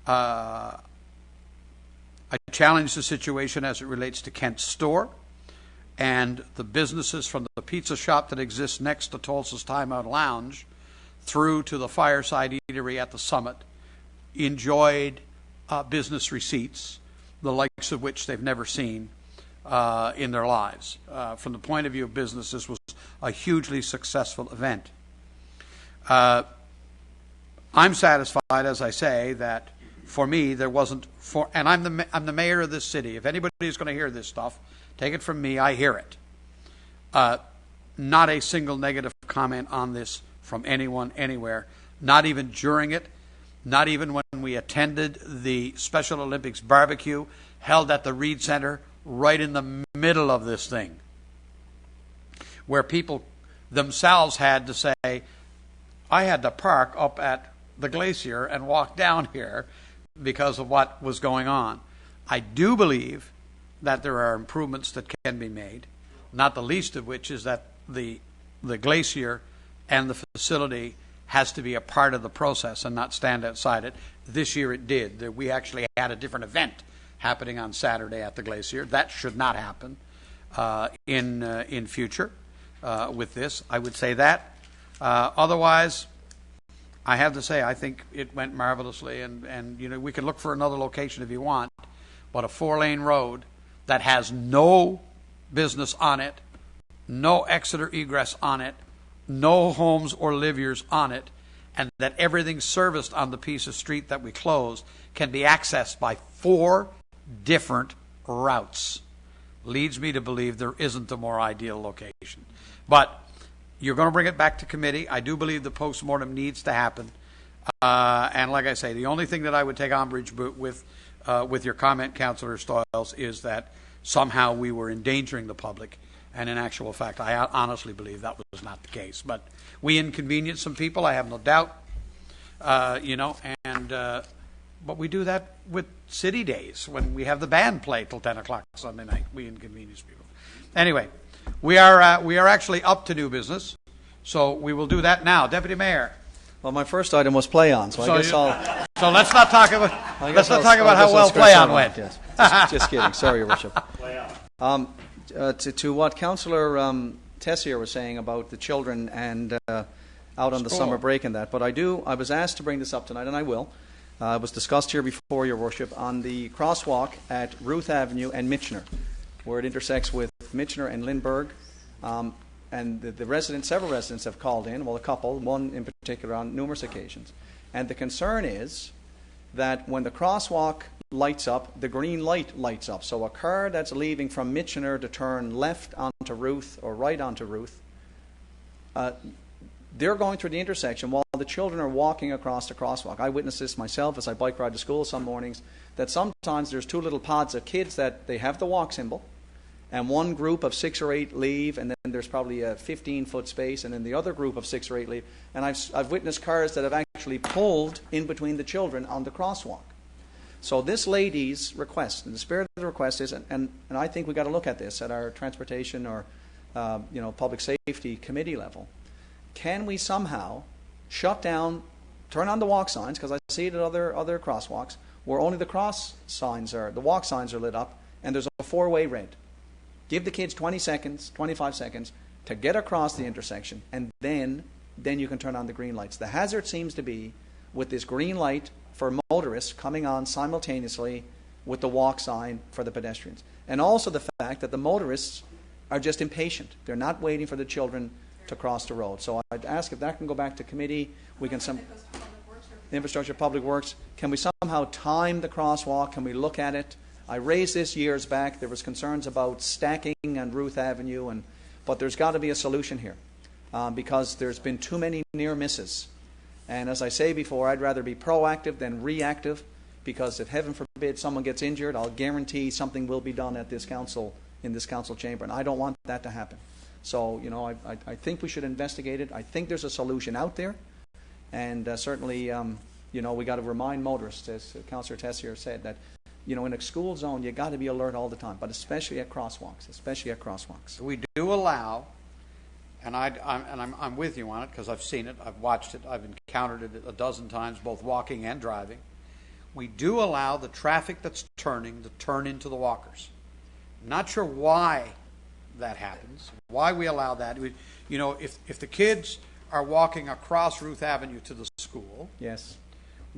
I challenge the situation as it relates to Kent's store and the businesses from the pizza shop that exists next to Tulsa's Time Out Lounge through to the Fireside Eatery at the Summit enjoyed business receipts, the likes of which they've never seen in their lives. From the point of view of business, this was a hugely successful event. I'm satisfied, as I say, that for me there wasn't, and I'm the mayor of this city. If anybody is going to hear this stuff, take it from me, I hear it. Not a single negative comment on this from anyone anywhere, not even during it, not even when we attended the Special Olympics barbecue held at the Reed Center right in the middle of this thing, where people themselves had to say, I had to park up at the glacier and walk down here because of what was going on. I do believe that there are improvements that can be made, not the least of which is that the glacier and the facility has to be a part of the process and not stand outside it. This year it did. We actually had a different event happening on Saturday at the glacier. That should not happen in future with this. I would say that. Otherwise, I have to say I think it went marvelously, and you know, we can look for another location if you want, but a 4-lane road that has no business on it, no exit or egress on it, no homes or liviers on it, and that everything serviced on the piece of street that we closed can be accessed by 4 different routes, leads me to believe there isn't a more ideal location. But you're going to bring it back to committee. I do believe the postmortem needs to happen. And like I say, the only thing that I would take umbrage with your comment, Councillor Stoyles, is that somehow we were endangering the public. And in actual fact, I honestly believe that was not the case. But we inconvenienced some people, I have no doubt. But we do that with city days when we have the band play till 10 o'clock Sunday night. We inconvenience people. Anyway, we are actually up to new business, so we will do that now. Deputy Mayor. Well, my first item was play on, so I guess I'll. So let's not talk about how well play on went. Yes. Just kidding. Sorry, Your Worship. Play on. To what Councillor Tessier was saying about the children and out on the summer break and that, but I was asked to bring this up tonight, and I will. It was discussed here before, Your Worship, on the crosswalk at Ruth Avenue and Michener, where it intersects with Michener and Lindbergh. And several residents have called in, well, a couple, one in particular on numerous occasions. And the concern is that when the crosswalk lights up, the green light lights up. So a car that's leaving from Michener to turn left onto Ruth or right onto Ruth, they're going through the intersection while the children are walking across the crosswalk. I witness this myself as I bike ride to school some mornings, that sometimes there's 2 little pods of kids that they have the walk symbol, and one group of 6 or 8 leave, and then there's probably a 15-foot space, and then the other group of 6 or 8 leave. And I've witnessed cars that have actually pulled in between the children on the crosswalk. So this lady's request, and the spirit of the request is, and I think we've got to look at this at our transportation or public safety committee level. Can we somehow shut down, turn on the walk signs, because I see it at other crosswalks, where only the the walk signs are lit up, and there's a 4-way red. Give the kids 20 seconds, 25 seconds, to get across the intersection, and then you can turn on the green lights. The hazard seems to be with this green light for motorists coming on simultaneously with the walk sign for the pedestrians. And also the fact that the motorists are just impatient. They're not waiting for the children to cross the road. So I'd ask if that can go back to committee. We can Infrastructure, Public Works. Can we somehow time the crosswalk? Can we look at it? I raised this years back. There was concerns about stacking on Ruth Avenue, but there's got to be a solution here because there's been too many near misses. And as I say before, I'd rather be proactive than reactive, because if heaven forbid someone gets injured, I'll guarantee something will be done at this council, in this council chamber, and I don't want that to happen. So, I think we should investigate it. I think there's a solution out there, and certainly, we got to remind motorists, as Councillor Tessier said, that, in a school zone, you got to be alert all the time, but especially at crosswalks. We do allow, and I'm with you on it because I've seen it, I've watched it, I've encountered it a dozen times, both walking and driving. We do allow the traffic that's turning to turn into the walkers. Not sure why that happens, why we allow that. If the kids are walking across Ruth Avenue to the school, yes,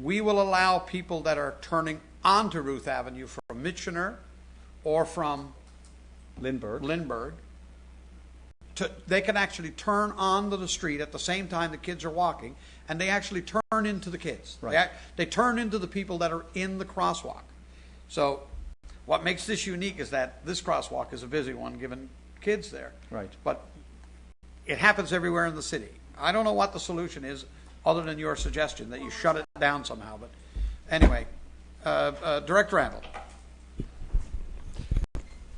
we will allow people that are turning onto Ruth Avenue from Michener or from Lindbergh, they can actually turn onto the street at the same time the kids are walking, and they actually turn into the kids. Right. They turn into the people that are in the crosswalk. So what makes this unique is that this crosswalk is a busy one given kids there. Right. But it happens everywhere in the city. I don't know what the solution is other than your suggestion that you shut it down somehow. But anyway, Director Randall.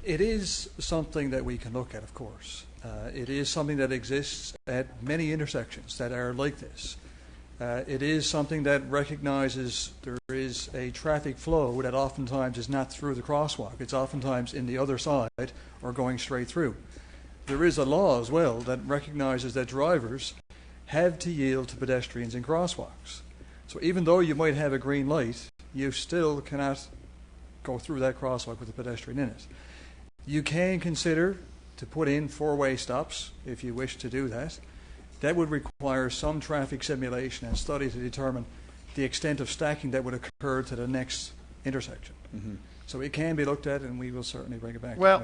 It is something that we can look at, of course. It is something that exists at many intersections that are like this. It is something that recognizes there is a traffic flow that oftentimes is not through the crosswalk. It's oftentimes in the other side or going straight through. There is a law as well that recognizes that drivers have to yield to pedestrians in crosswalks. So even though you might have a green light, you still cannot go through that crosswalk with a pedestrian in it. You can consider to put in four-way stops if you wish to do that. That would require some traffic simulation and study to determine the extent of stacking that would occur to the next intersection. Mm-hmm. So it can be looked at, and we will certainly bring it back. Well,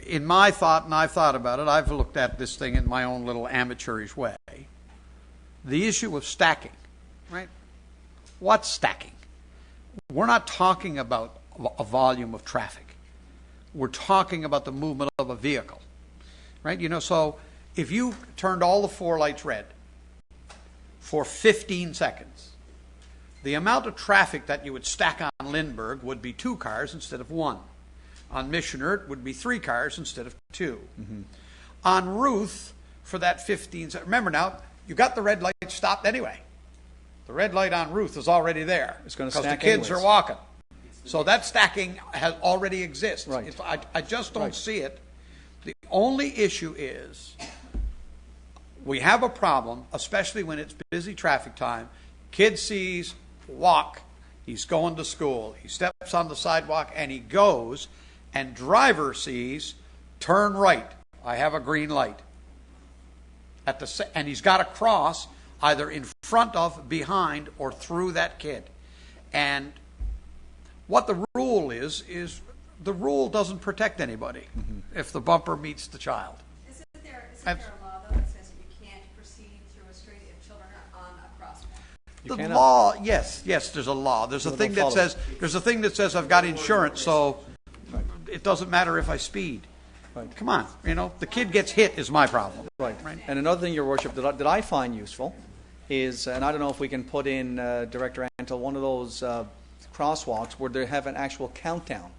in my thought, and I've thought about it, I've looked at this thing in my own little amateurish way. The issue of stacking, right? What's stacking? We're not talking about a volume of traffic. We're talking about the movement of a vehicle, right? So if you turned all the four lights red for 15 seconds, the amount of traffic that you would stack on Lindbergh would be 2 cars instead of 1. On Michener, it would be 3 cars instead of 2. Mm-hmm. On Ruth, for that 15 seconds, remember now, you got the red light stopped anyway. The red light on Ruth is already there. It's going to stack because the kids anyways. are walking. So that stacking has already exists. Right. I just don't see it. The only issue is we have a problem, especially when it's busy traffic time. Kid sees walk, he's going to school. He steps on the sidewalk and he goes, and driver sees turn right. I have a green light. And he's got to cross either in front of, behind, or through that kid. And what the rule is the rule doesn't protect anybody if the bumper meets the child. Isn't there a law, though, that says you can't proceed through a street if children are on a crosswalk? The law, yes, there's a law. There's a thing that says I've got insurance, so it doesn't matter if I speed. Right. Come on, the kid gets hit is my problem. Right. And another thing, Your Worship, that I find useful is, and I don't know if we can put in, Director Antle, one of those crosswalks where they have an actual countdown.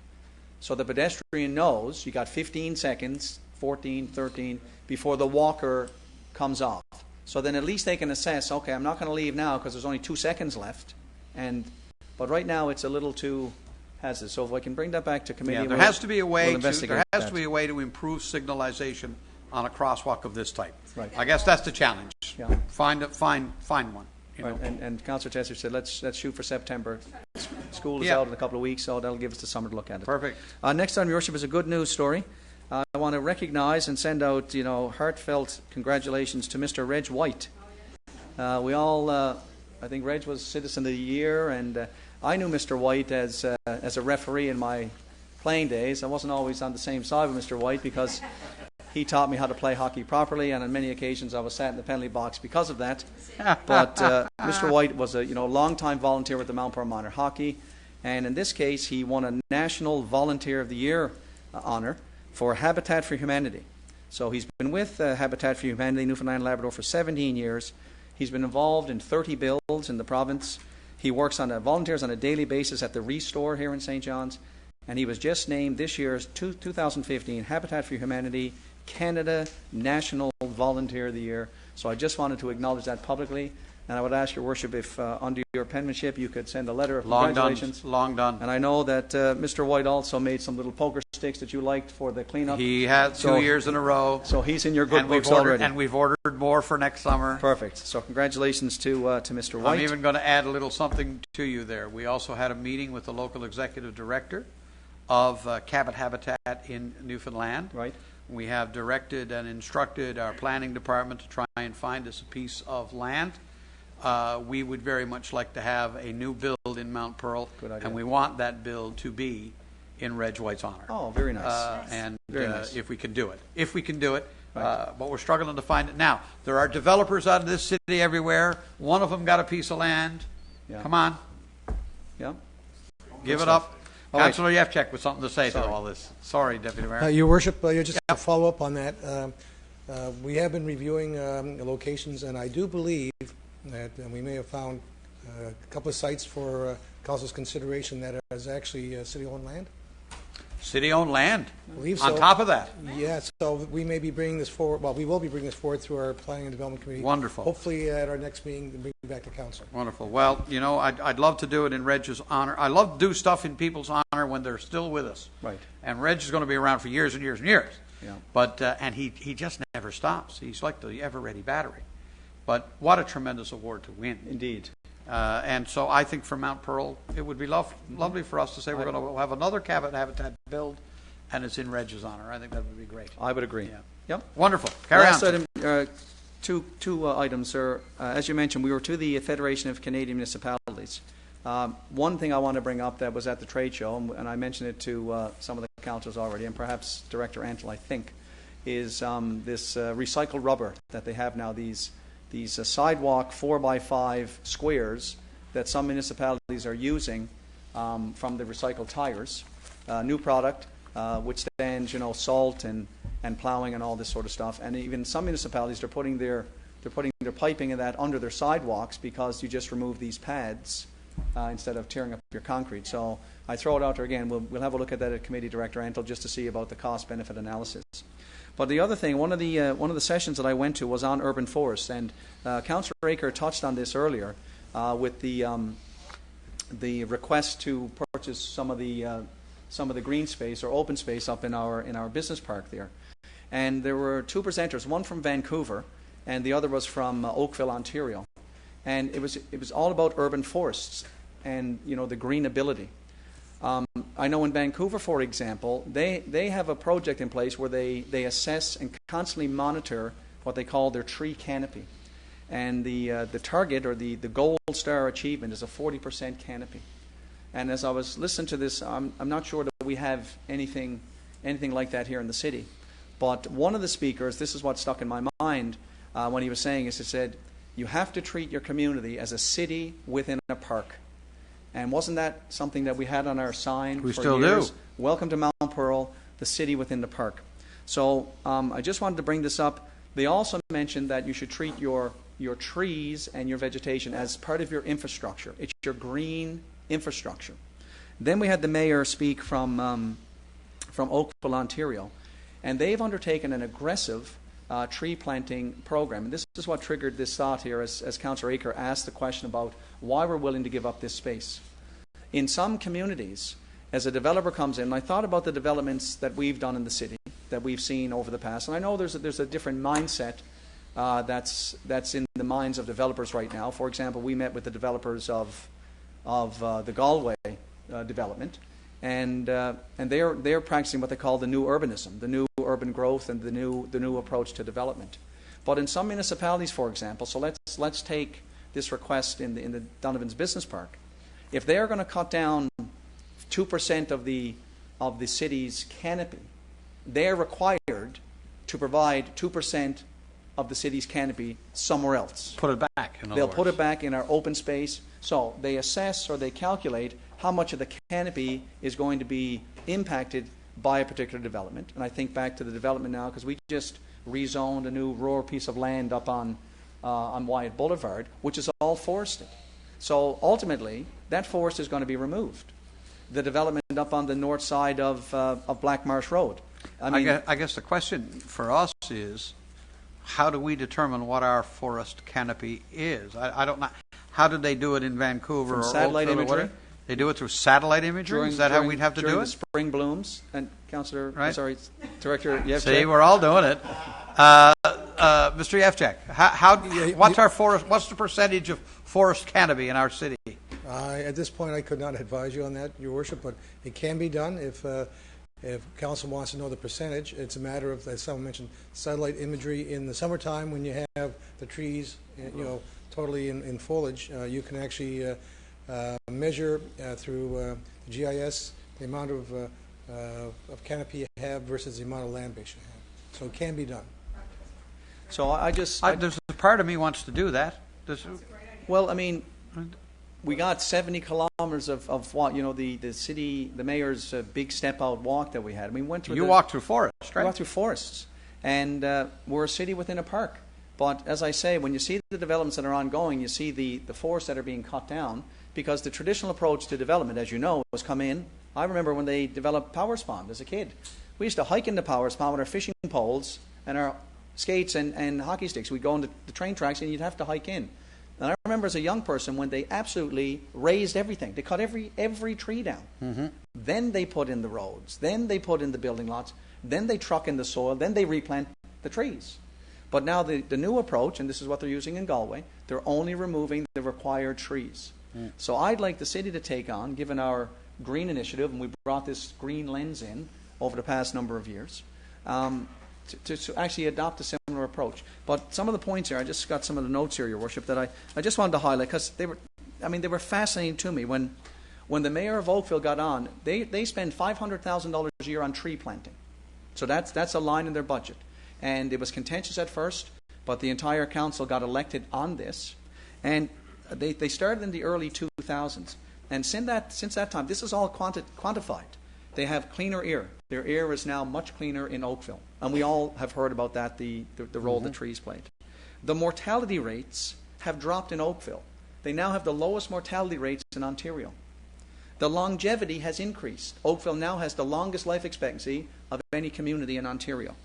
So the pedestrian knows you got 15 seconds, 14, 13, before the walker comes off. So then at least they can assess, okay, I'm not going to leave now because there's only 2 seconds left. But right now it's a little too hazardous. So if I can bring that back to committee, There has to be a way to improve signalization on a crosswalk of this type. Right. I guess that's the challenge. Yeah. Find one. Right. And Councillor Tessier said, let's shoot for September. School is Yeah. out in a couple of weeks, so that'll give us the summer to look at it. Perfect. Next on, Your Worship, is a good news story. I want to recognize and send out, heartfelt congratulations to Mr. Reg White. We all, I think Reg was Citizen of the Year, and I knew Mr. White as a referee in my playing days. I wasn't always on the same side with Mr. White because he taught me how to play hockey properly, and on many occasions I was sat in the penalty box because of that. But Mr. White was a long-time volunteer with the Mount Pearl Minor Hockey, and in this case he won a National Volunteer of the Year honor for Habitat for Humanity. So he's been with Habitat for Humanity, Newfoundland and Labrador, for 17 years. He's been involved in 30 builds in the province. He volunteers on a daily basis at the Restore here in St. John's, and he was just named this year's 2015 Habitat for Humanity Canada National Volunteer of the Year. So I just wanted to acknowledge that publicly, and I would ask your worship if under your penmanship you could send a letter of congratulations. Long done. And I know that Mr. White also made some little poker sticks that you liked for the cleanup. He had 2 years in a row. So he's in your good books already. already. And we've ordered more for next summer. Perfect. So congratulations to Mr. White. I'm even going to add a little something to you there. We also had a meeting with the local executive director of Cabot Habitat in Newfoundland. Right. We have directed and instructed our planning department to try and find us a piece of land. We would very much like to have a new build in Mount Pearl, Good idea. and we want that build to be in Reg White's honor. Oh, very nice. And Very nice. if we can do it. If we can do it. Right. But we're struggling to find it now. There are developers out of this city everywhere. One of them got a piece of land. Yeah. Come on, Yeah. give it up. All right. Councillor Yevchek with something to say to Sorry. all this. Sorry, Deputy Mayor. Your Worship, just to follow up on that, we have been reviewing locations, and I do believe that we may have found a couple of sites for council's consideration that is actually city-owned land. City-owned land. I believe On so. top of that. Yeah, so we may be bringing this forward, well, we will be bringing this forward through our Planning and Development Committee. Wonderful. Hopefully at our next meeting, bring it back to council. Wonderful. Well, I'd love to do it in Reg's honor. I love to do stuff in people's honor when they're still with us. Right. And Reg is going to be around for years and years and years. Yeah. But and he just never stops. He's like the ever-ready battery. But what a tremendous award to win. Indeed. And so I think for Mount Pearl, it would be lovely for us to say we're going to have another Cabot Habitat build, and it's in Reg's honor. I think that would be great. I would agree. Yeah. Yep. Wonderful. Carry Last on. item, two items, sir. As you mentioned, we were to the Federation of Canadian Municipalities. One thing I want to bring up that was at the trade show, and I mentioned it to some of the councillors already, and perhaps Director Antle, I think, is this recycled rubber that they have now, these sidewalk 4x5 squares that some municipalities are using from the recycled tires. New product, which stands, salt and plowing and all this sort of stuff. And even some municipalities, they're putting their piping in that under their sidewalks because you just remove these pads instead of tearing up your concrete. So I throw it out there again. We'll have a look at that at Committee Director Antle just to see about the cost-benefit analysis. But the other thing, one of the sessions that I went to was on urban forests, and Councillor Aker touched on this earlier with the request to purchase some of the green space or open space up in our business park there. And there were two presenters, one from Vancouver, and the other was from Oakville, Ontario. And it was all about urban forests and the green ability. I know in Vancouver, for example, they have a project in place where they assess and constantly monitor what they call their tree canopy. And the target or the gold star achievement is a 40% canopy. And as I was listening to this, I'm not sure that we have anything like that here in the city. But one of the speakers, this is what stuck in my mind when he was saying this, he said, you have to treat your community as a city within a park. And wasn't that something that we had on our sign We for still years? do. Welcome to Mount Pearl, the city within the park. So I just wanted to bring this up. They also mentioned that you should treat your trees and your vegetation as part of your infrastructure. It's your green infrastructure. Then we had the mayor speak from Oakville, Ontario, and they've undertaken an aggressive tree planting program. And this is what triggered this thought here as Councillor Aker asked the question about why we're willing to give up this space. In some communities, as a developer comes in, and I thought about the developments that we've done in the city, that we've seen over the past, and I know there's a different mindset that's in the minds of developers right now. For example, we met with the developers of the Galway development, and they're practicing what they call the new urbanism, the new urban growth and the new approach to development. But in some municipalities, for example, so let's take this request in the Donovan's Business Park. If they are going to cut down 2% of the city's canopy, they are required to provide 2% of the city's canopy somewhere else. Put it back. They'll put it back in our open space. So they assess or they calculate how much of the canopy is going to be impacted by a particular development. And I think back to the development now, because we just rezoned a new rural piece of land up on Wyatt Boulevard, which is all forested. So ultimately, that forest is going to be removed. The development up on the north side of Black Marsh Road. I guess the question for us is, how do we determine what our forest canopy is? I don't know. How did they do it in Vancouver From or satellite Oakville or imagery? whatever? They do it through satellite imagery? Is that how we'd have to during do it? the spring blooms, and Councillor, Right. sorry, Director Yevchek. See, we're all doing it. Mr. Yevchek, what's the percentage of forest canopy in our city? At this point, I could not advise you on that, Your Worship, but it can be done if council wants to know the percentage. It's a matter of, as someone mentioned, satellite imagery in the summertime when you have the trees, totally in foliage. You can actually measure through GIS the amount of canopy you have versus the amount of land base you have. So it can be done. So There's a part of me wants to do that. Well, I mean, we got 70 kilometers of what, the mayor's big step out walk that we had. I mean, You walked through forests, right? We walked through forests, and we're a city within a park. But as I say, when you see the developments that are ongoing, you see the forests that are being cut down, because the traditional approach to development, as you know, was come in. I remember when they developed Powers Pond as a kid. We used to hike into Powers Pond with our fishing poles and our skates and hockey sticks. We'd go on the train tracks and you'd have to hike in. And I remember as a young person when they absolutely raised everything. They cut every tree down. Mm-hmm. Then they put in the roads. Then they put in the building lots. Then they truck in the soil. Then they replant the trees. But now the new approach, and this is what they're using in Galway, they're only removing the required trees. Mm. So I'd like the city to take on, given our green initiative, and we brought this green lens in over the past number of years, to actually adopt a similar approach. But some of the points here, I just got some of the notes here, Your Worship, that I just wanted to highlight, because they were fascinating to me. When the mayor of Oakville got on, they spend $500,000 a year on tree planting. So that's a line in their budget. And it was contentious at first, but the entire council got elected on this. And they started in the early 2000s. And since that time, this is all quantified. They have cleaner air. Their air is now much cleaner in Oakville. And we all have heard about that, the role the trees played. The mortality rates have dropped in Oakville. They now have the lowest mortality rates in Ontario. The longevity has increased. Oakville now has the longest life expectancy of any community in Ontario.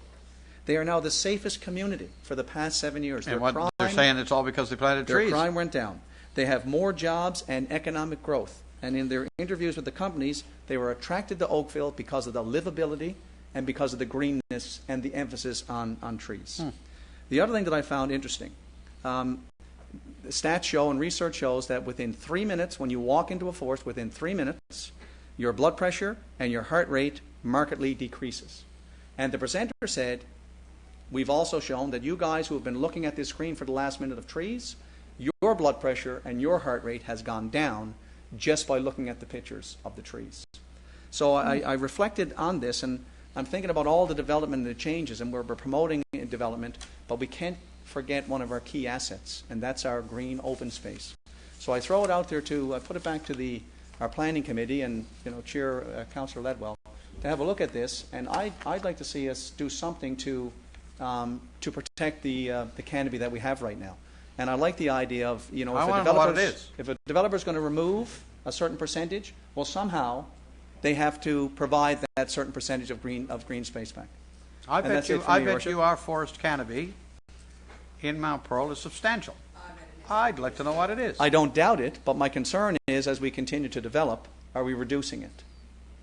They are now the safest community for the past 7 years. And they're saying it's all because they planted trees. Their crime went down. They have more jobs and economic growth. And in their interviews with the companies, they were attracted to Oakville because of the livability and because of the greenness and the emphasis on trees. The other thing that I found interesting, the stats show and research shows that within 3 minutes, when you walk into a forest, within 3 minutes, your blood pressure and your heart rate markedly decreases. And the presenter said, we've also shown that you guys who have been looking at this screen for the last minute of trees, your blood pressure and your heart rate has gone down just by looking at the pictures of the trees. So I reflected on this, and I'm thinking about all the development and the changes, and we're promoting development, but we can't forget one of our key assets, and that's our green open space. So I throw it out there I put it back to our planning committee and Chair Councillor Ledwell to have a look at this, and I'd like to see us do something to protect the canopy that we have right now. And I like the idea of, if a developer is going to remove a certain percentage, well, somehow they have to provide that certain percentage of green space back. I bet you our forest canopy in Mount Pearl is substantial. I'd like to know what it is. I don't doubt it, but my concern is, as we continue to develop, are we reducing it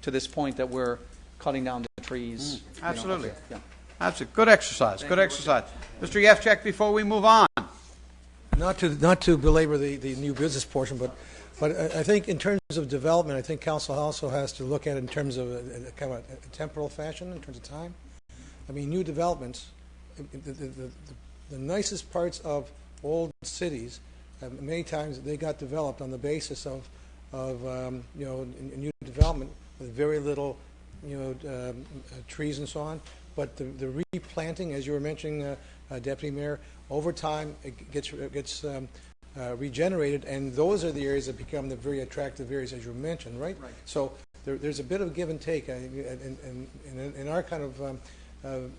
to this point that we're cutting down the trees? Absolutely. Yeah. That's a good exercise. Good exercise. Mr. Yevchek, before we move on. Not to belabor the new business portion, but I think in terms of development, I think council also has to look at it in terms of a temporal fashion, in terms of time. I mean, new developments, the nicest parts of old cities, many times they got developed on the basis of you know, new development with very little, you know, trees and so on. But the replanting, as you were mentioning, Deputy Mayor, over time it gets regenerated, and those are the areas that become the very attractive areas, as you mentioned, right? Right. So there's a bit of give and take, in our kind of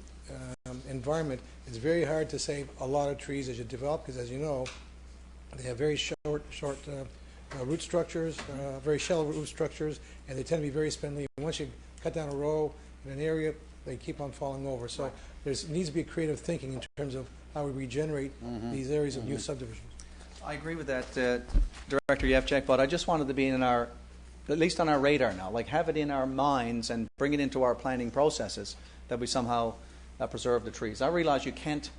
environment. It's very hard to save a lot of trees as you develop, because, as you know, they have very short root structures, very shallow root structures, and they tend to be very spindly. And once you cut down a row in an area, they keep on falling over. So there needs to be creative thinking in terms of how we regenerate these areas of new subdivisions. I agree with that, Director Yevchek, but I just wanted to be in our, at least on our radar now, like have it in our minds and bring it into our planning processes, that we somehow preserve the trees. I realize you can't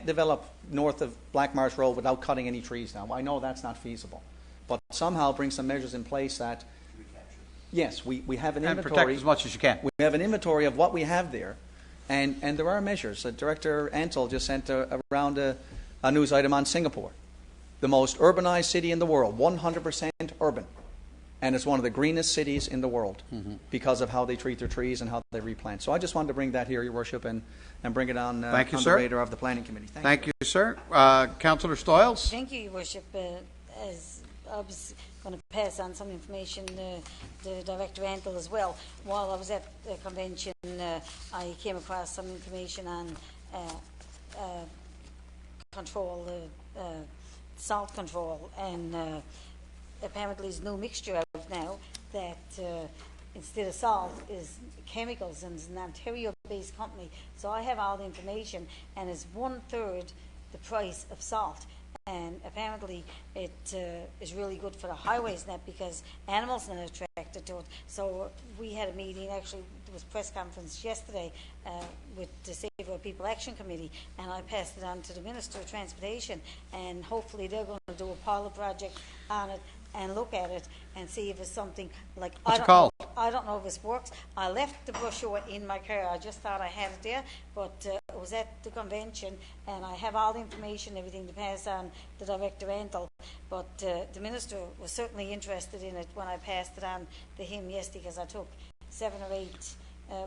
develop north of Black Marsh Road without cutting any trees now. I know that's not feasible, but somehow bring some measures in place that, yes, we have an inventory. And protect as much as you can. We have an inventory of what we have there, and there are measures. Director Ansel just sent around a news item on Singapore, the most urbanized city in the world, 100% urban. And it's one of the greenest cities in the world because of how they treat their trees and how they replant. So I just wanted to bring that here, Your Worship, and bring it on, Thank you, on sir. the radar of the Planning Committee. Thank you, sir. Councillor Stoyles? Thank you, Your Worship. As I was going to pass on some information to Director Antle as well. While I was at the convention, I came across some information on control, salt control, and apparently there's no mixture out now that instead of salt is chemicals, and it's an Ontario-based company. So I have all the information, and it's 1/3 the price of salt. And apparently it is really good for the highways net, because animals are not attracted to it. So we had a meeting, actually there was a press conference yesterday with the Save Our People Action Committee, and I passed it on to the Minister of Transportation, and hopefully they're going to do a pilot project on it and look at it and see if it's something like, What's it called? I don't know if this works. I left the brochure in my car. I just thought I had it there, but it was at the convention, and I have all the information, everything to pass on to Director Antle. But the Minister was certainly interested in it when I passed it on to him yesterday, because I took 7 or 8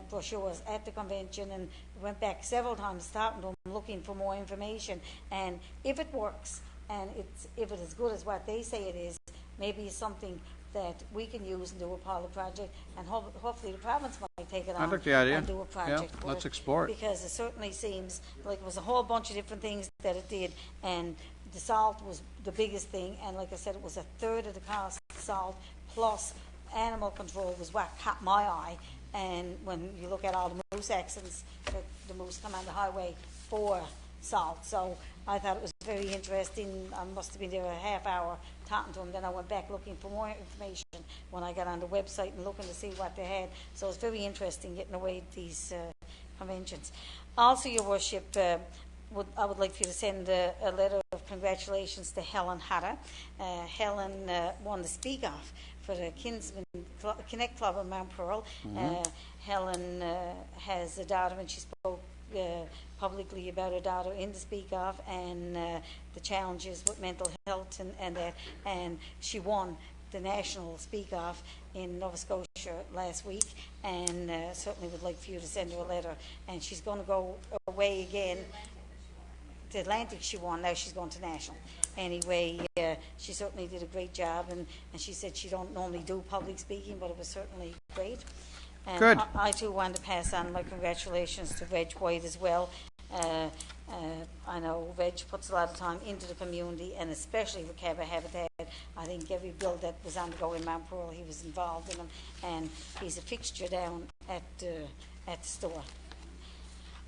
brochures at the convention and went back several times talking to him, looking for more information. And if it works, and if it is good as what they say it is, maybe it's something that we can use and do a pilot project, and hopefully the province might take it on. I like the idea. And do a project. Yeah, let's explore it. Because it certainly seems like it was a whole bunch of different things that it did, and the salt was the biggest thing, and like I said, it was 1/3 of the cost of salt, plus animal control was what caught my eye. And when you look at all the moose accidents, the moose come on the highway for salt. So I thought it was very interesting. I must have been there a half hour talking to him. Then I went back looking for more information when I got on the website and looking to see what they had. So it's very interesting getting away at these conventions. Also, Your Worship, I would like for you to send a letter of congratulations to Helen Hatter. Helen won the Speak Off for the Connect Club in Mount Pearl. Helen has a daughter, and she spoke publicly about her daughter in the Speak Off and the challenges with mental health and that. And she won the national Speak Off in Nova Scotia last week, and certainly would like for you to send her a letter. And she's going to go away again. To Atlantic she won, now she's going to national. Anyway, she certainly did a great job, and she said she don't normally do public speaking, but it was certainly great. And Good. I too want to pass on my congratulations to Reg White as well. I know Reg puts a lot of time into the community, and especially with Cabra Habitat. I think every bill that was on the go in Mount Pearl, he was involved in them, and he's a fixture down at the store.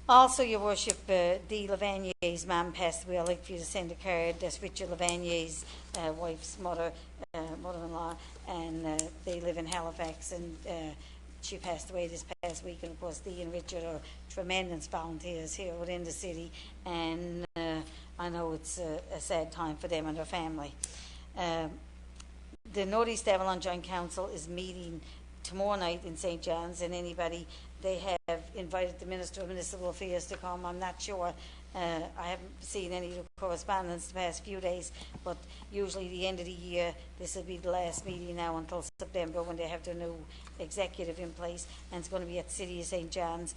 Also, Your Worship, Dee Lavagne's mum passed away. I'd like for you to send a card. That's Richard Lavagne's wife's mother-in-law, and they live in Halifax, and she passed away this past week. And of course, Dee and Richard are tremendous volunteers here within the city, and I know it's a sad time for them and their family. The Northeast Avalon Joint Council is meeting tomorrow night in St. John's, and anybody, they have invited the Minister of Municipal Affairs to come. I'm not sure. I haven't seen any correspondence the past few days, but usually the end of the year, this will be the last meeting now until September when they have their new executive in place, and it's going to be at City of St. John's,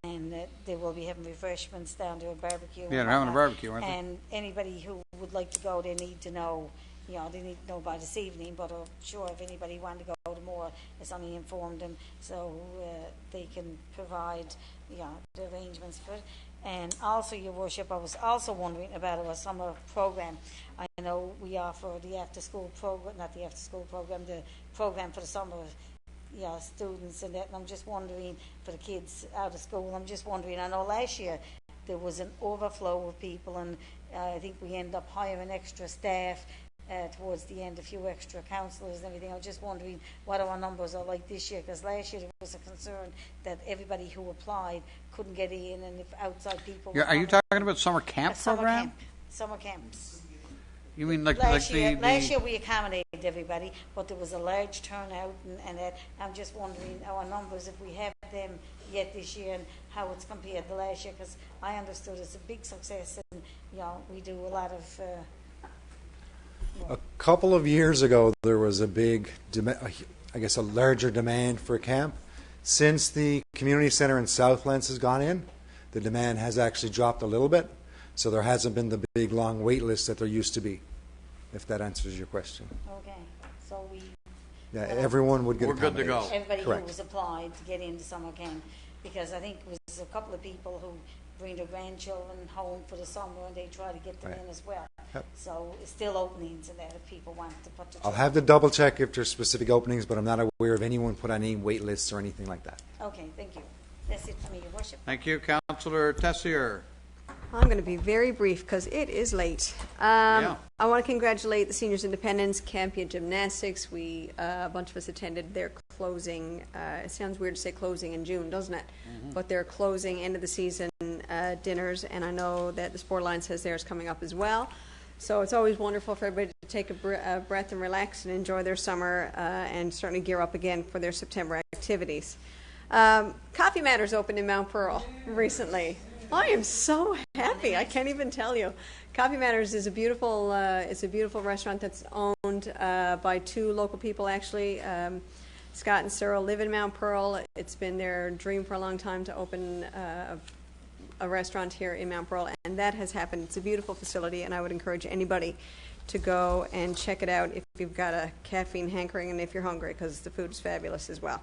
and they will be having refreshments down there, a barbecue. Yeah, they're having a barbecue, aren't they? And anybody who would like to go, they need to know. They need to know by this evening, but I'm sure if anybody wanted to go tomorrow, it's only informed them, so they can provide, the arrangements for it. And also, Your Worship, I was also wondering about our summer program. I know we offer the after-school program, not the after-school program, the program for the summer, students and that. And I'm just wondering, for the kids out of school, I know last year there was an overflow of people, and I think we ended up hiring extra staff towards the end, a few extra counsellors and everything. I was just wondering what our numbers are like this year, because last year there was a concern that everybody who applied couldn't get in, and if outside people were Are you talking about summer camp program? Summer camps. You mean like Last the year we accommodated everybody, but there was a large turnout, and that. I'm just wondering our numbers, if we have them yet this year, and how it's compared to last year, because I understood it's a big success, and we do a lot of. A couple of years ago, there was a big, a larger demand for camp. Since the community centre in Southlands has gone in, the demand has actually dropped a little bit, so there hasn't been the big, long wait list that there used to be, if that answers your question. Okay, so we... Yeah, everyone would get We're good to go. Everybody Correct. who was applied to get into summer camp, because I think it was a couple of people who bring their grandchildren home for the summer, and they try to get them in as well. Yep. So it's still openings in that if people want to put the... I'll have to double check if there's specific openings, but I'm not aware of anyone put on any wait lists or anything like that. Okay, thank you. That's it for me, Your Worship. Thank you, Councillor Tessier. I'm going to be very brief because it is late. I want to congratulate the Seniors Independence, Campion Gymnastics. A bunch of us attended their closing. It sounds weird to say closing in June, doesn't it? But their closing end of the season dinners, and I know that the Sport Alliance has theirs coming up as well. So it's always wonderful for everybody to take a breath and relax and enjoy their summer, and certainly gear up again for their September activities. Coffee Matters opened in Mount Pearl recently. I am so happy. I can't even tell you. Coffee Matters is a beautiful restaurant that's owned by two local people, actually. Scott and Cyril live in Mount Pearl. It's been their dream for a long time to open a restaurant here in Mount Pearl, and that has happened. It's a beautiful facility, and I would encourage anybody to go and check it out if you've got a caffeine hankering and if you're hungry, because the food is fabulous as well.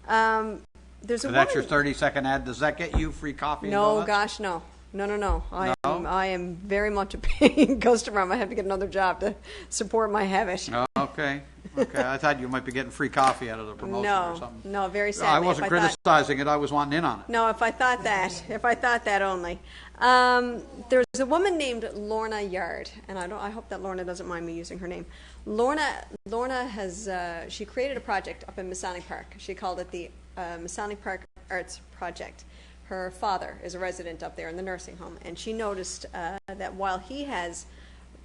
There's a So that's your woman- 30-second ad. Does that get you free coffee? and No, donuts? gosh, no. No. No? I am very much a paying customer. I might have to get another job to support my habit. Oh, okay. I thought you might be getting free coffee out of the promotion or something. No, very I sadly. wasn't If I thought- criticizing it. I was wanting in on it. No, if I thought that only. There's a woman named Lorna Yard, and I hope that Lorna doesn't mind me using her name. Lorna has she created a project up in Masonic Park. She called it the Masonic Park Arts Project. Her father is a resident up there in the nursing home, and she noticed that while he has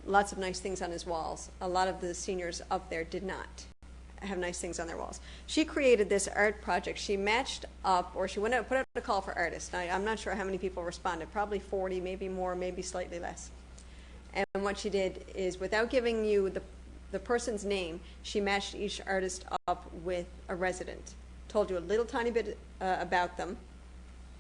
lots of nice things on his walls, a lot of the seniors up there did not have nice things on their walls. She created this art project. She matched up, or she went out, put out a call for artists. Now, I'm not sure how many people responded, probably 40, maybe more, maybe slightly less. And what she did is, without giving you the person's name, she matched each artist up with a resident, told you a little tiny bit about them,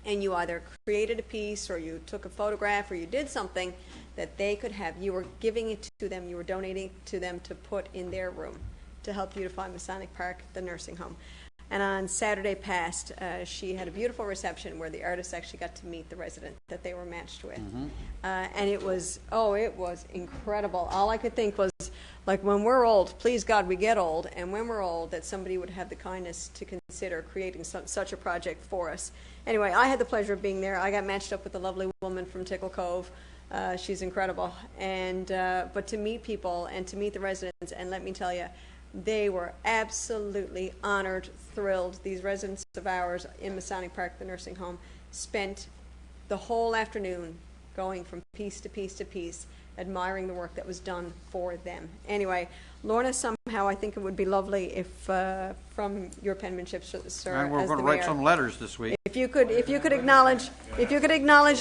and you either created a piece or you took a photograph or you did something that they could have. You were giving it to them, you were donating to them to put in their room to help beautify Masonic Park, the nursing home. And on Saturday past, she had a beautiful reception where the artists actually got to meet the resident that they were matched with. And it was incredible. All I could think was, like, when we're old, please God we get old, and when we're old, that somebody would have the kindness to consider creating such a project for us. Anyway, I had the pleasure of being there. I got matched up with a lovely woman from Tickle Cove. She's incredible. And but to meet people and to meet the residents, and let me tell you, they were absolutely honored, thrilled. These residents of ours in Masonic Park, the nursing home, spent the whole afternoon going from piece to piece to piece, admiring the work that was done for them. Anyway, Lorna somehow I think it would be lovely if, from your penmanship, sir, And we're as going the to write mayor, some letters this week if you could acknowledge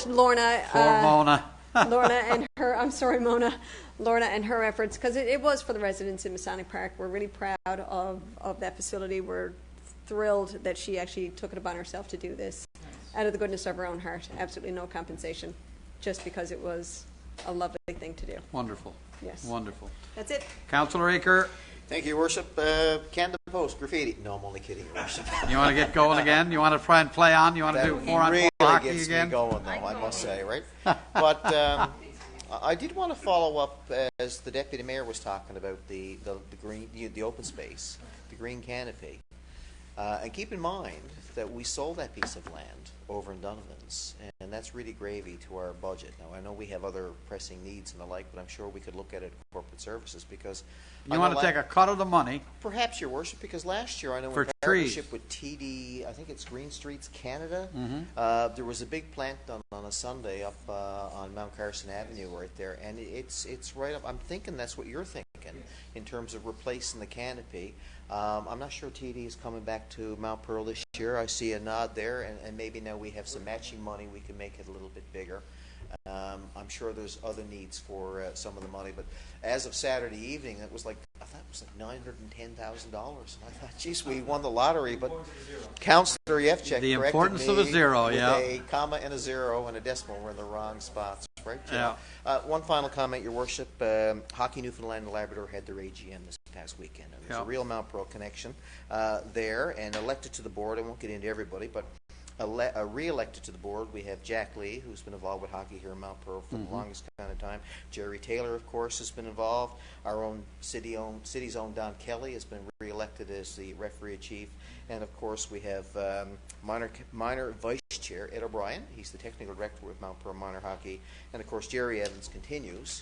Lorna, for Mona. Lorna and her, I'm sorry, Mona, Lorna and her efforts, because it was for the residents in Masonic Park. We're really proud of that facility. We're thrilled that she actually took it upon herself to do this out of the goodness of her own heart. Absolutely no compensation, just because it was a lovely thing to do. Wonderful. Yes. Wonderful. That's it. Councillor Aker, Thank you, Your Worship. Canada Post, graffiti. No, I'm only kidding, Your Worship. you want to get going again? You want to try and play on? You want to do That 4-on-4 really hockey gets again? me going, though, I must say, right? But I did want to follow up, as the Deputy Mayor was talking about the green, the open space, the green canopy. And keep in mind that we sold that piece of land over in Donovan's, and that's really gravy to our budget. Now, I know we have other pressing needs and the like, but I'm sure we could look at it in corporate services, because You want to take a cut of the money? perhaps, Your Worship, because last year I know For in trees. partnership with TD, I think it's Green Streets Canada, Mm-hmm. there was a big plant done on a Sunday up on Mount Carson Avenue right there, and it's right up. I'm thinking that's what you're thinking in terms of replacing the canopy. I'm not sure TD is coming back to Mount Pearl this year. I see a nod there, and maybe now we have some matching money, we can make it a little bit bigger. I'm sure there's other needs for some of the money, but as of Saturday evening, it was like, I thought it was like $910,000, and I thought, geez, we won the lottery. But Councillor Yevchek The corrected importance me of a zero, with yeah. a comma and a zero and a decimal were in the wrong spots, right? Yeah. One final comment, Your Worship. Hockey Newfoundland and Labrador had their AGM this past weekend, and there's Yeah. a real Mount Pearl connection there, and elected to the board. I won't get into everybody, but re-elected to the board, we have Jack Lee, who's been involved with hockey here in Mount Pearl for the longest kind of time. Jerry Taylor, of course, has been involved. Our own city's own Don Kelly has been re-elected as the referee chief. And, of course, we have minor vice chair Ed O'Brien. He's the technical director with Mount Pearl Minor Hockey. And, of course, Jerry Evans continues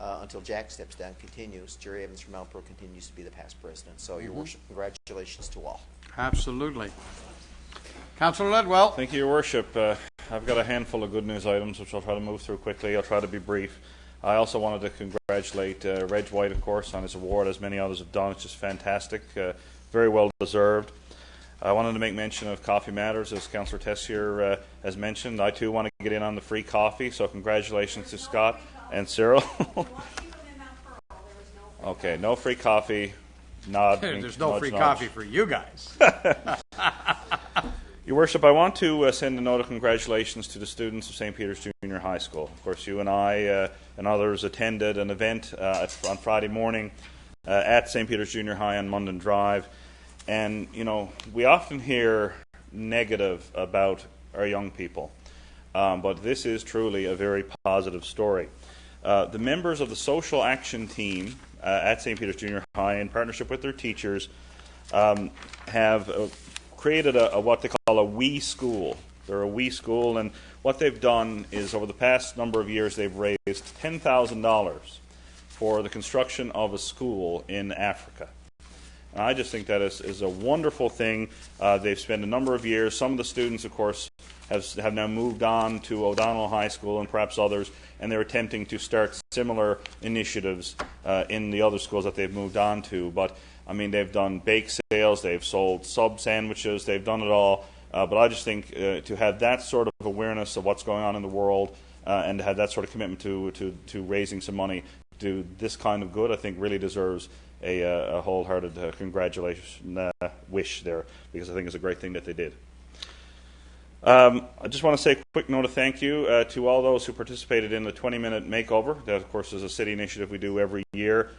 until Jack steps down, continues. Jerry Evans from Mount Pearl continues to be the past president. So, Your Worship, congratulations to all. Absolutely. Councillor Ledwell. Thank you, Your Worship. I've got a handful of good news items, which I'll try to move through quickly. I'll try to be brief. I also wanted to congratulate Reg White, of course, on his award, as many others have done. It's just fantastic, very well deserved. I wanted to make mention of Coffee Matters, as Councillor Tessier has mentioned. I, too, want to get in on the free coffee, so congratulations to Scott and Cyril. Okay, no free coffee. Nod. There's no nudge, free nudge. coffee for you guys. Your Worship, I want to send a note of congratulations to the students of St. Peter's Junior High School. Of course, you and I and others attended an event on Friday morning at St. Peter's Junior High on Munden Drive. And, you know, we often hear negative about our young people, but this is truly a very positive story. The members of the social action team at St. Peter's Junior High, in partnership with their teachers, have created what they call a WE school. They're a WE school, and what they've done is, over the past number of years, they've raised $10,000 for the construction of a school in Africa. And I just think that is a wonderful thing. They've spent a number of years. Some of the students, of course, have now moved on to O'Donnell High School and perhaps others, and they're attempting to start similar initiatives in the other schools that they've moved on to. But I mean, they've done bake sales, they've sold sub sandwiches, they've done it all. But I just think to have that sort of awareness of what's going on in the world and to have that sort of commitment to raising some money to do this kind of good, I think really deserves a wholehearted congratulations wish there, because I think it's a great thing that they did. I just want to say a quick note of thank you to all those who participated in the 20-minute makeover. That, of course, is a city initiative we do every year.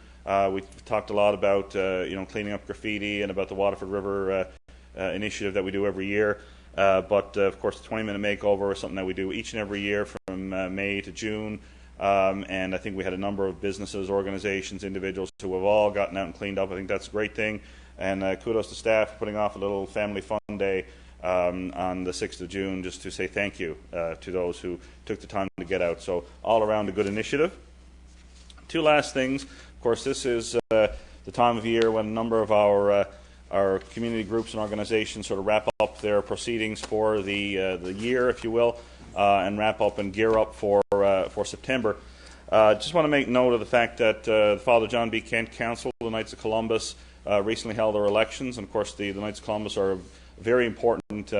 We've talked a lot about cleaning up graffiti and about the Waterford River initiative that we do every year. But of course, the 20-minute makeover is something that we do each and every year from May to June. And I think we had a number of businesses, organizations, individuals who have all gotten out and cleaned up. I think that's a great thing. And kudos to staff for putting off a little family fun day on the 6th of June, just to say thank you to those who took the time to get out. So all around a good initiative. Two last things. Of course, this is the time of year when a number of our community groups and organizations sort of wrap up their proceedings for the year, if you will, and wrap up and gear up for September. Just want to make note of the fact that the Father John B. Kent Council the Knights of Columbus recently held their elections, and of course the Knights of Columbus are a very important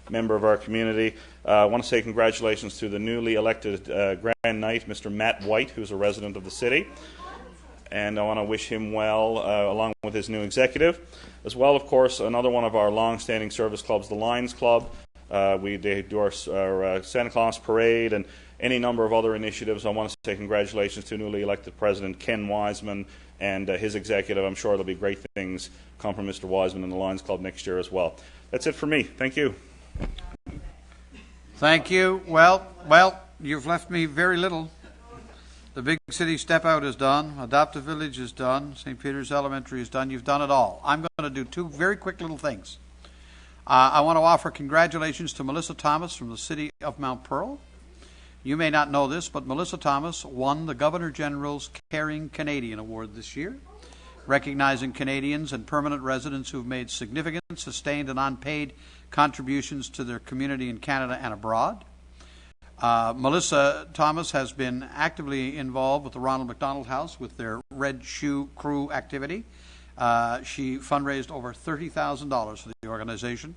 member of our community. I want to say congratulations to the newly elected Grand Knight, Mr. Matt White, who's a resident of the city. And I want to wish him well, along with his new executive. As well, of course, another one of our long-standing service clubs, the Lions Club. They do our Santa Claus Parade and any number of other initiatives. I want to say congratulations to newly elected President Ken Wiseman and his executive. I'm sure there'll be great things come from Mr. Wiseman and the Lions Club next year as well. That's it for me. Thank you. Thank you. Well, you've left me very little. The Big City Step Out is done. Adoptive Village is done. St. Peter's Elementary is done. You've done it all. I'm going to do two very quick little things. I want to offer congratulations to Melissa Thomas from the city of Mount Pearl. You may not know this, but Melissa Thomas won the Governor General's Caring Canadian Award this year, recognizing Canadians and permanent residents who have made significant, sustained, and unpaid contributions to their community in Canada and abroad. Melissa Thomas has been actively involved with the Ronald McDonald House with their Red Shoe Crew activity. She fundraised over $30,000 for the organization.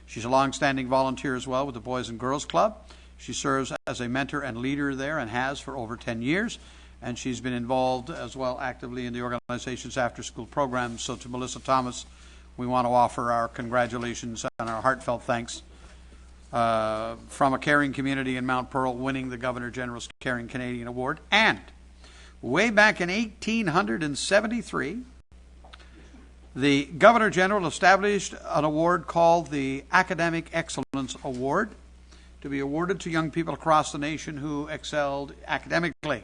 She's a long-standing volunteer as well with the Boys and Girls Club. She serves as a mentor and leader there and has for over 10 years. And she's been involved as well actively in the organization's after-school programs. So to Melissa Thomas, we want to offer our congratulations and our heartfelt thanks from a caring community in Mount Pearl winning the Governor General's Caring Canadian Award. And way back in 1873, the Governor General established an award called the Academic Excellence Award to be awarded to young people across the nation who excelled academically.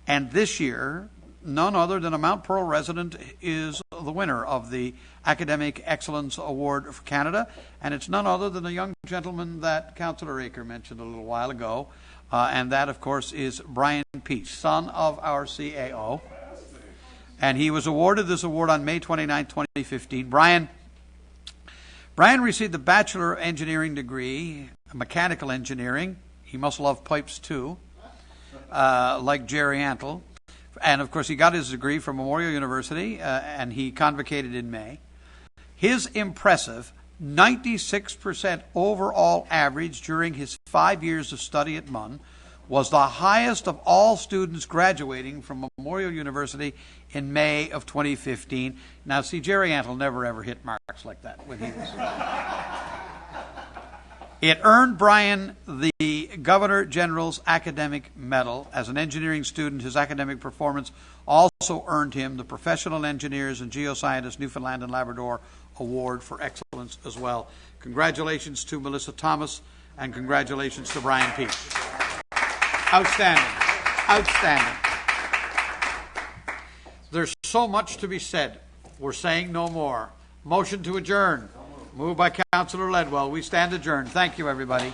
And this year, none other than a Mount Pearl resident is the winner of the Academic Excellence Award for Canada, and it's none other than a young gentleman that Councillor Aker mentioned a little while ago, and that, of course, is Brian Peach, son of our CAO. And he was awarded this award on May 29, 2015. Brian received the Bachelor of Engineering degree, mechanical engineering. He must love pipes too, like Jerry Antle. And, of course, he got his degree from Memorial University, and he convocated in May. His impressive 96% overall average during his 5 years of study at MUN was the highest of all students graduating from Memorial University in May of 2015. Now, see, Jerry Antle never, ever hit marks like that when he was... It earned Brian the Governor General's Academic Medal. As an engineering student, his academic performance also earned him the Professional Engineers and Geoscientists Newfoundland and Labrador Award for Excellence as well. Congratulations to Melissa Thomas, and congratulations to Brian Peach. Outstanding. Outstanding. There's so much to be said. We're saying no more. Motion to adjourn. Moved by Councillor Ledwell. We stand adjourned. Thank you, everybody.